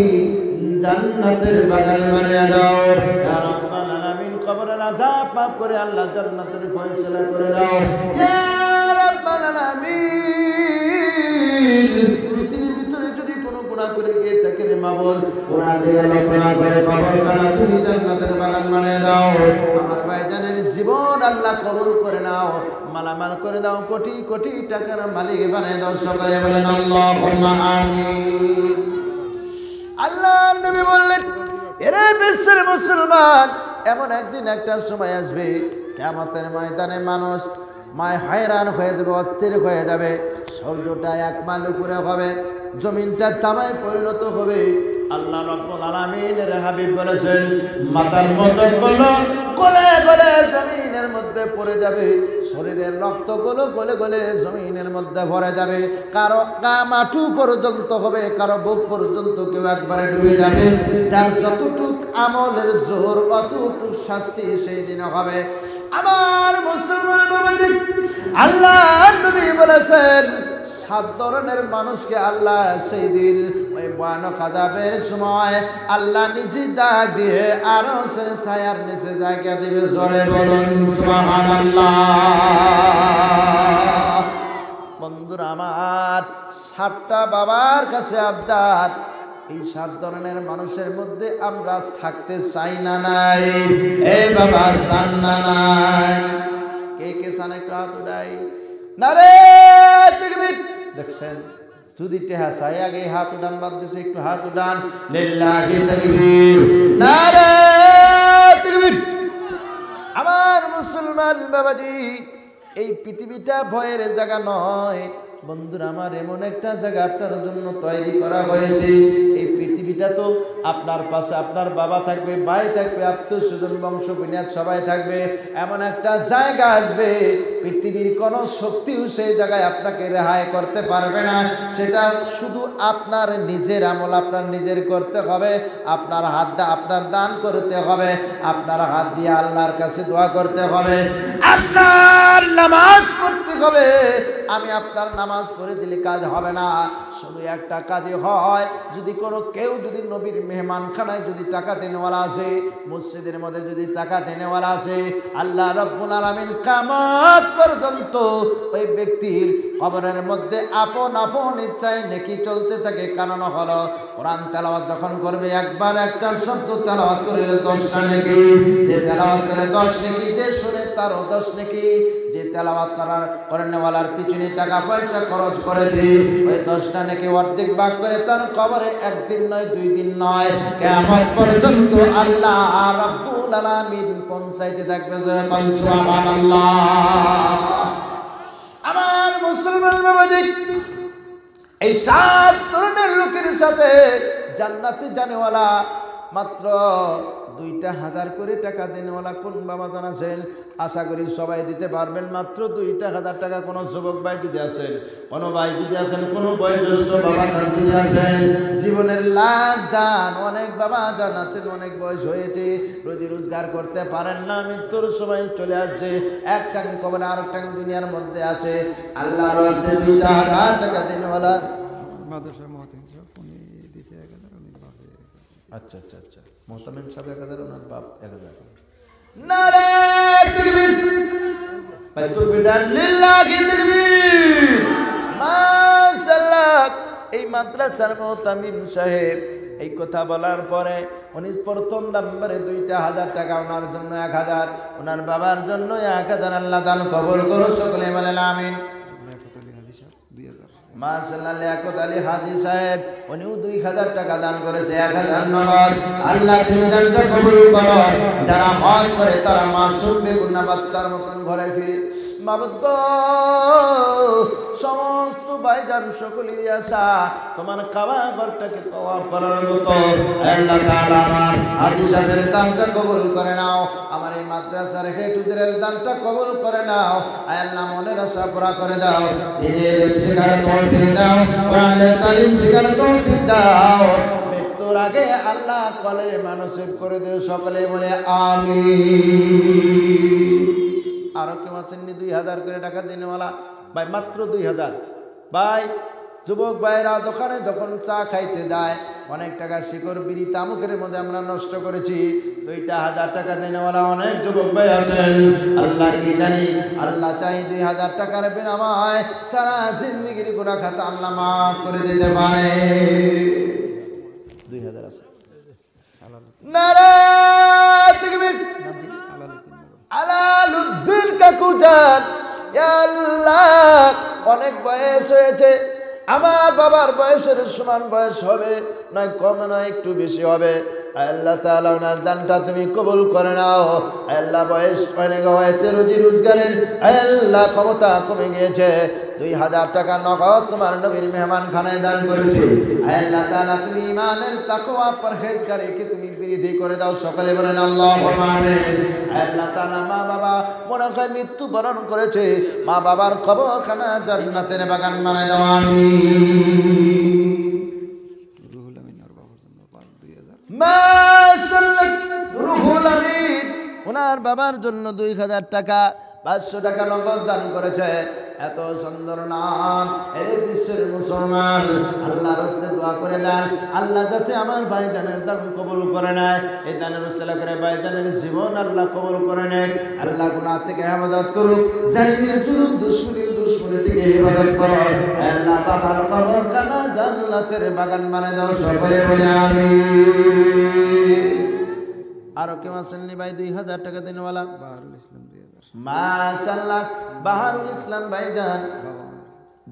জান্নাতের বাগান বানিয়ে দাও। ইয়া রাব্বাল আলামিন কবরের আযাব মাফ করে আল্লাহ জান্নাতের ফয়সালা করে দাও। ইয়া রাব্বাল আলামিন পৃথিবীর ভিতরে যদি কোনো গুনাহ করে গিয়ে থাকে রে মাবুদ, গুনাহ দিয়ে লক্ষণা করে কবরখানা তুমি জান্নাতের বাগান বানিয়ে দাও। আমার ভাইজানের জীবন আল্লাহ কবুল করে নাও, মালামাল করে দাও, কোটি কোটি টাকার মালিক বানিয়ে দাও। সকলে বলেন আল্লাহুম্মা আমিন। আল্লাহ নবী বললেন এরে বিশ্বের মুসলমান, এমন একদিন একটা সময় আসবে কিয়ামতের ময়দানে মানুষ হয়রান হয়ে যাবে, অস্থির হয়ে যাবে, সূর্যটা ১ মাইল উপরে হবে, জমিনটা তামায় পরিণত হবে। আল্লাহ রাব্বুল আলামিনের হাবিব বলেছেন মাথার মজকগুলো গলে গলে জমিনের মধ্যে পড়ে যাবে, শরীরের রক্তগুলো গলে গলে জমিনের মধ্যে ভরে যাবে, কারো কামাঠু পর্যন্ত হবে, কারো বুক পর্যন্ত কেউ একবারে ডুবে যাবে। যার যতটুক আমলের জোর অতটুক শাস্তি সেই দিনে হবে। আমার মুসলমান বাবাজি, আল্লাহ নবী বলেছেন ৭ ধরনের মানুষকে আল্লাহ সেই দিন ওই ভয়ানক আযাবের সময় আল্লাহ নিজে ডাক দিয়ে আরশের ছায়ার নিচে জায়গা দিবে। জোরে বলুন সুবহানাল্লাহ। বন্ধুরা আমার ৭টা বাবার কাছে আবদার, এই 7 ধরনের মানুষের মধ্যে আমরা থাকতে চাই না নাই? এ বাবা চান না নাই? কে কে চান একটু হাত উঠাই। নারে তাকবীর। দেখছেন, যদি টেহা চাই আগে হাত উঠান, বাদ দিছে একটু হাত উঠান। লিল্লাহি তাকবীর, নারে তাকবীর। আমার মুসলমান বাবাজি, এই পৃথিবীটা ভয়ের জায়গা নয় বন্ধুরা আমার, এমন একটা জায়গা আপনার জন্য তৈরি করা হয়েছে। এই পৃথিবীটা তো আপনার পাশে আপনার বাবা থাকবে, ভাই থাকবে, আত্মীয় স্বজন বংশ বুনিয়াদ সবাই থাকবে। এমন একটা জায়গা আসবে পৃথিবীর কোনো শক্তিও সেই জায়গায় আপনাকে রেহাই করতে পারবে না। সেটা শুধু আপনার নিজের আমল, আপনার নিজের করতে হবে। আপনার হাত দিয়ে আপনার দান করতে হবে, আপনার হাত দিয়ে আল্লাহর কাছে দোয়া করতে হবে, আপনার নামাজ পড়তে হবে। আমি আপনার নামাজ পড়ে দিলে কাজ হবে না, শুধু একটা কাজে হয়। যদি কোনো কেউ যদি নবীর মেহমানখানায় যদি টাকা দেনেওয়ালা আছে, মসজিদের মধ্যে যদি টাকা দেনেওয়ালা আছে, আল্লাহ রাব্বুল আলামিন কিয়ামত পর্যন্ত ওই ব্যক্তির কবরের মধ্যে আপন আপন ইচ্ছায় নেকি চলতে থাকে। কারণ হলো কোরআন তেলাওয়াত যখন করবে, একবার একটা শব্দ তেলাওয়াত করলে 10টা নেকি, যে তেলাওয়াত করে 10 নেকি, যে শুনে তারও 10 নেকি। যে তেলাওয়াত করারওয়ালার পিছনে টাকা পয়সা খরচ করেছে, ওই 10টা নেকি অর্ধেক ভাগ করে তার কবরে একদিন নয় 2 দিন নয় কিয়ামত পর্যন্ত আল্লাহ রাব্বুল আলামিন পৌঁছাইতে থাকবে। সুবহানাল্লাহ। আমার মুসলমান বাবাজি, এই 7 ধরনের লোকের সাথে জান্নাতে জানেওয়ালা মাত্র 2,000 করে টাকা দেনেওয়ালা কোন বাবা জানাছেন? আশা করি সবাই দিতে পারবেন। মাত্র 2,000 টাকা। কোনো যুবক ভাই যদি আছেন, কোনো ভাই যদি আছেন, কোনো বয়োজ্যেষ্ঠ বাবা যান যদি আছেন, জীবনের লাস্ট দান। অনেক বাবা যান আছেন, অনেক বয়স হয়েছে, রোজি রোজগার করতে পারেন না, মৃত্যুর সময় চলে আসছে, এক টাং কবরে আর এক টাং দুনিয়ার মধ্যে আছে। আল্লাহর রাস্তায় 2,000 টাকা দেনেওয়ালা মাদ্রাসার মহাতিম সাহেব উনি দিছে 1,000, উনি বাপে। আচ্ছা আচ্ছা আচ্ছা, মোহতামিম সাহেব 1,000, ওনার বাপ 1,000। নারে তাকবীর, বাইতুল বিদার লিল্লাহি তাকবীর, মাশাআল্লাহ। এই মাদ্রাসার মোহতামিম সাহেব এই কথা বলার পরে উনি প্রথম নম্বরে 2,000 টাকা, ওনার জন্য 1,000, ওনার বাবার জন্য 1,000। আল্লাহ দান কবুল করো, সকলে বলেন আমিন। লিয়াকত আলী হাজী সাহেব 2,000। মাশাআল্লাহ, লিয়াকত আলী হাজী সাহেব উনিও 2,000 টাকা দান করেছে, 1,000 নগদ। আল্লাহ তুমি দানটা কবুল করো। যারা হজ করে তারা মাসুম বেগুনা বাচ্চার মতন ঘরে ফিরে। মাবুদ গো, সমস্ত ভাইজান সকলেরই আশা তোমার কাবা ঘরটাকে তওয়াফ করার মতো। আল্লাহ তাআলা আমার হাজী সাহেবের দানটা কবুল করে নাও, আমার এই মাদ্রাসার হেড হুজুরের দানটা কবুল করে নাও। আল্লাহ মনের আশা পুরা করে দাও, দ্বীনের ইলম শেখার তৌফিক দাও, কোরআনের তালিম শেখার তৌফিক দাও। মৃত্যুর আগে আল্লাহ কলেমা নসিব করে দিও, সকলে বলে আমিন। আরো কেউ আসেননি 2,000 করে টাকা দেনেওয়ালা? ভাই মাত্র 2,000। ভাই যুবক ভাইরা দোকানে যখন চা খাইতে যায়, অনেক টাকা শিকড় বিড়ি তামুকের মধ্যে আমরা নষ্ট করেছি। 2,000 টাকা দেনেওয়ালা অনেক যুবক ভাই আছেন। আল্লাহ কি জানি, আল্লাহ চাই 2,000 টাকার বিনিময়ে সারা জিন্দেগির গুনাহ খাতা আল্লাহ মাফ করে দিতে পারে। 2,000 আছে। নারে তাকবীর। আলালউদ্দিন কাকুজান, ইয়া আল্লাহ অনেক বয়স হয়েছে, আমার বাবার বয়সের সমান বয়স হবে, নয় কম নয় একটু বেশি হবে। আল্লাহ তাআলা ওনার দানটা তুমি কবুল করে নাও। আল্লাহ বয়স অনেক হয়েছে, রুজি রোজগারের আল্লাহ ক্ষমতা কমে গিয়েছে, 2,000 টাকা নগদ তোমার নবীর মেহমানখানায় দান করেছে। আল্লাহ তাআলা তুমি ঈমানের তাকওয়া পরহেজগারিকে তুমি বৃদ্ধি করে দাও, সকলে বলেন আল্লাহুম্মা আমিন। আল্লাহ তাআলা মা বাবা মনে হয় মৃত্যু বরণ করেছে, মা বাবার কবরখানা জান্নাতের বাগান বানায় দাও, আমিন। রুহুল আমিন আর বাবার জন্য 2,000। মাশাআল্লাহ, রুহুল আমিন ওনার বাবার জন্য 2,000 টাকা, 500 টাকা নগদ দান করেছে। এত সুন্দর নাম। এর বিশ্বের মুসলমান, আল্লাহর হস্তে দোয়া করে দেন, আল্লাহ যাতে আমার ভাইজানের দান কবুল করে নেয়। এই দানের উসিলা করে ভাইজানের জীবন আল্লাহ কবুল করে নেয়। আল্লাহ গুনাহ থেকে হেফাজত করুক, জালিমের জুলুম দুশমনি থেকে হেফাজত করো। আল্লাহ বাবার কবরখানা জান্নাতের বাগান বানায় দাও, সকলে বলে আমিন। আরো কেউ আসেননি ভাই 2000 টাকা দিনওয়ালা? বাহারুল ইসলাম 2000। মাশাআল্লাহ, বাহারুল ইসলাম ভাইজান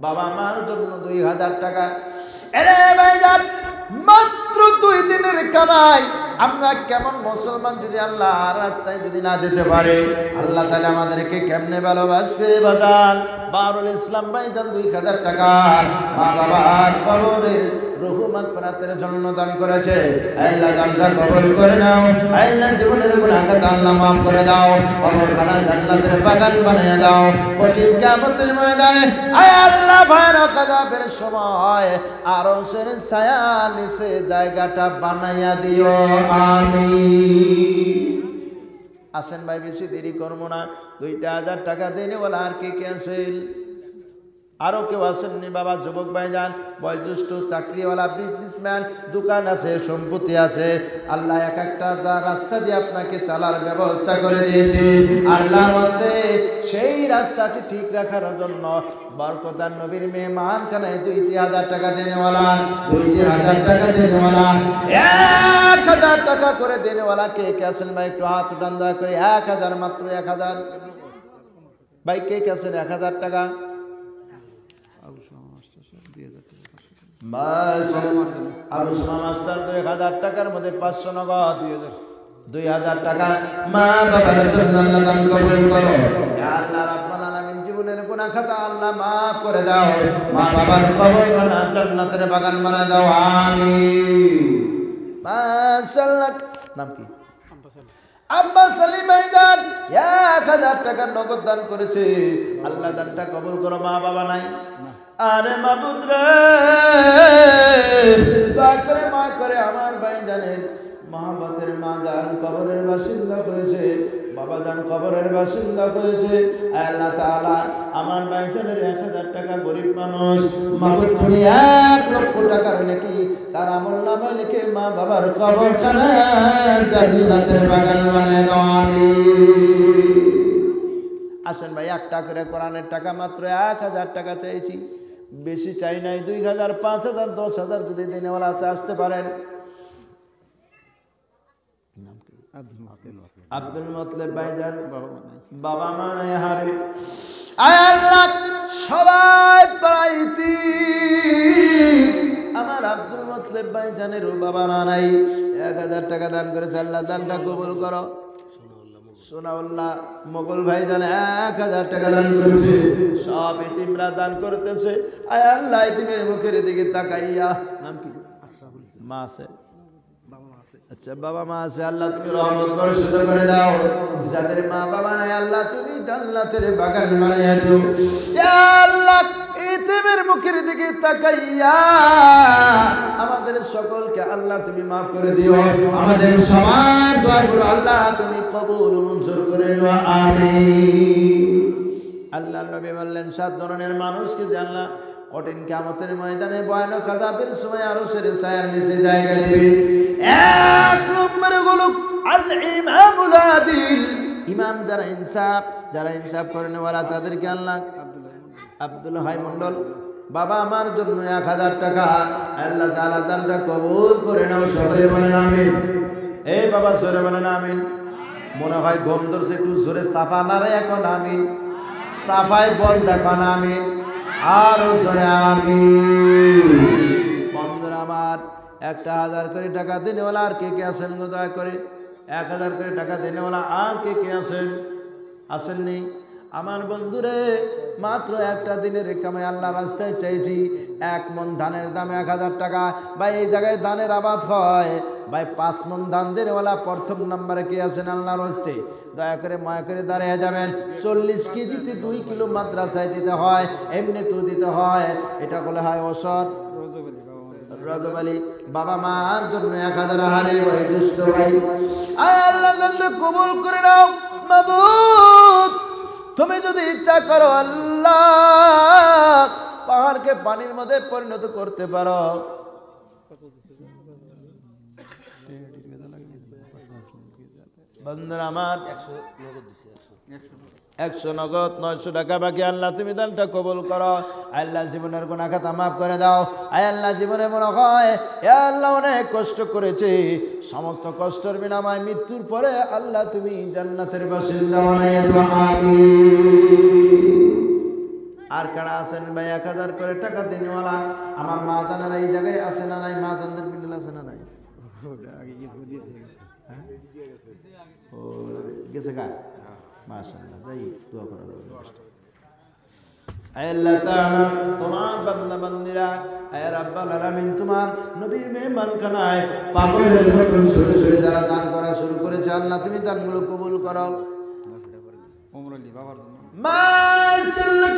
বাবা মার জন্য 2000 টাকা। এরে ভাইজান, মাত্র 2 দিনের কামাই আমরা কেমন মুসলমান যদি আল্লাহ রাস্তায় যদি না দিতে পারে, আল্লাহ তাআলা আমাদেরকে কেমনে ভালোবাসবে রে বাজান। বাহারুল ইসলাম ভাইজান 2000 টাকা মা বাবার কবরের রূহ মাগফিরাতের জন্য দান করেছে। আল্লাহ দানটা কবুল করে নাও, আল্লাহ জীবনের গুনাহকে আল্লাহ মাফ করে দাও, কবরখানা জান্নাতের বাগান বানিয়ে দাও। কঠিন কিয়ামতের ময়দানে আয় আল্লাহ ভয়ানক আযাবের সময় আরশের ছায়ার নিচে জায়গাটা বানাইয়া দিও, আমিন। আসেন ভাই, বেশি দেরি করবো না। 2000 টাকা দেনে বলা আর কে কে আছেন? আরো কেউ আসেননি বাবা? যুবক ভাইজান, বয়োজ্যেষ্ঠ, চাকরিওয়ালা, বিজনেসম্যান, দোকান আছে, সম্পত্তি আছে, আল্লাহ এক একটা যা রাস্তা দিয়ে আপনাকে চালার ব্যবস্থা করে দিয়েছে, আল্লাহর হস্তে সেই রাস্তাটি ঠিক রাখার জন্য বরকতার নবীর মেহমান খানায় 2000 টাকা দেনেওয়ালা, 2000 টাকা দেনেওয়ালা, 1000 টাকা করে দেনেওয়ালা কে কে আছেন ভাই? একটু হাত উঠান দয়া করে। 1000, মাত্র 1000 ভাই, কে কে আছেন? 1000 টাকা। আবু শামা মাস্টার সাহেব 2000 টাকা। আবু শামা মাস্টার 2000 টাকার মধ্যে 500 নগদ। 2000 টাকা মা বাবার জন্য আল্লাহ দান কবুল করো। ইয়া আল্লাহ রাব্বুল আলামিন, জীবনের গুনাহ খাতা আল্লাহ মাফ করে দাও, মা বাবার কবরখানা জান্নাতের বাগান বানায় দাও, আমিন। মাশাআল্লাহ। নাম কি? আব্বাস সালিম ভাইজান 1000 টাকা নগদ দান করেছে। আল্লাহ দানটা কবুল করো। মা বাবা নাই? আরে মাবুদ রে, দয়া করে মা করে আমার ভাইজানের মহাব্বতের মা জান কবরের বাসিন্দা হয়েছে, বাবা জান কবরের বাসিন্দা হয়েছে। আল্লাহ তাআলা আমার ভাইজানের 1000 টাকা, গরিব মানুষ, মাবুদ তুমি 1 লক্ষ টাকার নাকি তার আমল নামায় লিখে মা বাবার কবরখানা জান্নাতের বাগান বানায় দাও, আমিন। আসেন ভাই, 1 টাকা করে কোরআনের টাকা মাত্র 1000 টাকা চাইছি, বেশি চাই নাই। 2000, 5000, 10000 যদি দিনেওয়ালা আছে আসতে পারেন। আব্দুল মতলেব ভাইজান বাবা মা নাই, হারে আয় আল্লাহ সবাই পাইতি, আমার আব্দুল মতলেব ভাইজানেরও বাবা মা নাই। 1000 টাকা দান করেছে, আল্লাহ দানটা কবুল করো। সোনাউল্লাহ মোগল ভাইজান 1000 টাকা দান করেছে। সব ইতিমরা দান করতেছে। আয় আল্লাহ ইতিমের মুখের দিকে তাকাইয়া, নাম কি? মা আছে? আচ্ছা, বাবা মা আছে, আল্লাহ তুমি রহমত বর্ষিত করে দাও। যাদের মা বাবা নাই আল্লাহ তুমি জান্নাতের বাগান বানাইয়া দাও। ইয়া আল্লাহ ইতিমের মুখের দিকে তাকাইয়া আমাদের সকলকে আল্লাহ তুমি মাফ করে দিও। আমাদের সবার দোয়াগুলো আল্লাহ তুমি কবুল মঞ্জুর করে নিও, আমিন। আল্লাহ নবী বললেন 7 ধরনের মানুষকে জান্নাত কঠিন কিয়ামতের ময়দানে ভয়ানক আযাবের সময় আরশের ছায়ার নিচে জায়গা দিবে। 1 নম্বরে হলো আল ইমামুল আদিল, ইমাম যারা ইনসাফ করেন ওরা তাদেরকে আল্লাহ। আব্দুল হাই মন্ডল বাবা আমার জন্য 1000 টাকা, আল্লাহ তাআলা দানটা কবুল করে নাও, সকলে বলেন আমিন। এই বাবা জোরে বলেন আমিন। মনে হয় ঘুম ধরছে, একটু জোরে সাফা নারে এখন আমিন, সাফাই বল দেখুন আমিন, আরো জোরে আমিন। বন্ধুরা আমার, 1000 করে টাকা দেনেওয়ালা আর কে কে আছেন গো? দয়া করে 1000 করে টাকা দেনেওয়ালা আর কে কে আছেন? আসেননি? আমার বন্ধুরে, মাত্র একটা দিনের কামাই আল্লাহ রাস্তায় চাইছি। 1 মন ধানের দাম 1000 টাকা। ভাই এই জায়গায় ধানের আবাদ হয় ভাই, 5 মন ধান দেনেওয়ালা প্রথম নম্বরে কে আছেন আল্লাহর হস্তে? দয়া করে মায়া করে দাঁড়িয়ে যাবেন। 40 কেজিতে 2 কিলো মাদ্রাসায় দিতে হয়, এমনি তো দিতে হয়, এটা বলে হয় ওসর। রজব আলী বাবা মার জন্য 1000 হারে বয়োজ্যেষ্ঠ ভাই, আয় আল্লাহ কবুল করে নাও। মাবুদ তুমি যদি ইচ্ছা করো আল্লাহ আল্লাহ পাহাড়কে পানির মধ্যে পরিণত করতে পারো। বন্ধুরা আমার 100 নগদ 900 টাকা বাকি। আল্লাহ তুমি দানটা কবুল করো। আল্লাহ জীবনের গুনাহ খাতা মাফ করে দাও। আয় আল্লাহ জীবনে মনে হয় আল্লাহ অনেক কষ্ট করেছে, সমস্ত কষ্টের বিনিময়ে মৃত্যুর পরে আল্লাহ তুমি জান্নাতের বাসিন্দা বানাইয়া দাও, আমিন। আর কারা আছেন ভাই 1000 করে টাকা দিনওয়ালা? আমার মা জানারা এই জায়গায় আছে না নাই? মা জানদের বিল্লাল আছে না নাই? ও গেছে গা, মাশাআল্লাহ, যাই দোয়া করা যাবে। আয় আল্লাহ তাআলা তোমার বান্দা বান্দীরা, আয় রাব্বুল আলামিন তোমার নবীর মেহমানখানায় পাগলের মতন সরে সরে যারা দান করা শুরু করেছে, আল্লাহ তুমি দানগুলো কবুল করো। মাশাআল্লাহ,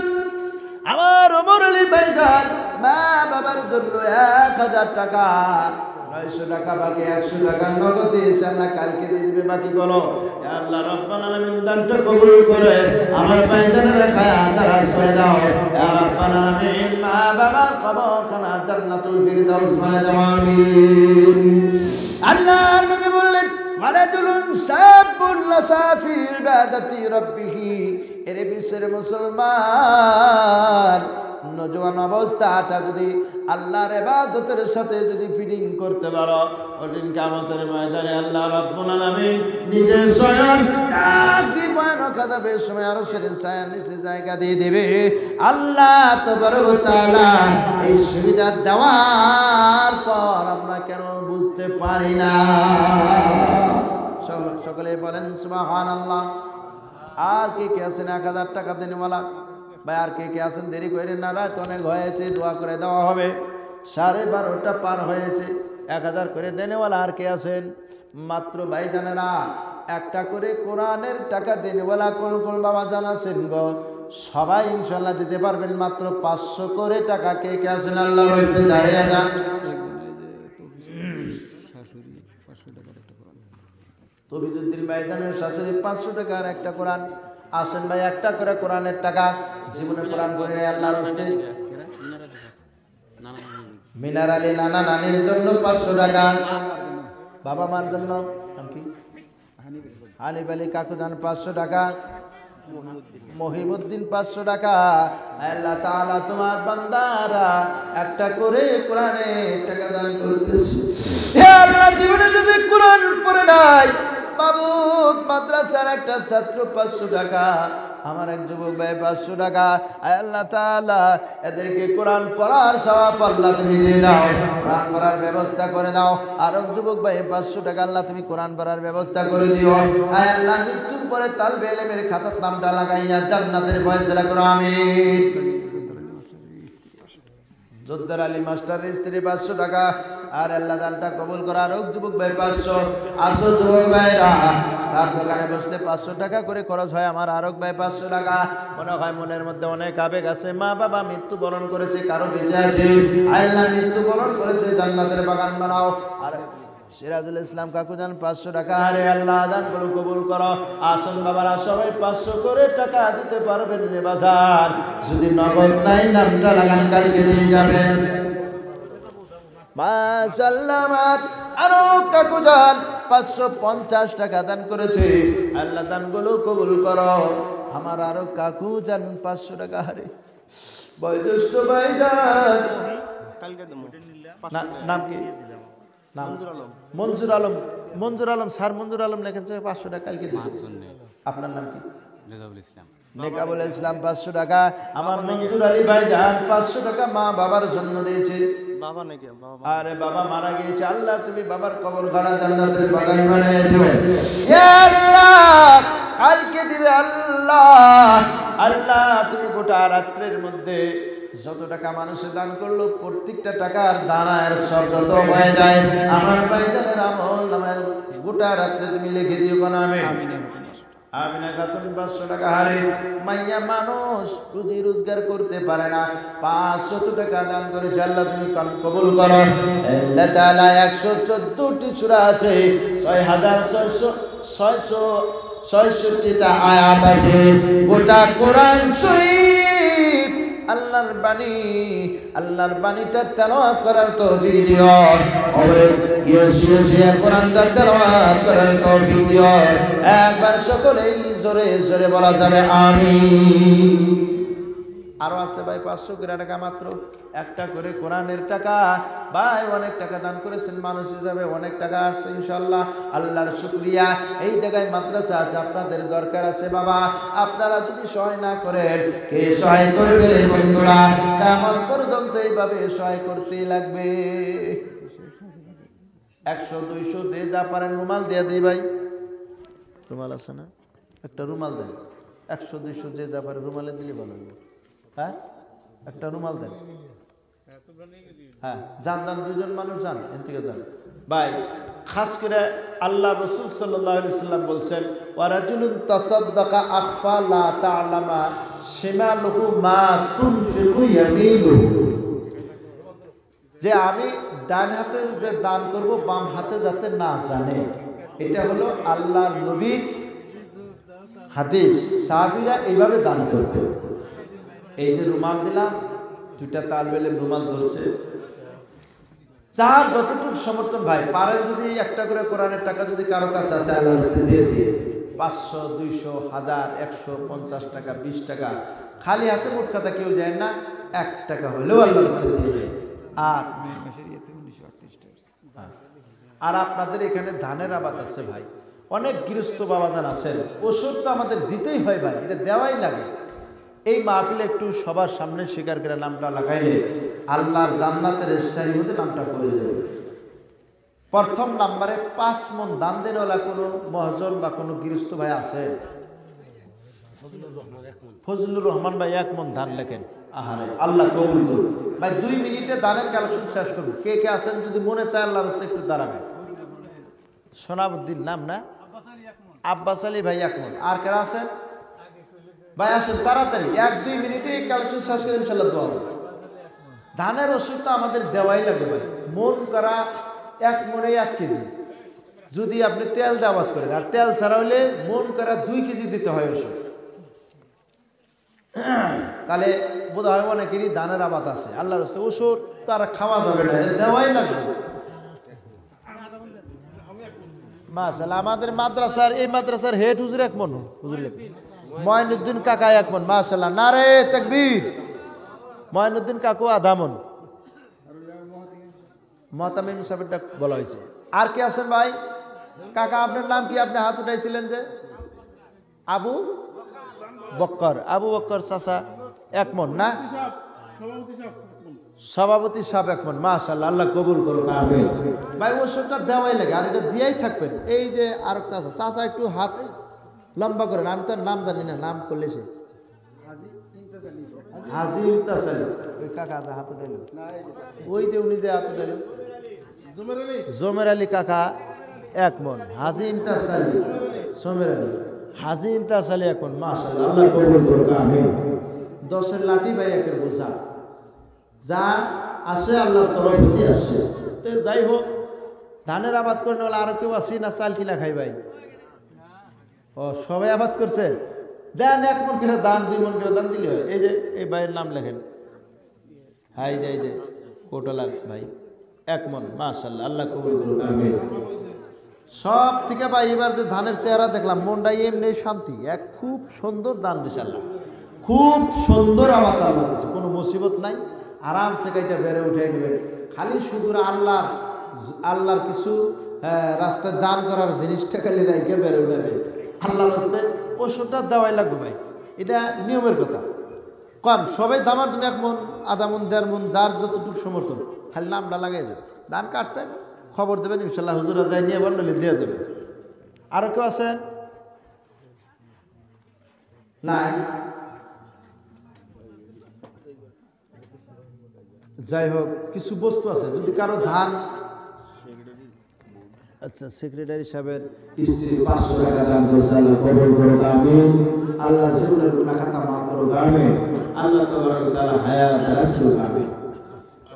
আমার ওমর আলী ভাইজান মা বাবার জন্য 1000 টাকা, 900 টাকা বাকি, 100 টাকা নগদ দিয়েছে, আল্লাহ কালকে দিয়ে দিবে বাকি গুলো। ইয়া আল্লাহ রাব্বুল আলামিন দানটা কবুল করে আমার ভাইজানের খায়াত দারাজ করে দাও। ইয়া রাব্বুল আলামিন মা বাবার কবরখানা জান্নাতুল ফিরদাউস বানায় দাও, আমিন। আল্লাহর নবী বললেন ওয়ারাজুলুন শাবুন লাসাফি ইবাদাতি রাব্বিহি, এর বিশ্বের মুসলমান নজওয়ান অবস্থাটা যদি আল্লাহর ইবাদতের সাথে যদি ফিটিং করতে পারো, ওদিন কিয়ামতের ময়দানে আল্লাহ রাব্বুল আলামিন নিজে স্বয়ং ডাক দিয়ে ভয়ানক আযাবের সময় আরশের ছায়ার নিচে জায়গা দিয়ে দেবে। আল্লাহ তাবারক ওয়া তাআলা এই সুবিধা দেওয়ার পর আমরা কেন বুঝতে পারি না? সকলে বলেন সুবহানাল্লাহ। আর কে কে আছেন 1000 টাকা দিনওয়ালা? ভাই আর কে কে আছেন? দেরি করেন না, রাত অনেক হয়েছে, দোয়া করে দেওয়া হবে। 12:30 পার হয়েছে। 1000 করে দেনেওয়ালা আর কে আছেন? মাত্র ভাইজানেরা একটা করে কোরআনের টাকা দেনেওয়ালা কোন কোন বাবা জানাছেন গো? সবাই ইনশাআল্লাহ দিতে পারবেন। মাত্র 500 করে টাকা কে কে আছেন? আল্লাহর রাস্তায় দাঁড়িয়ে যান। তবিজুদ্দিন ভাইজানের শাশুড়ি 500 টাকার একটা কোরআন। আসেন ভাই, একটা করে কোরআনের টাকা। জীবনে কোরআন পড়ে নাই আল্লাহর রাস্তায়। মিনার আলী নানা নানির জন্য 500 টাকা। বাবা মার জন্য কি? হানিফ আলী কাকু যান 500 টাকা। মহিমউদ্দিন 500 টাকা। আল্লাহ তাআলা তোমার বান্দারা একটা করে কোরআনে টাকা দান করতেছে। হে আল্লাহ, জীবনে যদি কোরআন পড়ে নাই, বাবুত মাদ্রাসার একটা ছাত্র 500 টাকা, আমার এক যুবক ভাই 500 টাকা। আল্লাহ তাআলা এদেরকে কোরআন পড়ার সওয়াব আল্লাহ তুমি দিয়ে দাও, কোরআন পড়ার ব্যবস্থা করে দাও। আর এক যুবক ভাই 500 টাকা, আল্লাহ তুমি কোরআন পড়ার ব্যবস্থা করে দিও। আল্লাহ মৃত্যুর পরে তালবে ইলমের খাতার নামটা লাগাইয়া জান্নাতের ফয়সালা করো, আমিন। জোদ্দার আলী মাস্টারের স্ত্রী 500 টাকা। আর আল্লাহ দানটা কবুল করা। আর যুবক ভাই 500। আসো যুবক ভাইরা, সার দোকানে বসলে 500 টাকা করে খরচ হয়। আমার আরক ভাই 500 টাকা। মনে হয় মনের মধ্যে অনেক আবেগ আছে। মা বাবা মৃত্যুবরণ করেছে, কারো বেঁচে আছে। আল্লাহ মৃত্যুবরণ করেছে, জান্নাতের বাগান বানাও। আর সিরাজুল ইসলাম কাকু যান 500 টাকা। আরে আল্লাহ দানগুলো কবুল করো। আসুন বাবারা সবাই 500 করে টাকা দিতে পারবেন রে বাজার। যদি নগদ নাই নামটা লাগান, কালকে দিয়ে যাবেন। মাশাআল্লাহ। আমার আরো কাকু যান 550 টাকা দান করেছে। আল্লাহ দানগুলো কবুল করো। আমার আরো কাকু যান 500 টাকা। আরে বয়োজ্যেষ্ঠ ভাই যান, নাম কি? মঞ্জুর আলম। মঞ্জুর আলম স্যার, মঞ্জুর আলম লেখেন 500 টাকা কালকে দিবেন। আপনার নাম কি? নেকাবুল ইসলাম 500 টাকা। আমার মঞ্জুর আলী ভাই যান 500 টাকা মা বাবার জন্য দিয়েছে। বাবা নাকি? আরে বাবা মারা গিয়েছে। আল্লাহ তুমি বাবার কবরখানা জান্নাতের বাগান বানিয়ে দিও। ইয়া আল্লাহ কালকে দিবে আল্লাহ। আল্লাহ তুমি গোটা রাত্রের মধ্যে যত টাকা মানুষে দান করলো, প্রত্যেকটা টাকার দানার সব যত হয়ে যায়, আমার ভাইজানের আমল নামায় গোটা রাত্রে তুমি লিখে দিও কোন। আমিন। আমিনা খাতুন 500 টাকা। হারে মাইয়া মানুষ রুজি রোজগার করতে পারে না, 500 টাকা দান করেছে। আল্লাহ তুমি কবুল করো। আল্লাহ তাআলা 114টি সূরা আছে, 6666টা আয়াত আছে। গোটা কোরআন শরীফ আল্লাহর বাণী, আল্লাহর বাণীটা তেলাওয়াত করার তৌফিক দিও। কবরে গিয়ে শুয়ে শুয়ে কোরআনটা তেলাওয়াত করার তৌফিক দিও। একবার সকলেই জোরে জোরে বলা যাবে আমিন। আরো আছে ভাই 500 করে টাকা, মাত্র একটা করে কোরআনের টাকা ভাই, অনেক টাকা দান করেছেন মানুষ হিসাবে, অনেক টাকা আসছে ইনশাআল্লাহ, আল্লাহর শুকরিয়া। এই জায়গায় মাদ্রাসা আছে, আপনাদের দরকার আছে বাবা, আপনারা যদি সহায় না করেন কে সহায় করবে রে বন্ধুরা? কিয়ামত পর্যন্ত এইভাবে সহায় করতেই লাগবে। 100 200 যে যা পারেন রুমাল দিয়ে দিই ভাই, রুমাল আছে না? একটা রুমাল দেন, 100 200 যে যা পারে রুমালে দিলে ভালো হবে। হ্যাঁ, একটা রুমাল দেন। হ্যাঁ, যান যান, দুজন মানুষ যান, এর থেকে যান ভাই। খাস করে আল্লাহ রাসূল সাল্লাল্লাহু আলাইহি সাল্লাম বলছেন, ওয়া রাজুলুন তাসাদ্দাকা আখফা লা তা'লামা শিমালুহু মা তুনফিকু ইয়ামিনুহু, যে আমি ডান হাতে যে দান করব বাম হাতে যাতে না জানে। এটা হলো আল্লাহর নবীর হাদিস। সাহাবীরা এইভাবে দান করতেন। এই যে রুমাল দিলাম, দুইটা তালবেলে রুমাল ধরছে, যার যতটুকু সমর্থন ভাই পারেন, যদি একটা করে কোরআনের টাকা যদি কারো কাছে আছে আল্লাহর রাস্তায় দিয়ে দিয়ে 500 200 1000 150 টাকা 20 টাকা, খালি হাতে মোট কথা কেউ যায় না, 1 টাকা হলেও আল্লাহর রাস্তায় দিয়ে যায়। আর আপনাদের এখানে ধানের আবাদ আছে ভাই, অনেক গৃহস্থ বাবাজান আছেন, ওষুধ তো আমাদের দিতেই হয় ভাই, এটা দেওয়াই লাগে। এই মাহফিলে একটু সবার সামনে স্বীকার করে নামটা লাগাইলে আল্লাহর জান্নাতের স্টারির মধ্যে নামটা পড়ে যাবে। প্রথম নাম্বারে 5 মণ দান দেনওয়ালা কোনো মহাজন বা কোনো গৃহস্থ ভাই আছেন? ফজলুর রহমান ভাই 1 মণ ধান লেখেন। আহারে, আল্লাহ কবুল করুন ভাই। 2 মিনিটে দানের কালেকশন শেষ করুন। কে কে আছেন যদি মনে চায় আল্লাহর রাস্তায় একটু দাঁড়াবেন? সোনাবুদ্দিন নাম না? আব্বাস আলী ভাই 1 মণ। আর কারা আছেন ভাই? আসেন তাড়াতাড়ি, 1-2 মিনিটে এই কালেকশন শেষ করে ইনশাআল্লাহ দোয়া হবে। ধানের ওষুধ তো আমাদের দেওয়াই লাগে ভাই। মন করা 1 মণে 1 কেজি যদি আপনি তেল দিয়ে আবাদ করেন, আর তেল ছাড়া হলে মন করা 2 কেজি দিতে হয় ওষুধ। তাহলে বোধ হয় অনেকেরই ধানের আবাদ আছে। আল্লাহর রাস্তায় ওষুধ তারা খাওয়া যাবে না, এটা দেওয়াই লাগবে। মাশাআল্লাহ, আমাদের মাদ্রাসার এই মাদ্রাসার হেড হুজুর 1 মণ, হুজুর মঈনুদ্দিন কাকা 1 মণ। মাশাআল্লাহ, নারে তাকবীর। মঈনুদ্দিন কাকু আধা মণ। মহতামিম সাহেবটা বলা হয়েছে। আর কে আছেন ভাই? কাকা আপনার নাম কি? আপনি হাত উঠাইছিলেন যে? আবু বক্কর। আবু বক্কর চাচা 1 মণ না? সভাপতি সাহেব 1 মণ। মাশাআল্লাহ, আল্লাহ কবুল করুন। আমিন ভাই। ওষুধটা দেওয়াই লাগে, আর এটা দিয়েই থাকবেন। এই যে আর চাচা একটু হাত লম্বা করেন, আমি তো নাম জানি না, নাম করলে সে হাজি ইমতাজ আলী। ওই কাকা হাত উঠাইল, ওই যে উনি যে হাত উঠাইল, জমের আলী কাকা 1 মণ। হাজি ইমতাজ আলী, জমের আলী, হাজি ইমতাজ আলী 1 মণ। মাশাআল্লাহ, আল্লাহ কবুল করুন। আমিন। 10-এর লাঠি ভাই 1-এর বোঝা, যা আসে আল্লাহর তরফ হতে আসে। তো যাই হোক, ধানের আবাদ করেন বলে আরো কেউ আসি না চাল কিনা খাই ভাই? ও, সবাই আবাদ করছে। দেন 1 মণ করে দান, 2 মণ করে দান দিলে হয়। এই যে এই ভাইয়ের নাম লেখেন। হ্যাঁ, এই যে কোটলা ভাই 1 মণ। মাশাআল্লাহ, আল্লাহ কবুল করুন। আমিন। সব থেকে ভাই এবার যে ধানের চেহারা দেখলাম, মনটাই এমনি শান্তি। খুব সুন্দর দান দিছে আল্লাহ, খুব সুন্দর আবাদ আল্লাহ দিছে, কোনো মুসিবত নাই। আরামসে কাইটা বেড়ে উঠাই নেবেন। খালি শুধু আল্লাহর কিছু রাস্তায় দান করার জিনিসটা খালি রাইকে বেড়ে উঠাবেন। আল্লাহর রাস্তায় ওষুধটা দেওয়াই লাগবে ভাই, এটা নিয়মের কথা। কম সবাই দামার তুমি 1 মণ, আধা মণ, 1.5 মণ, যার যতটুকু সমর্থন, খালি নামটা লাগাই যান। দান কাটবেন, খবর দেবেন, ইনশাল্লাহ হুজুরা যাই নিয়ে বললে দিয়ে যাবে। আরো কেউ আছেন? নাই? যাই হোক, কিছু বস্তু আছে, যদি কারো ধান, আচ্ছা সেক্রেটারি সাহেবের স্ত্রী 500 টাকা দান করেছে, আল্লাহ কবুল করুক। আমিন। আল্লাহ জীবনের গুনাহ খাতা মাফ করুক। আমিন। আল্লাহ তাবারক ওয়া তাআলা হায়াত রাসূল। আমিন।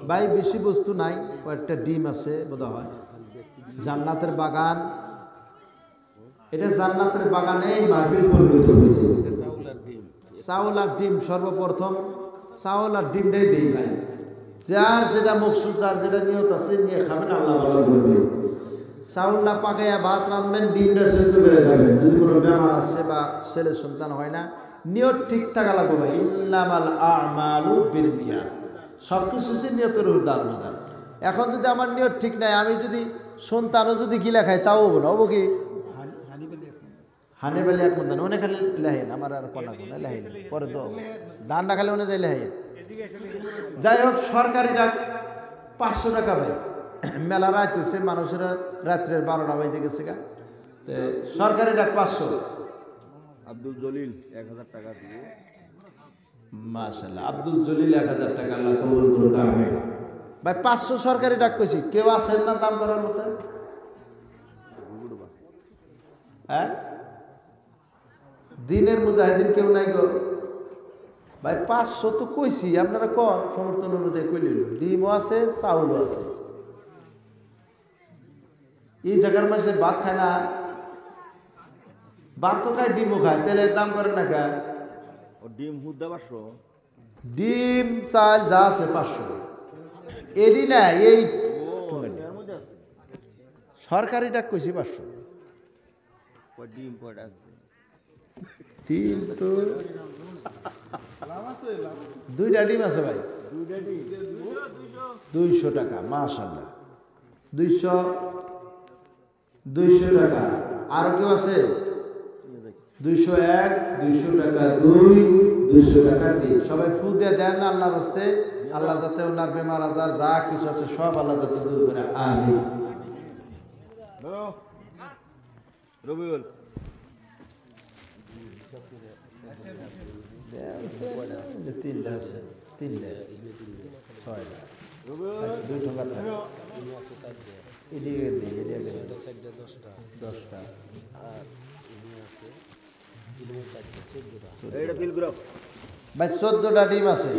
ভাই বেশি বস্তু নাই, কয়েকটা ডিম আছে বোধহয়। জান্নাতের বাগান, এটা জান্নাতের বাগানে মাহফিল পরিণত হয়েছে। চাউল আর ডিম সর্বপ্রথম চাউল আর ডিমটাই দেই ভাই, যার যেটা মকসুদ, যার যেটা নিয়ত আছে নিয়ে খাবেন, আল্লাহ ভালো করবে। চাউল না পাকাইয়া ভাত রাঁধবেন, ডিমটা সেদ্ধ করে খাবেন। যদি কোনো বেমার আছে বা ছেলে সন্তান হয় না, নিয়ত ঠিক থাকা লাগবে ভাই। ইন্নামাল আমালু বিন্নিয়াত, সব কিছু সে নিয়তের উপর দাঁড়ান। এখন যদি আমার নিয়ত ঠিক নাই, আমি যদি সন্তানও যদি গিলা খাই তাও হবো না, হবো কি? হানে বেলে এক মন্দান ওনে খালি লেহেন, আমার আর কনা কোনা লেহেন পরে তো ধান না খালে ওনে যাই লেহেন। যাই হোক, সরকারি ডাক 500 টাকা ভাই। মেলা রাত হচ্ছে, মানুষেরা রাত্রের 12টা বাজে গেছে গা, সরকারি ডাক 500। আব্দুল জলিল 1000 টাকা দিয়ে। মাশাআল্লাহ, আব্দুল জলিল 1000 টাকা, আল্লাহ কবুল করুক, আমিন। ভাই 500 সরকারি ডাক কইছি, কেউ আছেন না দাম করার মতো? হ্যাঁ, দিনের মুজাহিদিন কেউ নাই গো ভাই। 500 তো কইছি, আপনারা কর সমর্থন অনুযায়ী কইলেন। ডিমও আছে, চাউলও আছে। এই জায়গার মাসে ভাত খায় না, ভাত তো খায়, ডিমও খায়, তেলের দাম করেন না খায়। ও ডিম হুদ্দা 500, ডিম চাল যা আছে 500। এডি না এই এর মধ্যে আছে সরকারি ডাক কইছি 500। কয় ডিম কয়টা আছে? ডিম তো 2টা ডিম আছে ভাই, 200 টাকা। মাশাআল্লাহ, 200 টাকা। আরো কেউ আছে? 201, 200 টাকা 2, 200 টাকা 3। সবাই ফু দিয়ে দেন না আল্লাহর হস্তে। আল্লাহ যাতে ওনার বেমার আজার যা কিছু আছে সব আল্লাহ যাতে দূর করে, আমিন। রবিউল তিনটা আছে, 3টা 6টা 2 টাকা থাকে। এদিকে দিই, এদিকে 10টা। এইটা ফিল গ্রুপ ভাই 14টা ডিম আছে,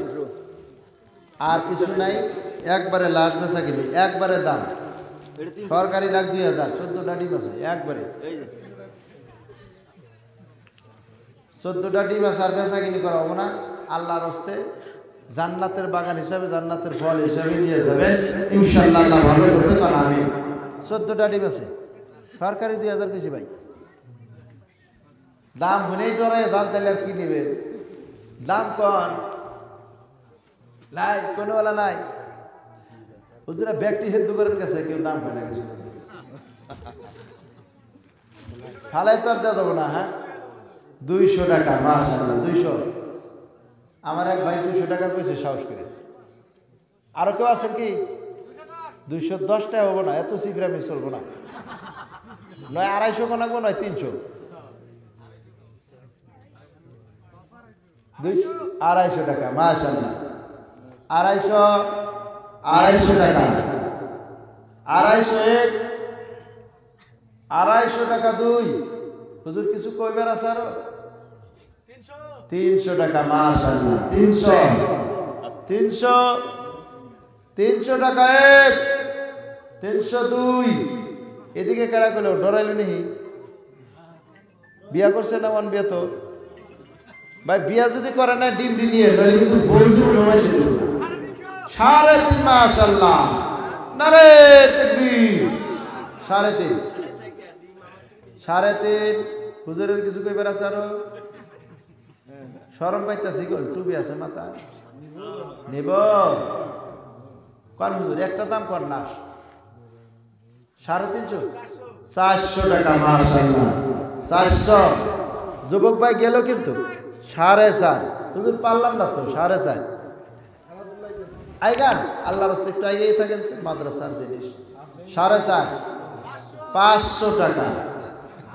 আর কিছু নাই। একবারে লাট বেচা কিনি, একবারে দাম। এটা 300। সরকারি ডাক 2000, 14টা ডিম আছে একবারে। এই যে 14টা ডিম আছে, আর বেচা কিনি করা হবো না। আল্লাহর হস্তে জান্নাতের বাগান হিসাবে, জান্নাতের ফল হিসাবে নিয়ে যাবেন ইনশাআল্লাহ, আল্লাহ ভালো করবে, কারণ আমি 14টা ডিম আছে, সরকারি 2000 বেশি ভাই। দাম শুনেই ডরাই দাম, তাহলে আর কি নেবে? দাম কন নাই, কোনোবেলা নাই। হুজুরা ব্যক্তি হেদ্দু করেন গেছে, কেউ দাম পায় না কিছু, ফালাই তো আর দেওয়া যাবো না। হ্যাঁ, 200 টাকা। মাশাআল্লাহ, 200। আমার এক ভাই 200 টাকা কইছে সাহস করে। আরো কেউ আছেন কি? 210 টাকা হবো না, এত সিফরামি চলবো না। নয় 250 কোনাকবো, নয় 300। 250 টাকা। মাশাআল্লাহ, 250 টাকা। 201, 250 টাকা 2। হুজুর কিছু কইবার আছে আরো? 300 টাকা। মাশাআল্লাহ, 300 টাকা 1, 302। এদিকে কেডা কইলো? ডরাইলো নি? বিয়া করছে না? ওয়ান বিয়া তো ভাই, বিয়া যদি করে না ডিম নিয়ে, নইলে কিন্তু বলছি নমাইছে দিব না। 3.5। মাশাআল্লাহ, নারে তাকবীর। 3.5, 3.5। হুজুরের কিছু কইবার আছে আরো? শরম পাইতাছি গো, টুপি আছে মাথা নিব কোন হুজুর? একটা দাম কর না। 350, 400 টাকা। মাশাআল্লাহ, 400। যুবক ভাই গেল কিন্তু 4.5। হুজুর পারলাম না তো, 4.5। আইগান আল্লাহর রাস্তায় একটু আগেই থাকেন, মাদ্রাসার জিনিস। 4.5, 500 টাকা।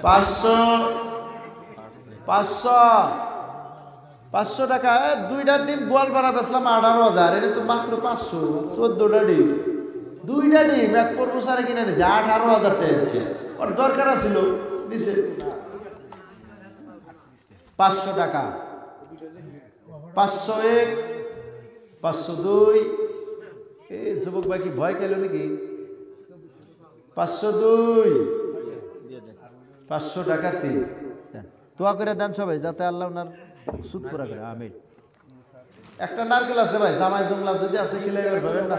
500 টাকা। 2টা ডিম গোয়ালপাড়া বেচলাম 18,000। এটা তো মাত্র 500। 14টা ডিম, 2টা ডিম এক পর্বসারে কিনে নিছে 18,000 টাকা দিয়ে। ওর দরকার ছিল নিচে। 500 টাকা। 501, 502। এই যুবক ভাই কি ভয় খেলো নাকি? 502, 500 টাকা 3। দোয়া করে দেন সবাই যাতে আল্লাহ ওনার সুদ পুরা করে, আমিন। একটা নারকেল আছে ভাই, জামাই জংলা যদি আছে কিলাই পাবেন না।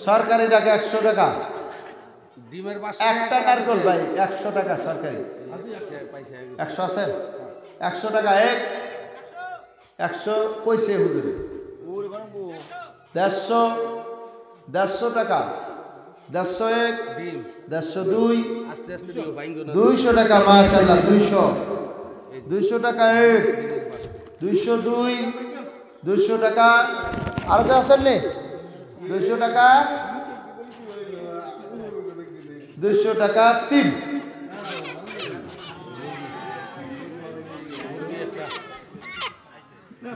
সরকারি টাকা 100 টাকা ডিমের একটা নারকেল ভাই, 100 টাকা সরকারি। 100 আছে, 100 টাকা এক, 100 কইছে হুজুরে। 150 টাকা, 101, ডিম 102, আস্তে আস্তে দিও বাইঙ্গো না 200 টাকা মাশাআল্লাহ, 200 টাকা এক, 202, 200 টাকা। আর কেউ আছেন নি? 200 টাকা, 200 টাকা 3।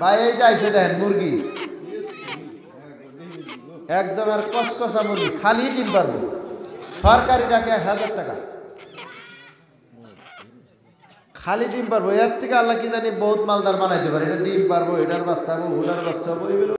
ভাই এই যাইছে দেখেন মুরগি, একদম আর কসকসা মুরগি, খালি ডিম পারবো। সরকারি টাকা 1000 টাকা, খালি ডিম পারবো। এর থেকে আল্লাহ কি জানি বহুত মালদার বানাইতে পারে। এটা ডিম পারবো, এটার বাচ্চা হবো, ওটার বাচ্চা হবো,